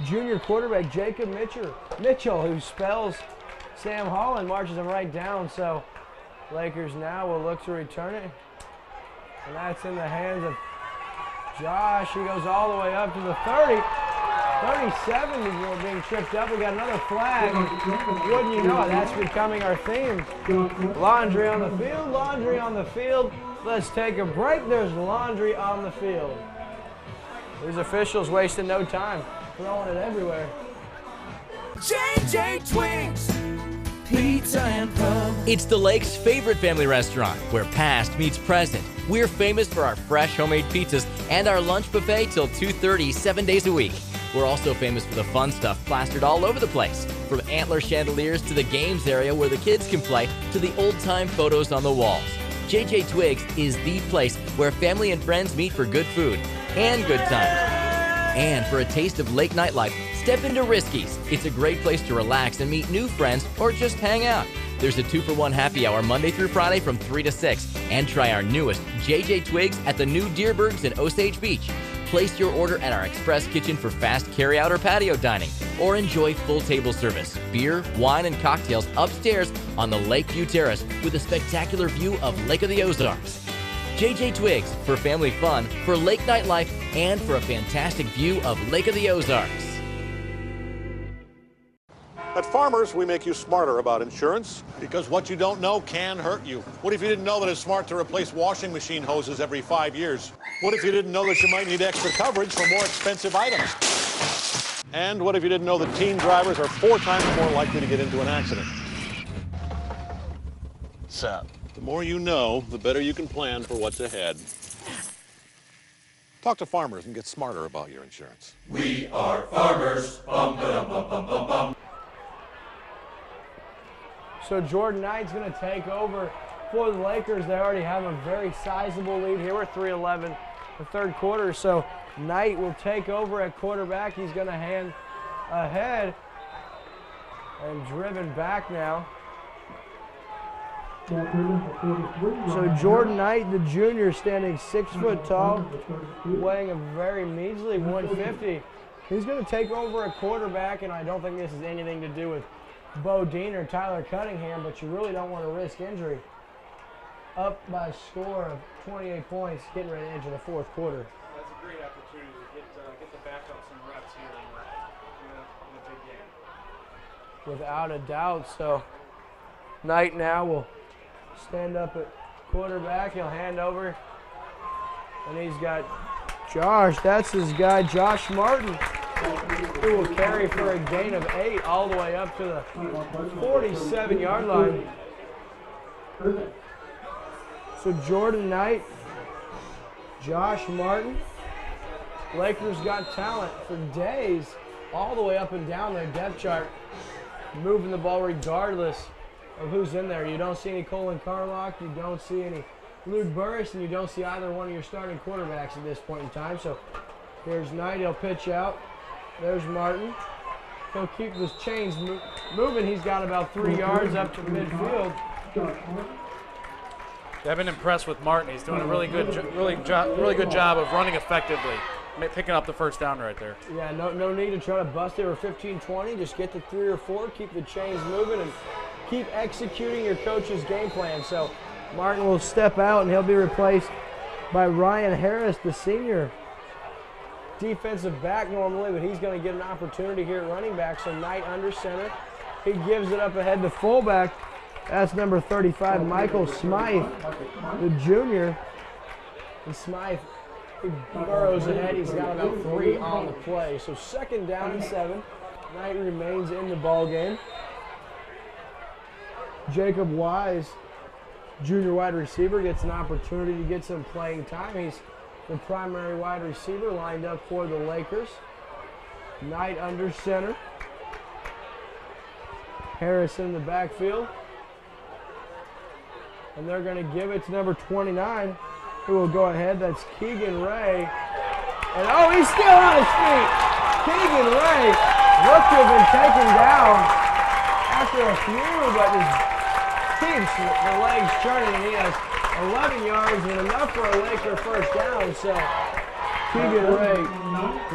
junior quarterback Jacob Mitchell, who spells Sam Hall and marches him right down. So Lakers now will look to return it, and that's in the hands of Josh. He goes all the way up to the 30. 37 is being tripped up. We got another flag. Wouldn't you know it, that's becoming our theme. Laundry on the field, laundry on the field. Let's take a break. There's laundry on the field. These officials wasting no time, throwing it everywhere. JJ Twins, Pizza and Pub. It's the Lake's favorite family restaurant, where past meets present. We're famous for our fresh homemade pizzas and our lunch buffet till 2:30, 7 days a week. We're also famous for the fun stuff plastered all over the place, from antler chandeliers to the games area where the kids can play to the old-time photos on the walls. JJ Twigs is the place where family and friends meet for good food and good times. And for a taste of lake nightlife, step into Risky's. It's a great place to relax and meet new friends or just hang out. There's a 2-for-1 happy hour Monday through Friday from 3 to 6. And try our newest JJ Twigs at the new Deerbergs in Osage Beach. Place your order at our express kitchen for fast carryout or patio dining. Or enjoy full table service, beer, wine, and cocktails upstairs on the Lakeview Terrace with a spectacular view of Lake of the Ozarks. JJ Twigs, for family fun, for lake nightlife, and for a fantastic view of Lake of the Ozarks. At Farmers, we make you smarter about insurance because what you don't know can hurt you. What if you didn't know that it's smart to replace washing machine hoses every 5 years? What if you didn't know that you might need extra coverage for more expensive items? And what if you didn't know that teen drivers are 4 times more likely to get into an accident? So, the more you know, the better you can plan for what's ahead. Talk to Farmers and get smarter about your insurance. We are Farmers. Bum, ba-dum, bum, bum, bum, bum. So Jordan Knight's going to take over for the Lakers. They already have a very sizable lead here. We're 3:11 the third quarter. So Knight will take over at quarterback. He's going to hand ahead and driven back now. So Jordan Knight, the junior, standing 6 foot tall, weighing a very measly 150. He's going to take over at quarterback, and I don't think this has anything to do with Bo Dean or Tyler Cunningham, but you really don't want to risk injury. Up by a score of 28 points, getting ready to enter the fourth quarter. That's a great opportunity to get the backup some reps here in a big game. Without a doubt. So Knight now will stand up at quarterback. He'll hand over, and he's got Josh. That's his guy, Josh Martin, who will carry for a gain of 8 all the way up to the 47-yard line. So Jordan Knight, Josh Martin. Lakers got talent for days all the way up and down their depth chart, moving the ball regardless of who's in there. You don't see any Colin Carlock, you don't see any Luke Burris, and you don't see either one of your starting quarterbacks at this point in time. So here's Knight, he'll pitch out. There's Martin. He'll keep his chains moving. He's got about 3 yards up to midfield. I've been impressed with Martin. He's doing a really good job of running effectively, picking up the first down right there. Yeah, no need to try to bust it for 15-20. Just get to 3 or 4, keep the chains moving, and keep executing your coach's game plan. So Martin will step out, and he'll be replaced by Ryan Harris, the senior defensive back normally, but he's going to get an opportunity here at running back. So Knight under center. He gives it up ahead to fullback. That's number 35, Michael Smythe, the junior. And Smythe, he burrows ahead. He's got about 3 on the play. So 2nd down and 7. Knight remains in the ball game. Jacob Wise, junior wide receiver, gets an opportunity to get some playing time. He's the primary wide receiver lined up for the Lakers. Knight under center. Harris in the backfield. And they're going to give it to number 29, who will go ahead. That's Keegan Ray. And oh, he's still on his feet. Keegan Ray looked to have been taken down after a few, but keeps the legs churning, and he has 11 yards and enough for a Laker first down. So Keegan Ray,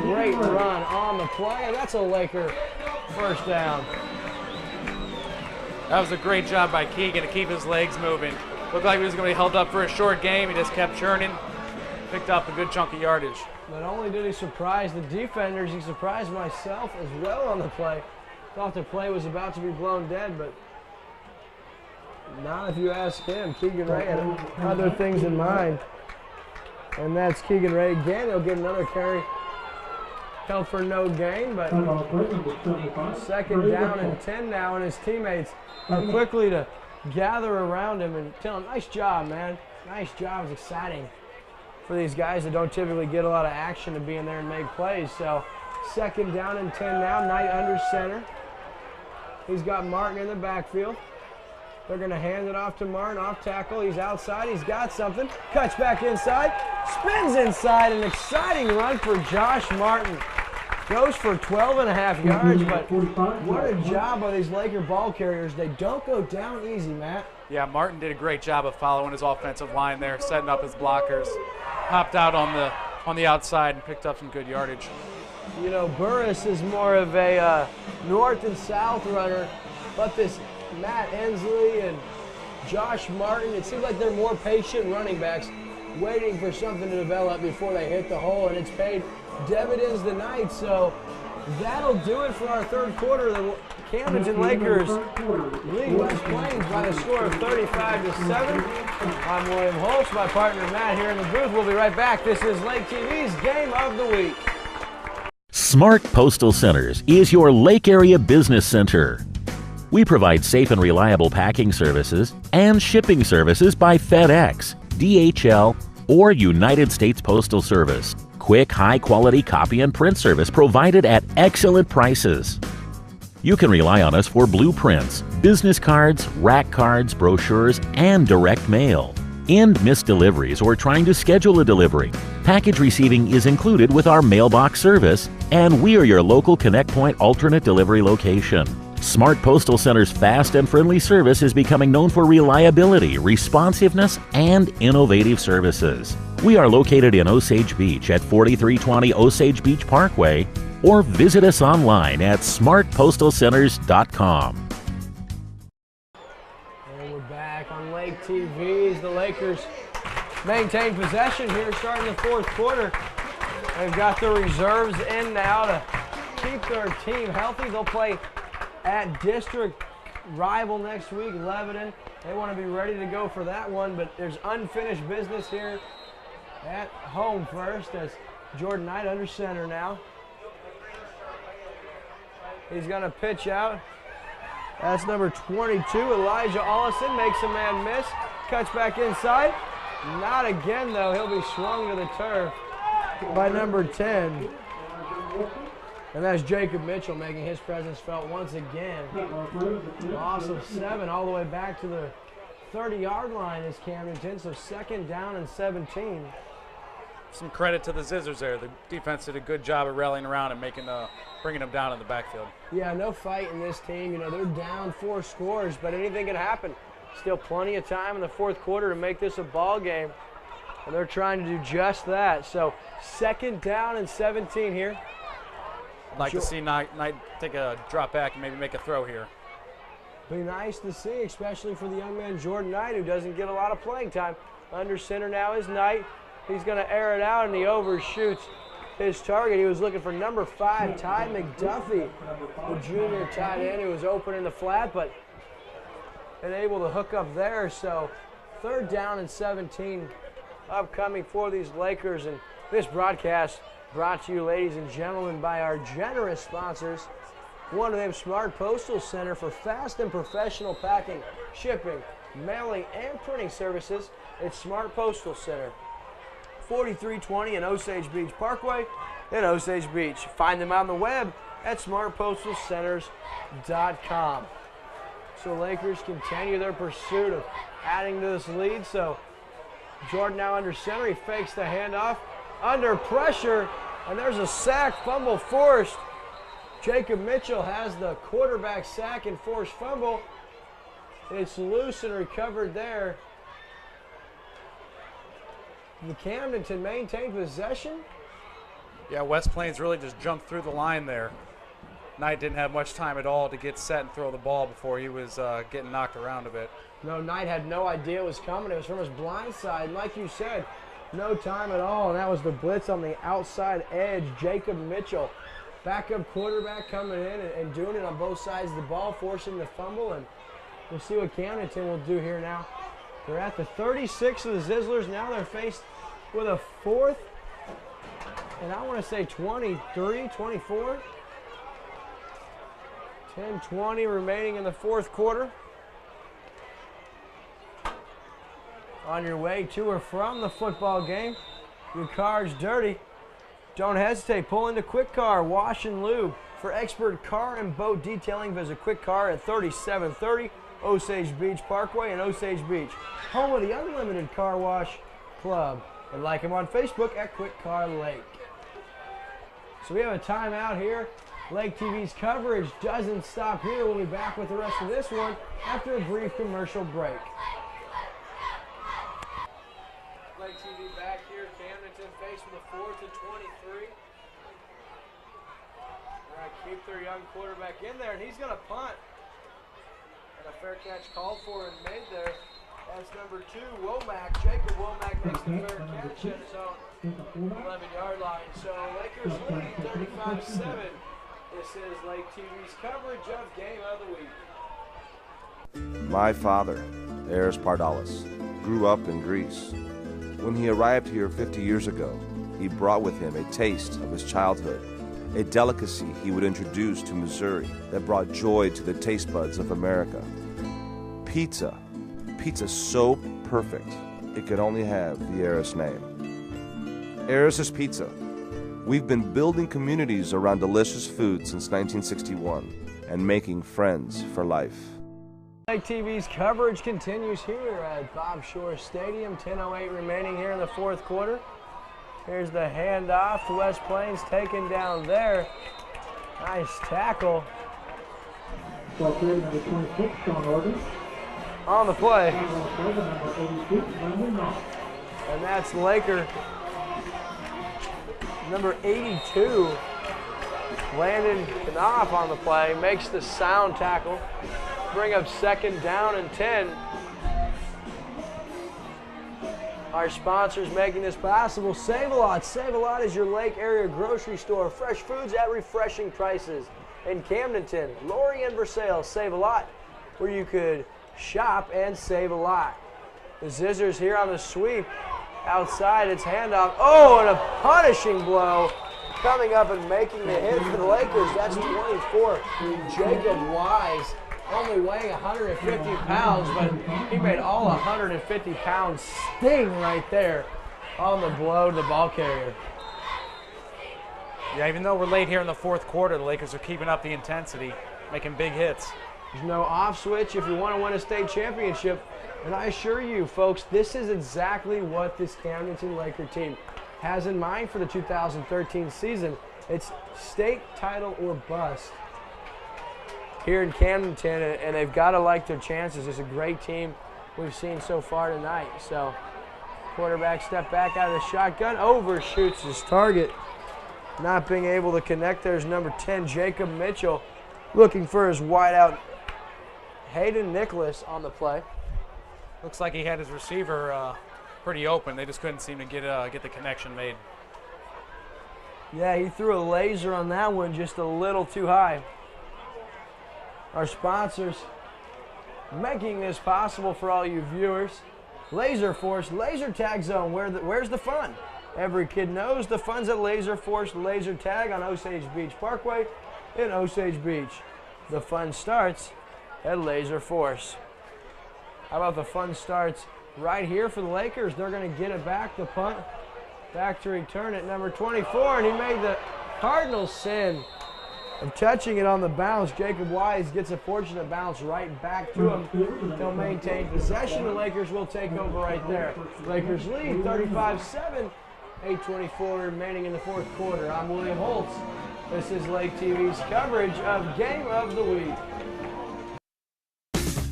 great run on the play, and that's a Laker first down. That was a great job by Keegan to keep his legs moving. Looked like he was going to be held up for a short game. He just kept churning, picked up a good chunk of yardage. Not only did he surprise the defenders, he surprised myself as well on the play. Thought the play was about to be blown dead, but not if you ask him. Keegan Ray had other things in mind. And that's Keegan Ray again. He'll get another carry held for no gain, but second down and 10 now, and his teammates are quickly to gather around him and tell him, nice job, man. Nice job. It's exciting for these guys that don't typically get a lot of action to be in there and make plays. So second down and 10 now, Knight under center. He's got Martin in the backfield. They're going to hand it off to Martin, off tackle. He's outside. He's got something. Cuts back inside. Spins inside. An exciting run for Josh Martin. Goes for 12.5 yards, but what a job by these Laker ball carriers. They don't go down easy, Matt. Yeah, Martin did a great job of following his offensive line there, setting up his blockers. Hopped out on the outside and picked up some good yardage. You know, Burris is more of a north and south runner, but this Matt Ensley and Josh Martin, it seems like they're more patient running backs, waiting for something to develop before they hit the hole, and it's paid dividends tonight. So that'll do it for our third quarter. The Camdenton Lakers lead West Plains by a score of 35-7. I'm William Holtz, my partner Matt here in the booth. We'll be right back. This is Lake TV's Game of the Week. Smart Postal Centers is your Lake Area Business Center. We provide safe and reliable packing services and shipping services by FedEx, DHL, or United States Postal Service. Quick, high-quality copy and print service provided at excellent prices. You can rely on us for blueprints, business cards, rack cards, brochures, and direct mail. And missed deliveries or trying to schedule a delivery. Package receiving is included with our mailbox service, and we are your local Connect Point alternate delivery location. Smart Postal Center's fast and friendly service is becoming known for reliability, responsiveness, and innovative services. We are located in Osage Beach at 4320 Osage Beach Parkway, or visit us online at smartpostalcenters.com. And we're back on Lake TV as the Lakers maintain possession here starting the fourth quarter. They've got the reserves in now to keep their team healthy. They'll play at district rival next week, Lebanon. They want to be ready to go for that one, but there's unfinished business here at home first as Jordan Knight under center now. He's going to pitch out. That's number 22, Elijah Ollison, makes a man miss, cuts back inside. Not again, though. He'll be swung to the turf by number 10. And that's Jacob Mitchell making his presence felt once again. Loss of 7 all the way back to the 30-yard line is Camdenton, so second down and 17. Some credit to the Zizzers there. The defense did a good job of rallying around and bringing them down in the backfield. Yeah, no fight in this team. You know, they're down 4 scores, but anything can happen. Still plenty of time in the fourth quarter to make this a ball game, and they're trying to do just that. So second down and 17 here. I'd like to see Knight take a drop back and maybe make a throw here. Be nice to see, especially for the young man Jordan Knight, who doesn't get a lot of playing time. Under center now is Knight. He's going to air it out, and he overshoots his target. He was looking for number 5, Ty McDuffie, the junior tight end who was open in the flat, but unable to hook up there. So third down and 17 upcoming for these Lakers. And this broadcast brought to you, ladies and gentlemen, by our generous sponsors. One of them, Smart Postal Center, for fast and professional packing, shipping, mailing, and printing services. It's Smart Postal Center, 4320 in Osage Beach Parkway in Osage Beach. Find them on the web at smartpostalcenters.com. So Lakers continue their pursuit of adding to this lead. So Jordan now under center. He fakes the handoff. Under pressure, and there's a sack, fumble forced. Jacob Mitchell has the quarterback sack and forced fumble. It's loose and recovered there. The Camdenton maintained possession. Yeah, West Plains really just jumped through the line there. Knight didn't have much time at all to get set and throw the ball before he was getting knocked around a bit. No, Knight had no idea it was coming. It was from his blind side. And like you said, no time at all, and that was the blitz on the outside edge. Jacob Mitchell, backup quarterback, coming in and doing it on both sides of the ball, forcing the fumble, and we'll see what Camdenton will do here now. They're at the 36 of the Zizzlers. Now they're faced with a 4th and I want to say 23, 24. 10-20 remaining in the fourth quarter. On your way to or from the football game, your car's dirty. Don't hesitate. Pull into Quick Car Wash and Lube. For expert car and boat detailing, visit Quick Car at 3730 Osage Beach Parkway in Osage Beach, home of the Unlimited Car Wash Club. And like them on Facebook at Quick Car Lake. So we have a timeout here. Lake TV's coverage doesn't stop here. We'll be back with the rest of this one after a brief commercial break. Lake TV back here. Camdenton facing the 4th and 23. They're going to keep their young quarterback in there, and he's going to punt. And a fair catch called for and made there. That's number 2, Womack. Jacob Womack makes the fair catch at his own 11-yard line. So Lakers lead 35-7. This is Lake TV's coverage of Game of the Week. My father, Eris Pardalis, grew up in Greece. When he arrived here 50 years ago, he brought with him a taste of his childhood, a delicacy he would introduce to Missouri that brought joy to the taste buds of America. Pizza. Pizza so perfect, it could only have the Eris name. Eris's Pizza. We've been building communities around delicious food since 1961 and making friends for life. Lake TV's coverage continues here at Bob Shore Stadium. 10:08 remaining here in the fourth quarter. Here's the handoff to West Plains, taken down there. Nice tackle. On the play. And that's Laker. Number 82, Landon Knopf on the play, makes the sound tackle. Bring up 2nd down and 10. Our sponsors making this possible. Save-A-Lot. Save-A-Lot is your Lake area grocery store. Fresh foods at refreshing prices. In Camdenton, Lori and Versailles, Save-A-Lot, where you could shop and save a lot. The Zizzers here on the sweep. Outside, it's handoff. Oh, and a punishing blow coming up and making the hit for the Lakers. That's 24. Jacob Wise, only weighing 150 pounds, but he made all 150 pounds sting right there on the blow to the ball carrier. Yeah, even though we're late here in the fourth quarter, the Lakers are keeping up the intensity, making big hits. There's no off switch if you want to win a state championship. And I assure you, folks, this is exactly what this Camdenton Laker team has in mind for the 2013 season. It's state title or bust here in Camdenton, and they've got to like their chances. It's a great team we've seen so far tonight. So quarterback step back out of the shotgun, overshoots his target. Not being able to connect, there's number 10, Jacob Mitchell, looking for his wideout, Hayden Nicholas on the play. Looks like he had his receiver pretty open. They just couldn't seem to get the connection made. Yeah, he threw a laser on that one just a little too high. Our sponsors making this possible for all you viewers. Laser Force, Laser Tag Zone, where's the fun? Every kid knows the fun's at Laser Force Laser Tag on Osage Beach Parkway in Osage Beach. The fun starts at Laser Force. How about the fun starts right here for the Lakers? They're going to get it back, the punt. Back to return at number 24, and he made the Cardinals sin of touching it on the bounce. Jacob Wise gets a fortunate bounce right back to him. They'll maintain possession. The Lakers will take over right there. Lakers lead 35-7, 8:24 remaining in the fourth quarter. I'm William Holtz. This is Lake TV's coverage of Game of the Week.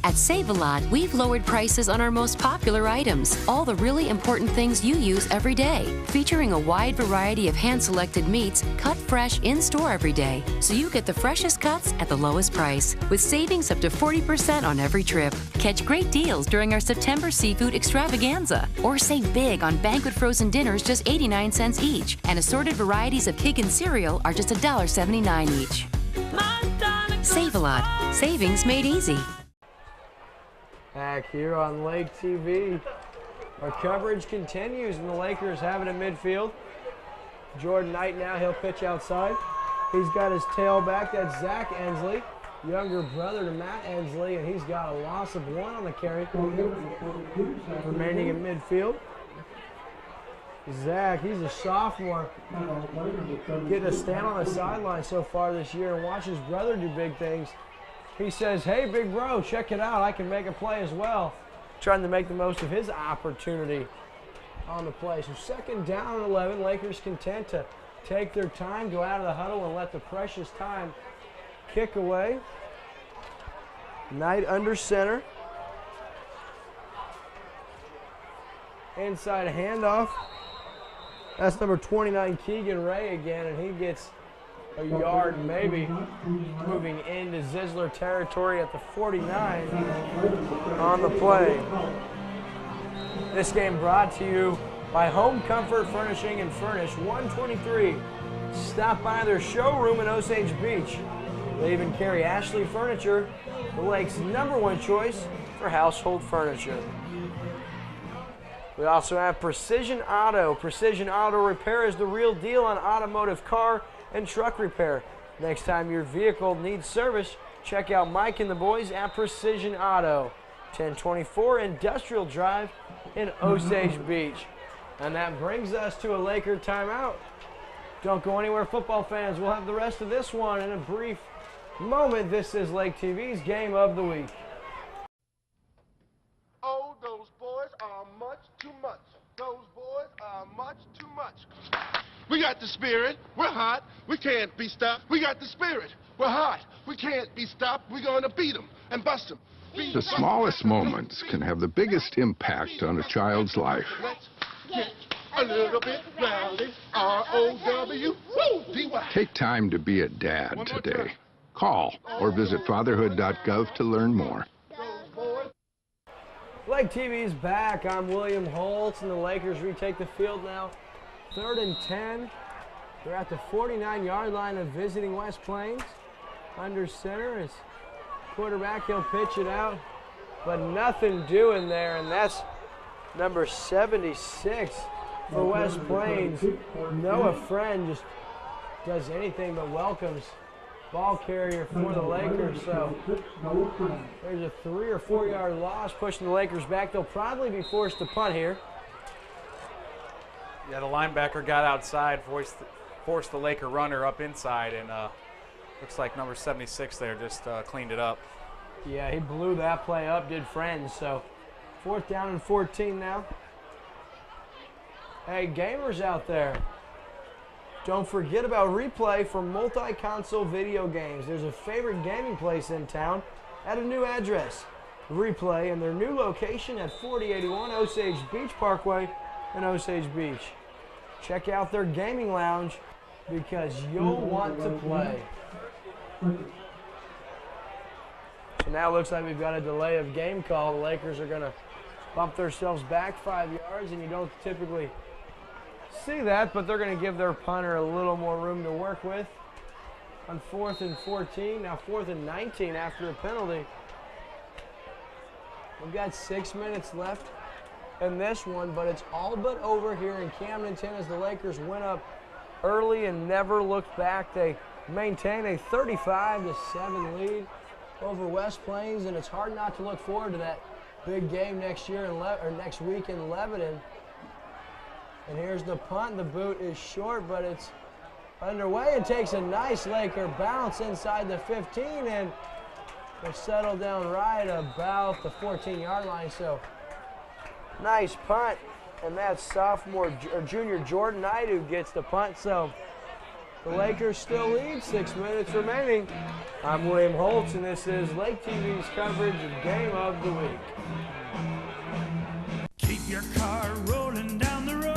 At Save-A-Lot, we've lowered prices on our most popular items, all the really important things you use every day, featuring a wide variety of hand-selected meats cut fresh in-store every day, so you get the freshest cuts at the lowest price, with savings up to 40% on every trip. Catch great deals during our September seafood extravaganza, or save big on banquet frozen dinners just 89 cents each, and assorted varieties of cake and cereal are just $1.79 each. Save-A-Lot. Savings made easy. Back here on Lake TV. Our coverage continues, and the Lakers have it in midfield. Jordan Knight now, he'll pitch outside. He's got his tailback, that's Zach Ensley, younger brother to Matt Ensley, and he's got a loss of 1 on the carry. Remaining in midfield. Zach, he's a sophomore, getting a stand on the sideline so far this year and watch his brother do big things. He says, hey, big bro, check it out. I can make a play as well. Trying to make the most of his opportunity on the play. So 2nd down and 11. Lakers content to take their time, go out of the huddle, and let the precious time kick away. Knight under center. Inside handoff. That's number 29, Keegan Ray again, and he gets a yard maybe, moving into Zizler territory at the 49 on the play. This game brought to you by Home Comfort Furnishing and Furnish 123. Stop by their showroom in Osage Beach. They even carry Ashley Furniture, the Lake's #1 choice for household furniture. We also have Precision Auto. Precision Auto Repair is the real deal on automotive car and truck repair. Next time your vehicle needs service, check out Mike and the boys at Precision Auto, 1024 Industrial Drive in Osage Beach. And that brings us to a Laker timeout. Don't go anywhere, football fans. We'll have the rest of this one in a brief moment. This is Lake TV's Game of the Week. Oh, those boys are much too much. Those boys are much too much. We got the spirit. We're hot. We can't be stopped. We got the spirit. We're hot. We can't be stopped. We're going to beat them and bust them. The smallest moments can have the biggest impact on a child's life. Let's get a little bit rowdy. R-O-W-D-Y. Take time to be a dad today. Call or visit fatherhood.gov to learn more. Lake TV's back. I'm William Holtz, and the Lakers retake the field now. 3rd and 10. They're at the 49-yard line of visiting West Plains. Under center is quarterback. He'll pitch it out, but nothing doing there, and that's number 76 for West Plains. Noah Friend just does anything but welcomes ball carrier for the Lakers. So there's a 3 or 4 yard loss, pushing the Lakers back. They'll probably be forced to punt here. Yeah, the linebacker got outside, forced the Laker runner up inside, and looks like number 76 there just cleaned it up. Yeah, he blew that play up, did Friends. So 4th down and 14 now. Hey, gamers out there, don't forget about Replay for multi-console video games. There's a favorite gaming place in town at a new address. Replay in their new location at 4081 Osage Beach Parkway in Osage Beach. Check out their gaming lounge because you'll want to play. So now it looks like we've got a delay of game call. The Lakers are going to bump themselves back 5 yards, and you don't typically see that, but they're going to give their punter a little more room to work with on 4th and 14. Now 4th and 19 after a penalty. We've got 6 minutes left in this one, but it's all but over here in Camdenton as the Lakers went up early and never looked back. They maintain a 35-7 lead over West Plains, and it's hard not to look forward to that big game next year next week in Lebanon. And here's the punt. The boot is short, but it's underway. It takes a nice Laker bounce inside the 15, and they'll settle down right about the 14-yard line. So nice punt, and that's junior Jordan Knight who gets the punt. So the Lakers still lead, 6 minutes remaining. I'm William Holtz, and this is Lake TV's coverage of Game of the Week. Keep your car rolling down the road.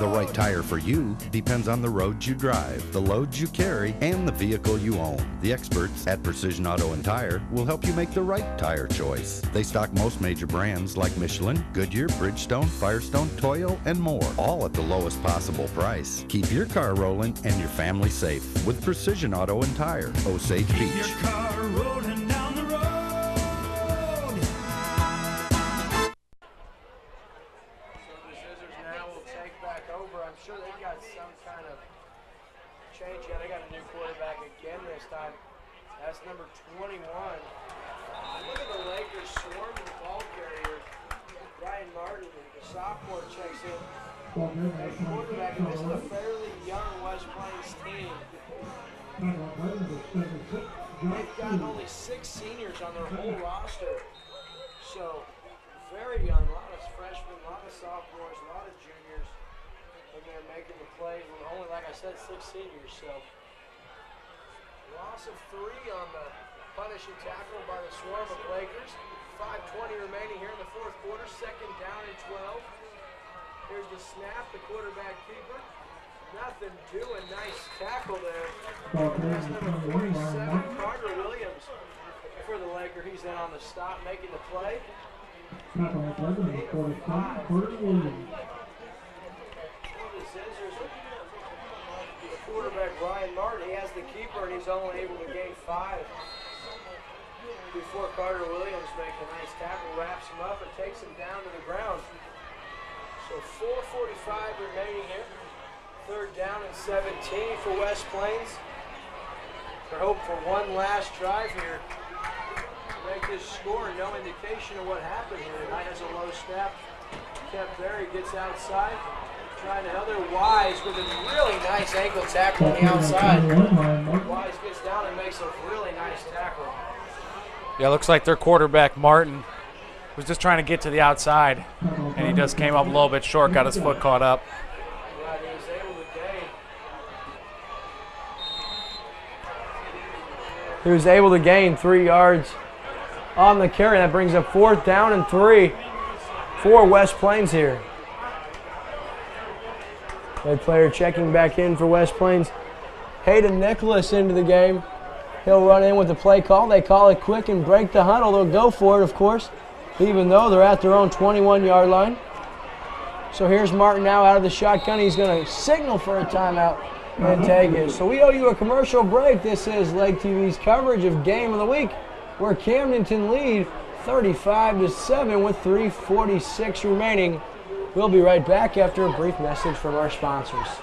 The right tire for you depends on the roads you drive, the loads you carry, and the vehicle you own. The experts at Precision Auto and Tire will help you make the right tire choice. They stock most major brands like Michelin, Goodyear, Bridgestone, Firestone, Toyo, and more, all at the lowest possible price. Keep your car rolling and your family safe with Precision Auto and Tire, Osage Beach. Keep your car rolling down the road. Now we'll take back over. I'm sure they've got some change. Yeah, they got a new quarterback again this time. That's number 21. Look at the Lakers swarm the ball carrier. Brian Martin, the sophomore, checks in. The quarterback, and this is a fairly young West Plains team. They've got only 6 seniors on their whole roster. So, very young. A lot of freshmen, a lot of sophomores, a lot of juniors. And they're making the plays with only, like I said, 6 seniors. So, loss of 3 on the punishing tackle by the swarm of Lakers. 5:20 remaining here in the fourth quarter. 2nd down and 12. Here's the snap, the quarterback keeper. Nothing doing. Nice tackle there. That's number 47, Carter Williams for the Laker. He's in on the stop, making the play. The quarterback, Brian Martin, he has the keeper, and he's only able to gain 5 before Carter Williams makes a nice tackle, wraps him up, and takes him down to the ground. So 4:45 remaining here. 3rd down and 17 for West Plains. They're hoping for one last drive here to make this score. No indication of what happened here tonight. Has a low snap. Kept there. He gets outside. Trying another Wise with a really nice ankle tackle on the outside. Wise gets down and makes a really nice tackle. Yeah, looks like their quarterback, Martin, was just trying to get to the outside, and he just came up a little bit short, got his foot caught up. Right, he was able to gain. He was able to gain 3 yards on the carry. That brings up 4th down and 3 for West Plains here. That player checking back in for West Plains. Hayden Nicholas into the game. He'll run in with the play call. They call it quick and break the huddle. They'll go for it, of course, even though they're at their own 21-yard line. So here's Martin now out of the shotgun. He's going to signal for a timeout and take it. So we owe you a commercial break. This is Lake TV's coverage of Game of the Week, where Camdenton lead 35-7 with 3:46 remaining. We'll be right back after a brief message from our sponsors.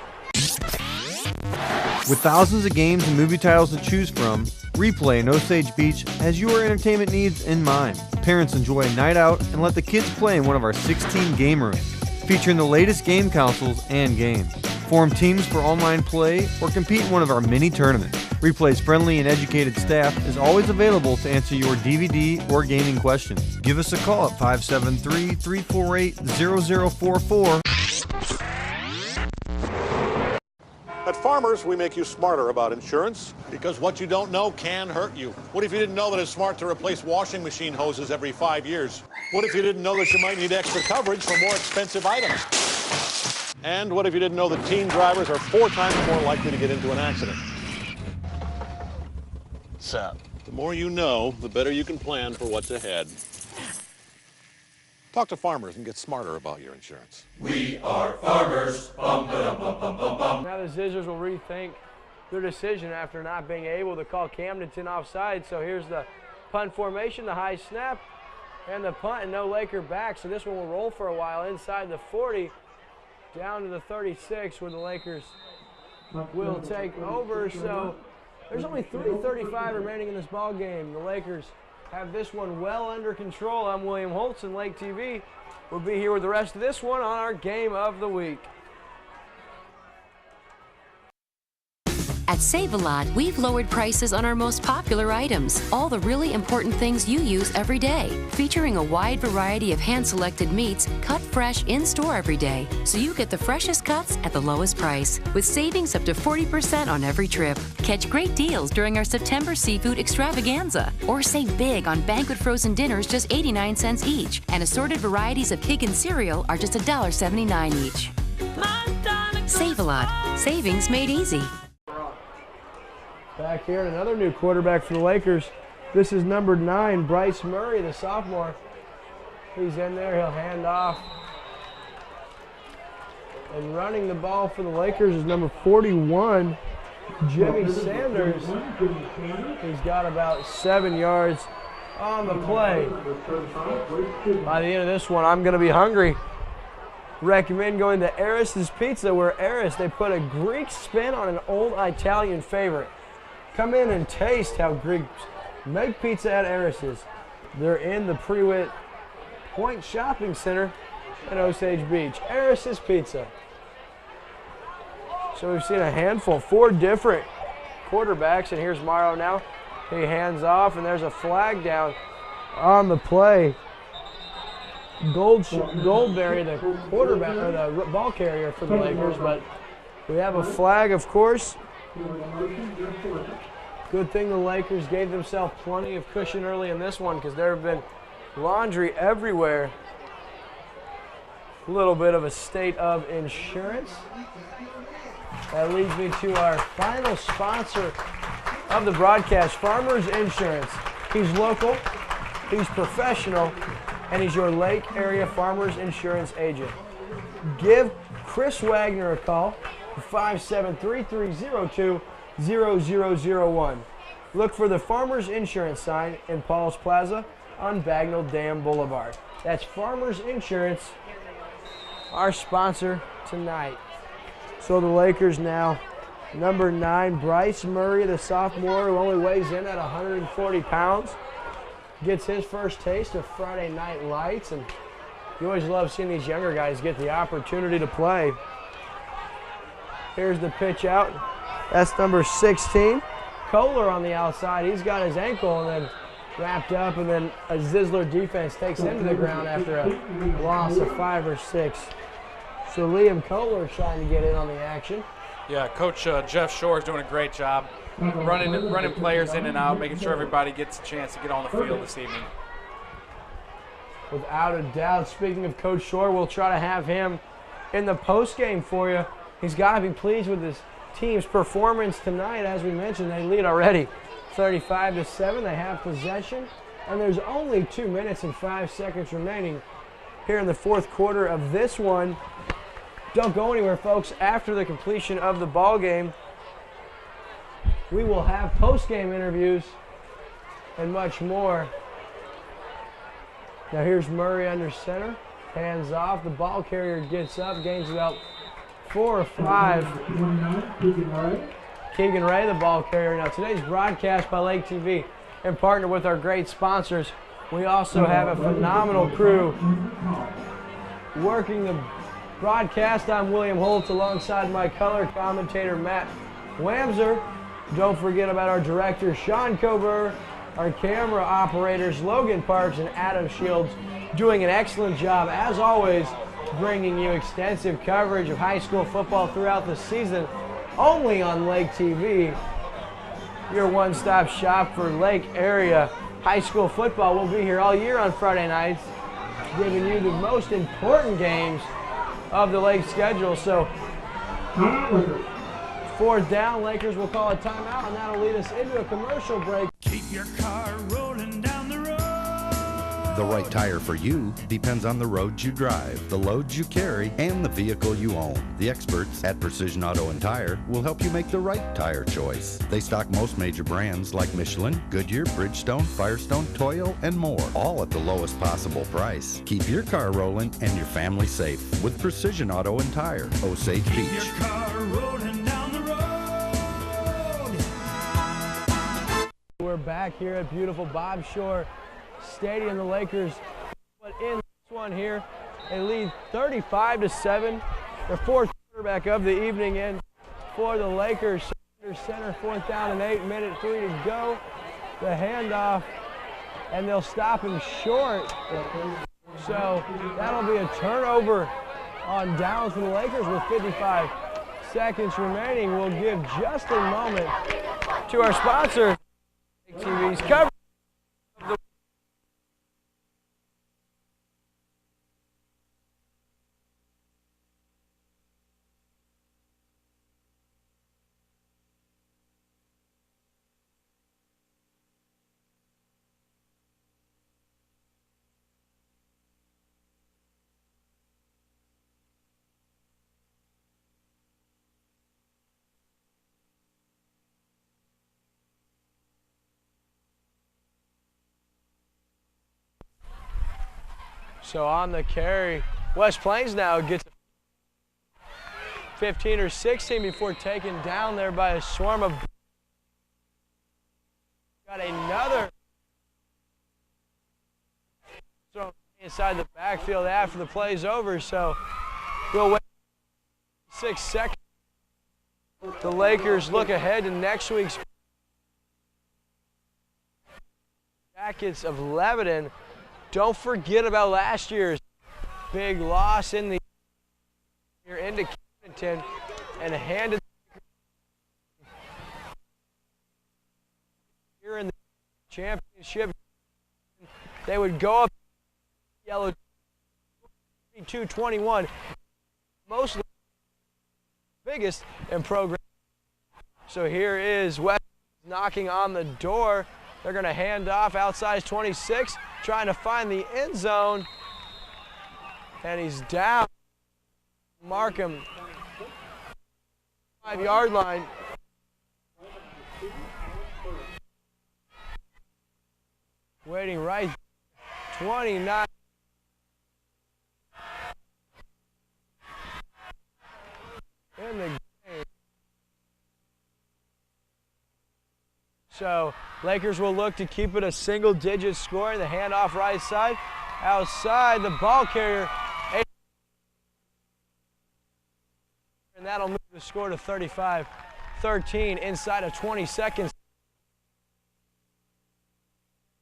With thousands of games and movie titles to choose from, Replay in Osage Beach has your entertainment needs in mind. Parents enjoy a night out and let the kids play in one of our 16 game rooms, featuring the latest game consoles and games. Form teams for online play or compete in one of our mini tournaments. Replay's friendly and educated staff is always available to answer your DVD or gaming questions. Give us a call at 573-348-0044. At Farmers, we make you smarter about insurance because what you don't know can hurt you. What if you didn't know that it's smart to replace washing machine hoses every 5 years? What if you didn't know that you might need extra coverage for more expensive items? And what if you didn't know that teen drivers are 4 times more likely to get into an accident? So, the more you know, the better you can plan for what's ahead. Talk to Farmers and get smarter about your insurance. We are Farmers. Bum, ba-dum, bum, bum, bum, bum. Now the Zizzers will rethink their decision after not being able to call Camdenton offside. So here's the punt formation, the high snap, and the punt, and no Laker back. So this one will roll for a while inside the 40, down to the 36, where the Lakers will take over. So there's only 3:35 remaining in this ball game. The Lakers have this one well under control. I'm William Holtz, and Lake TV will be here with the rest of this one on our Game of the Week. At Save-A-Lot, we've lowered prices on our most popular items, all the really important things you use every day, featuring a wide variety of hand-selected meats cut fresh in-store every day, so you get the freshest cuts at the lowest price, with savings up to 40% on every trip. Catch great deals during our September seafood extravaganza, or save big on banquet frozen dinners just 89 cents each, and assorted varieties of Kickin' cereal are just $1.79 each. Save-A-Lot. Savings made easy. Back here, and another new quarterback for the Lakers. This is number 9, Bryce Murray, the sophomore. He's in there. He'll hand off. And running the ball for the Lakers is number 41, Jimmy Sanders. He's got about 7 yards on the play. By the end of this one, I'm going to be hungry. recommend going to Eris's Pizza, where Eris, they put a Greek spin on an old Italian favorite. Come in and taste how Greeks make pizza at Eris's. They're in the Prewitt Point Shopping Center in Osage Beach. Eris's Pizza. So we've seen a handful, 4 different quarterbacks, and here's Morrow now. He hands off, and there's a flag down on the play. Goldberry, the quarterback, or the ball carrier for the Lakers, but we have a flag, of course. Good thing the Lakers gave themselves plenty of cushion early in this one, because there have been laundry everywhere. A little bit of a state of insurance. That leads me to our final sponsor of the broadcast, Farmers Insurance. He's local, he's professional, and he's your Lake Area Farmers Insurance agent. Give Chris Wagner a call, 573-302-0001. Look for the Farmers Insurance sign in Paul's Plaza on Bagnell Dam Boulevard. That's Farmers Insurance, our sponsor tonight. So the Lakers now, number 9, Bryce Murray, the sophomore, who only weighs in at 140 pounds, gets his first taste of Friday Night Lights, and you always love seeing these younger guys get the opportunity to play. Here's the pitch out. That's number 16. Kohler on the outside. He's got his ankle and then wrapped up, and then a Zizler defense takes him to the ground after a loss of 5 or 6. So Liam Kohler trying to get in on the action. Yeah, Coach Jeff Shore is doing a great job running players in and out, making sure everybody gets a chance to get on the field this evening. Without a doubt. Speaking of Coach Shore, we'll try to have him in the postgame for you. He's got to be pleased with his team's performance tonight. As we mentioned, they lead already 35-7. They have possession, and there's only 2 minutes and 5 seconds remaining here in the fourth quarter of this one. Don't go anywhere, folks. After the completion of the ball game, we will have post-game interviews and much more. Now here's Murray under center, hands off. The ball carrier gets up, gains about 4 or 5. Keegan Ray, the ball carrier. Now today's broadcast by Lake TV and partner with our great sponsors. We also have a phenomenal crew working the broadcast. I'm William Holt alongside my color commentator Matt Wamser. Don't forget about our director Sean Coburn, our camera operators Logan Parks and Adam Shields, doing an excellent job as always, bringing you extensive coverage of high school football throughout the season, only on Lake TV, your one-stop shop for Lake area high school football. We'll be here all year on Friday nights, giving you the most important games of the Lake schedule. So, 4th down, Lakers will call a timeout, and that'll lead us into a commercial break. Keep your car rolling down the road. The right tire for you depends on the roads you drive, the loads you carry, and the vehicle you own. The experts at Precision Auto and Tire will help you make the right tire choice. They stock most major brands like Michelin, Goodyear, Bridgestone, Firestone, Toyo, and more, all at the lowest possible price. Keep your car rolling and your family safe with Precision Auto and Tire, Osage Beach. Keep your car rolling down the road. We're back here at beautiful Bob Shore Stadium. The Lakers put in this one here. They lead 35-7. Their 4th quarterback of the evening in for the Lakers. Center, 4th down and 8, minute 3 to go. The handoff, and they'll stop him short. So that'll be a turnover on downs for the Lakers with 55 seconds remaining. We'll give just a moment to our sponsor, TV's coverage. So on the carry, West Plains now gets 15 or 16 before taken down there by a swarm of. Got another throw inside the backfield after the play's over, so we'll wait 6 seconds. The Lakers look ahead to next week's Jackets of Lebanon. Don't forget about last year's big loss in the year into Camdenton and handed here in the championship. They would go up yellow 22-21, mostly biggest in program. So here is West knocking on the door. They're going to hand off outside 26, trying to find the end zone. And he's down. Mark him. 5-yard line. Waiting right. 29. In the game. So Lakers will look to keep it a single-digit score. The handoff right side. Outside, the ball carrier. And that'll move the score to 35-13 inside of 20 seconds.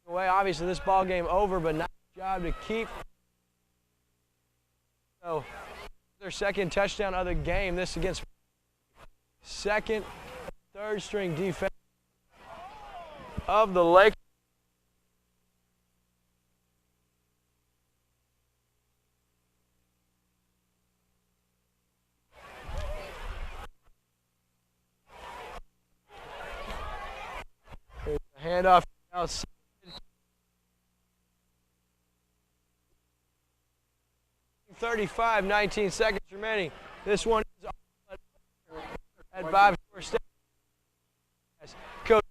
Obviously, this ball game over, but not a job to keep. So their second touchdown of the game. This against second, third string defense of the Lakers. Handoff outside. $35, 19 seconds remaining. This one is at Bob Shore. Coach.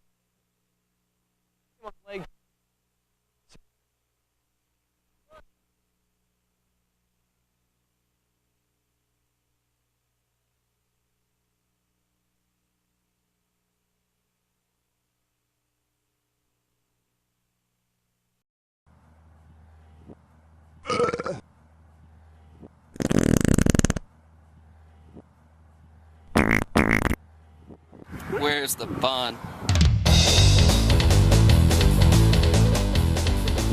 Where's the fun?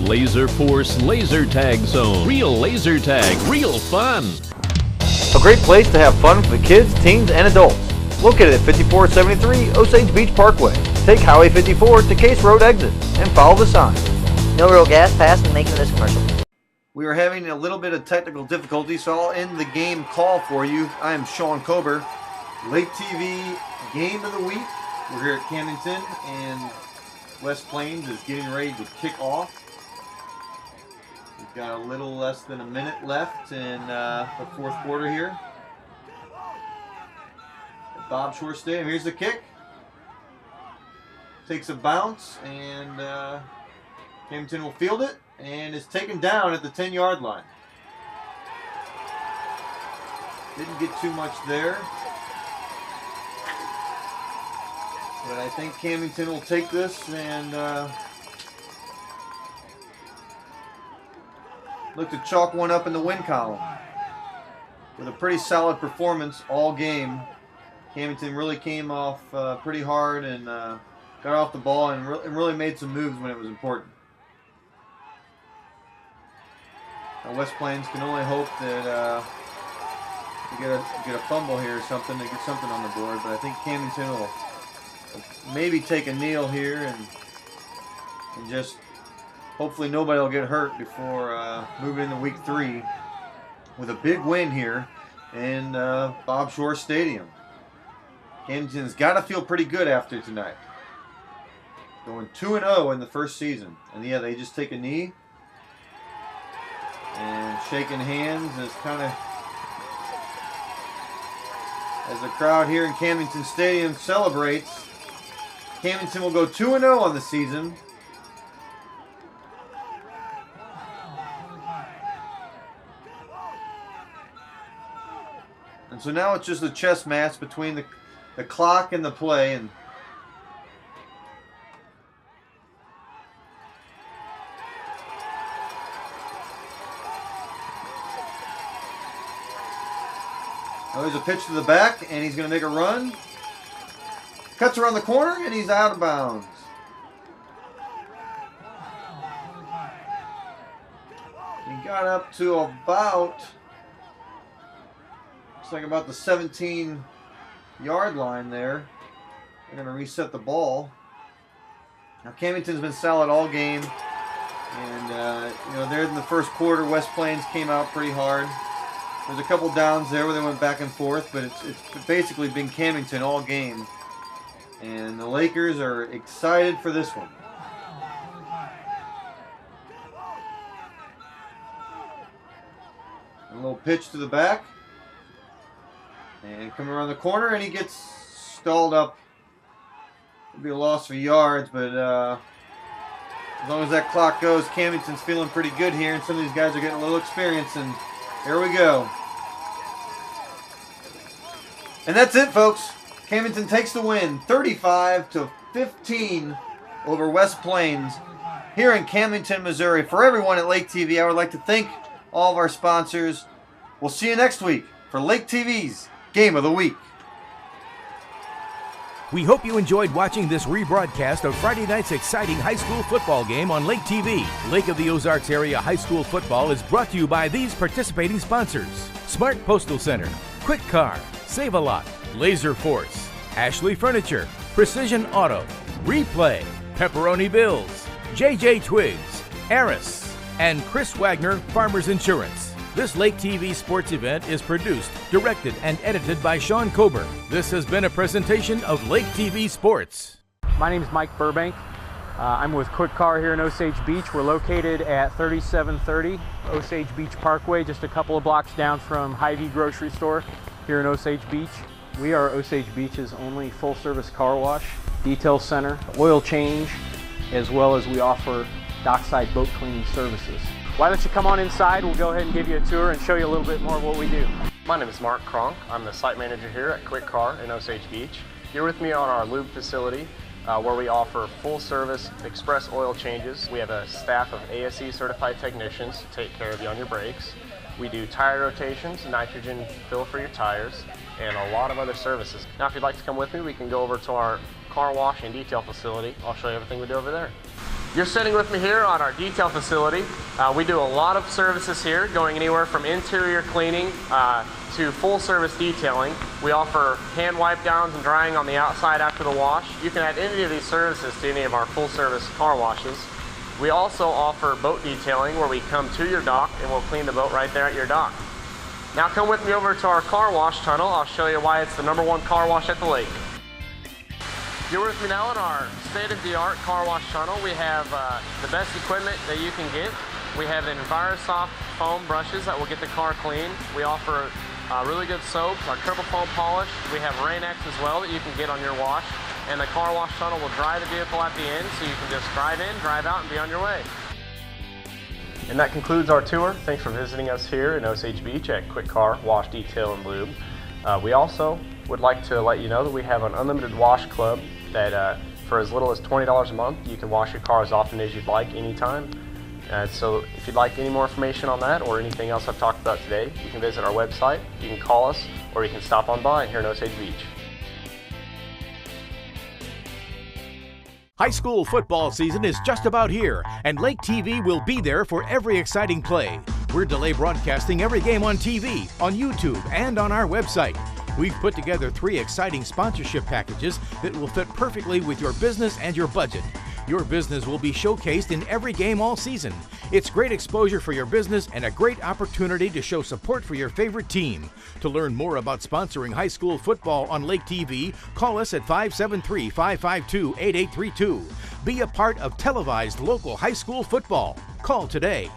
Laser Force Laser Tag Zone. Real laser tag, real fun. A great place to have fun for the kids, teens, and adults. Located at 5473 Osage Beach Parkway. Take Highway 54 to Case Road exit and follow the sign. No real gas pass in making this commercial. We are having a little bit of technical difficulty, so I'll end the game call for you. I am Sean Kober. Lake TV game of the week. We're here at Camdenton, and West Plains is getting ready to kick off. We've got a little less than a minute left in the fourth quarter here. At Bob Shore Stadium, here's the kick. Takes a bounce, and Camdenton will field it, and is taken down at the 10-yard line. Didn't get too much there. But I think Camdenton will take this and look to chalk one up in the win column. With a pretty solid performance all game, Camdenton really came off pretty hard and got off the ball and really made some moves when it was important. Now West Plains can only hope that we get a fumble here or something to get something on the board, but I think Camdenton will maybe take a kneel here and just hopefully nobody will get hurt before moving into week 3 with a big win here in Bob Shore Stadium. Camdenton's got to feel pretty good after tonight. Going 2-0 in the first season. And yeah, they just take a knee and shaking hands as kind of as the crowd here in Camdenton Stadium celebrates. Camdenton will go 2-0 on the season. And so now it's just a chess match between the clock and the play. And oh, there's a pitch to the back, and he's going to make a run. Cuts around the corner, and he's out of bounds. He got up to about, looks like about the 17-yard line there. They're going to reset the ball. Now Camdenton's been solid all game, and there in the first quarter, West Plains came out pretty hard. There's a couple downs there where they went back and forth, but it's basically been Camdenton all game. And the Lakers are excited for this one. A little pitch to the back. And coming around the corner, and he gets stalled up. It'll be a loss for yards, but as long as that clock goes, Camdenton's feeling pretty good here, and some of these guys are getting a little experience, and here we go. And that's it, folks. Camdenton takes the win, 35-15 over West Plains here in Camdenton, Missouri. For everyone at Lake TV, I would like to thank all of our sponsors. We'll see you next week for Lake TV's Game of the Week. We hope you enjoyed watching this rebroadcast of Friday night's exciting high school football game on Lake TV. Lake of the Ozarks Area High School Football is brought to you by these participating sponsors: Smart Postal Center, Quick Car, Save-A-Lot, Laser Force, Ashley Furniture, Precision Auto, Replay, Pepperoni Bills, JJ Twigs, Aris, and Chris Wagner Farmers Insurance. This Lake TV sports event is produced, directed, and edited by Sean Coburn. This has been a presentation of Lake TV Sports. My name is Mike Burbank. I'm with Quick Car here in Osage Beach. We're located at 3730 Osage Beach Parkway, just a couple of blocks down from Hy-Vee Grocery Store here in Osage Beach. We are Osage Beach's only full-service car wash, detail center, oil change, as well as we offer dockside boat cleaning services. Why don't you come on inside? We'll go ahead and give you a tour and show you a little bit more of what we do. My name is Mark Kronk. I'm the site manager here at Quick Car in Osage Beach. You're with me on our lube facility where we offer full-service express oil changes. We have a staff of ASE certified technicians to take care of you on your brakes. We do tire rotations, nitrogen fill for your tires, and a lot of other services. Now, if you'd like to come with me, we can go over to our car wash and detail facility. I'll show you everything we do over there. You're sitting with me here on our detail facility. We do a lot of services here, going anywhere from interior cleaning to full service detailing. We offer hand wipe downs and drying on the outside after the wash. You can add any of these services to any of our full service car washes. We also offer boat detailing, where we come to your dock and we'll clean the boat right there at your dock. Now come with me over to our car wash tunnel. I'll show you why it's the #1 car wash at the lake. You're with me now in our state-of-the-art car wash tunnel. We have the best equipment that you can get. We have EnviroSoft foam brushes that will get the car clean. We offer really good soaps, our triple foam polish. We have Rain-X as well that you can get on your wash. And the car wash tunnel will dry the vehicle at the end, so you can just drive in, drive out, and be on your way. And that concludes our tour. Thanks for visiting us here in Osage Beach at Quick Car Wash, Detail, and Lube. We also would like to let you know that we have an unlimited wash club that for as little as $20 a month, you can wash your car as often as you'd like, anytime. So if you'd like any more information on that or anything else I've talked about today, you can visit our website, you can call us, or you can stop on by here in Osage Beach. High school football season is just about here, and Lake TV will be there for every exciting play. We're delay broadcasting every game on TV, on YouTube, and on our website. We've put together 3 exciting sponsorship packages that will fit perfectly with your business and your budget. Your business will be showcased in every game all season. It's great exposure for your business and a great opportunity to show support for your favorite team. To learn more about sponsoring high school football on Lake TV, call us at 573-552-8832. Be a part of televised local high school football. Call today.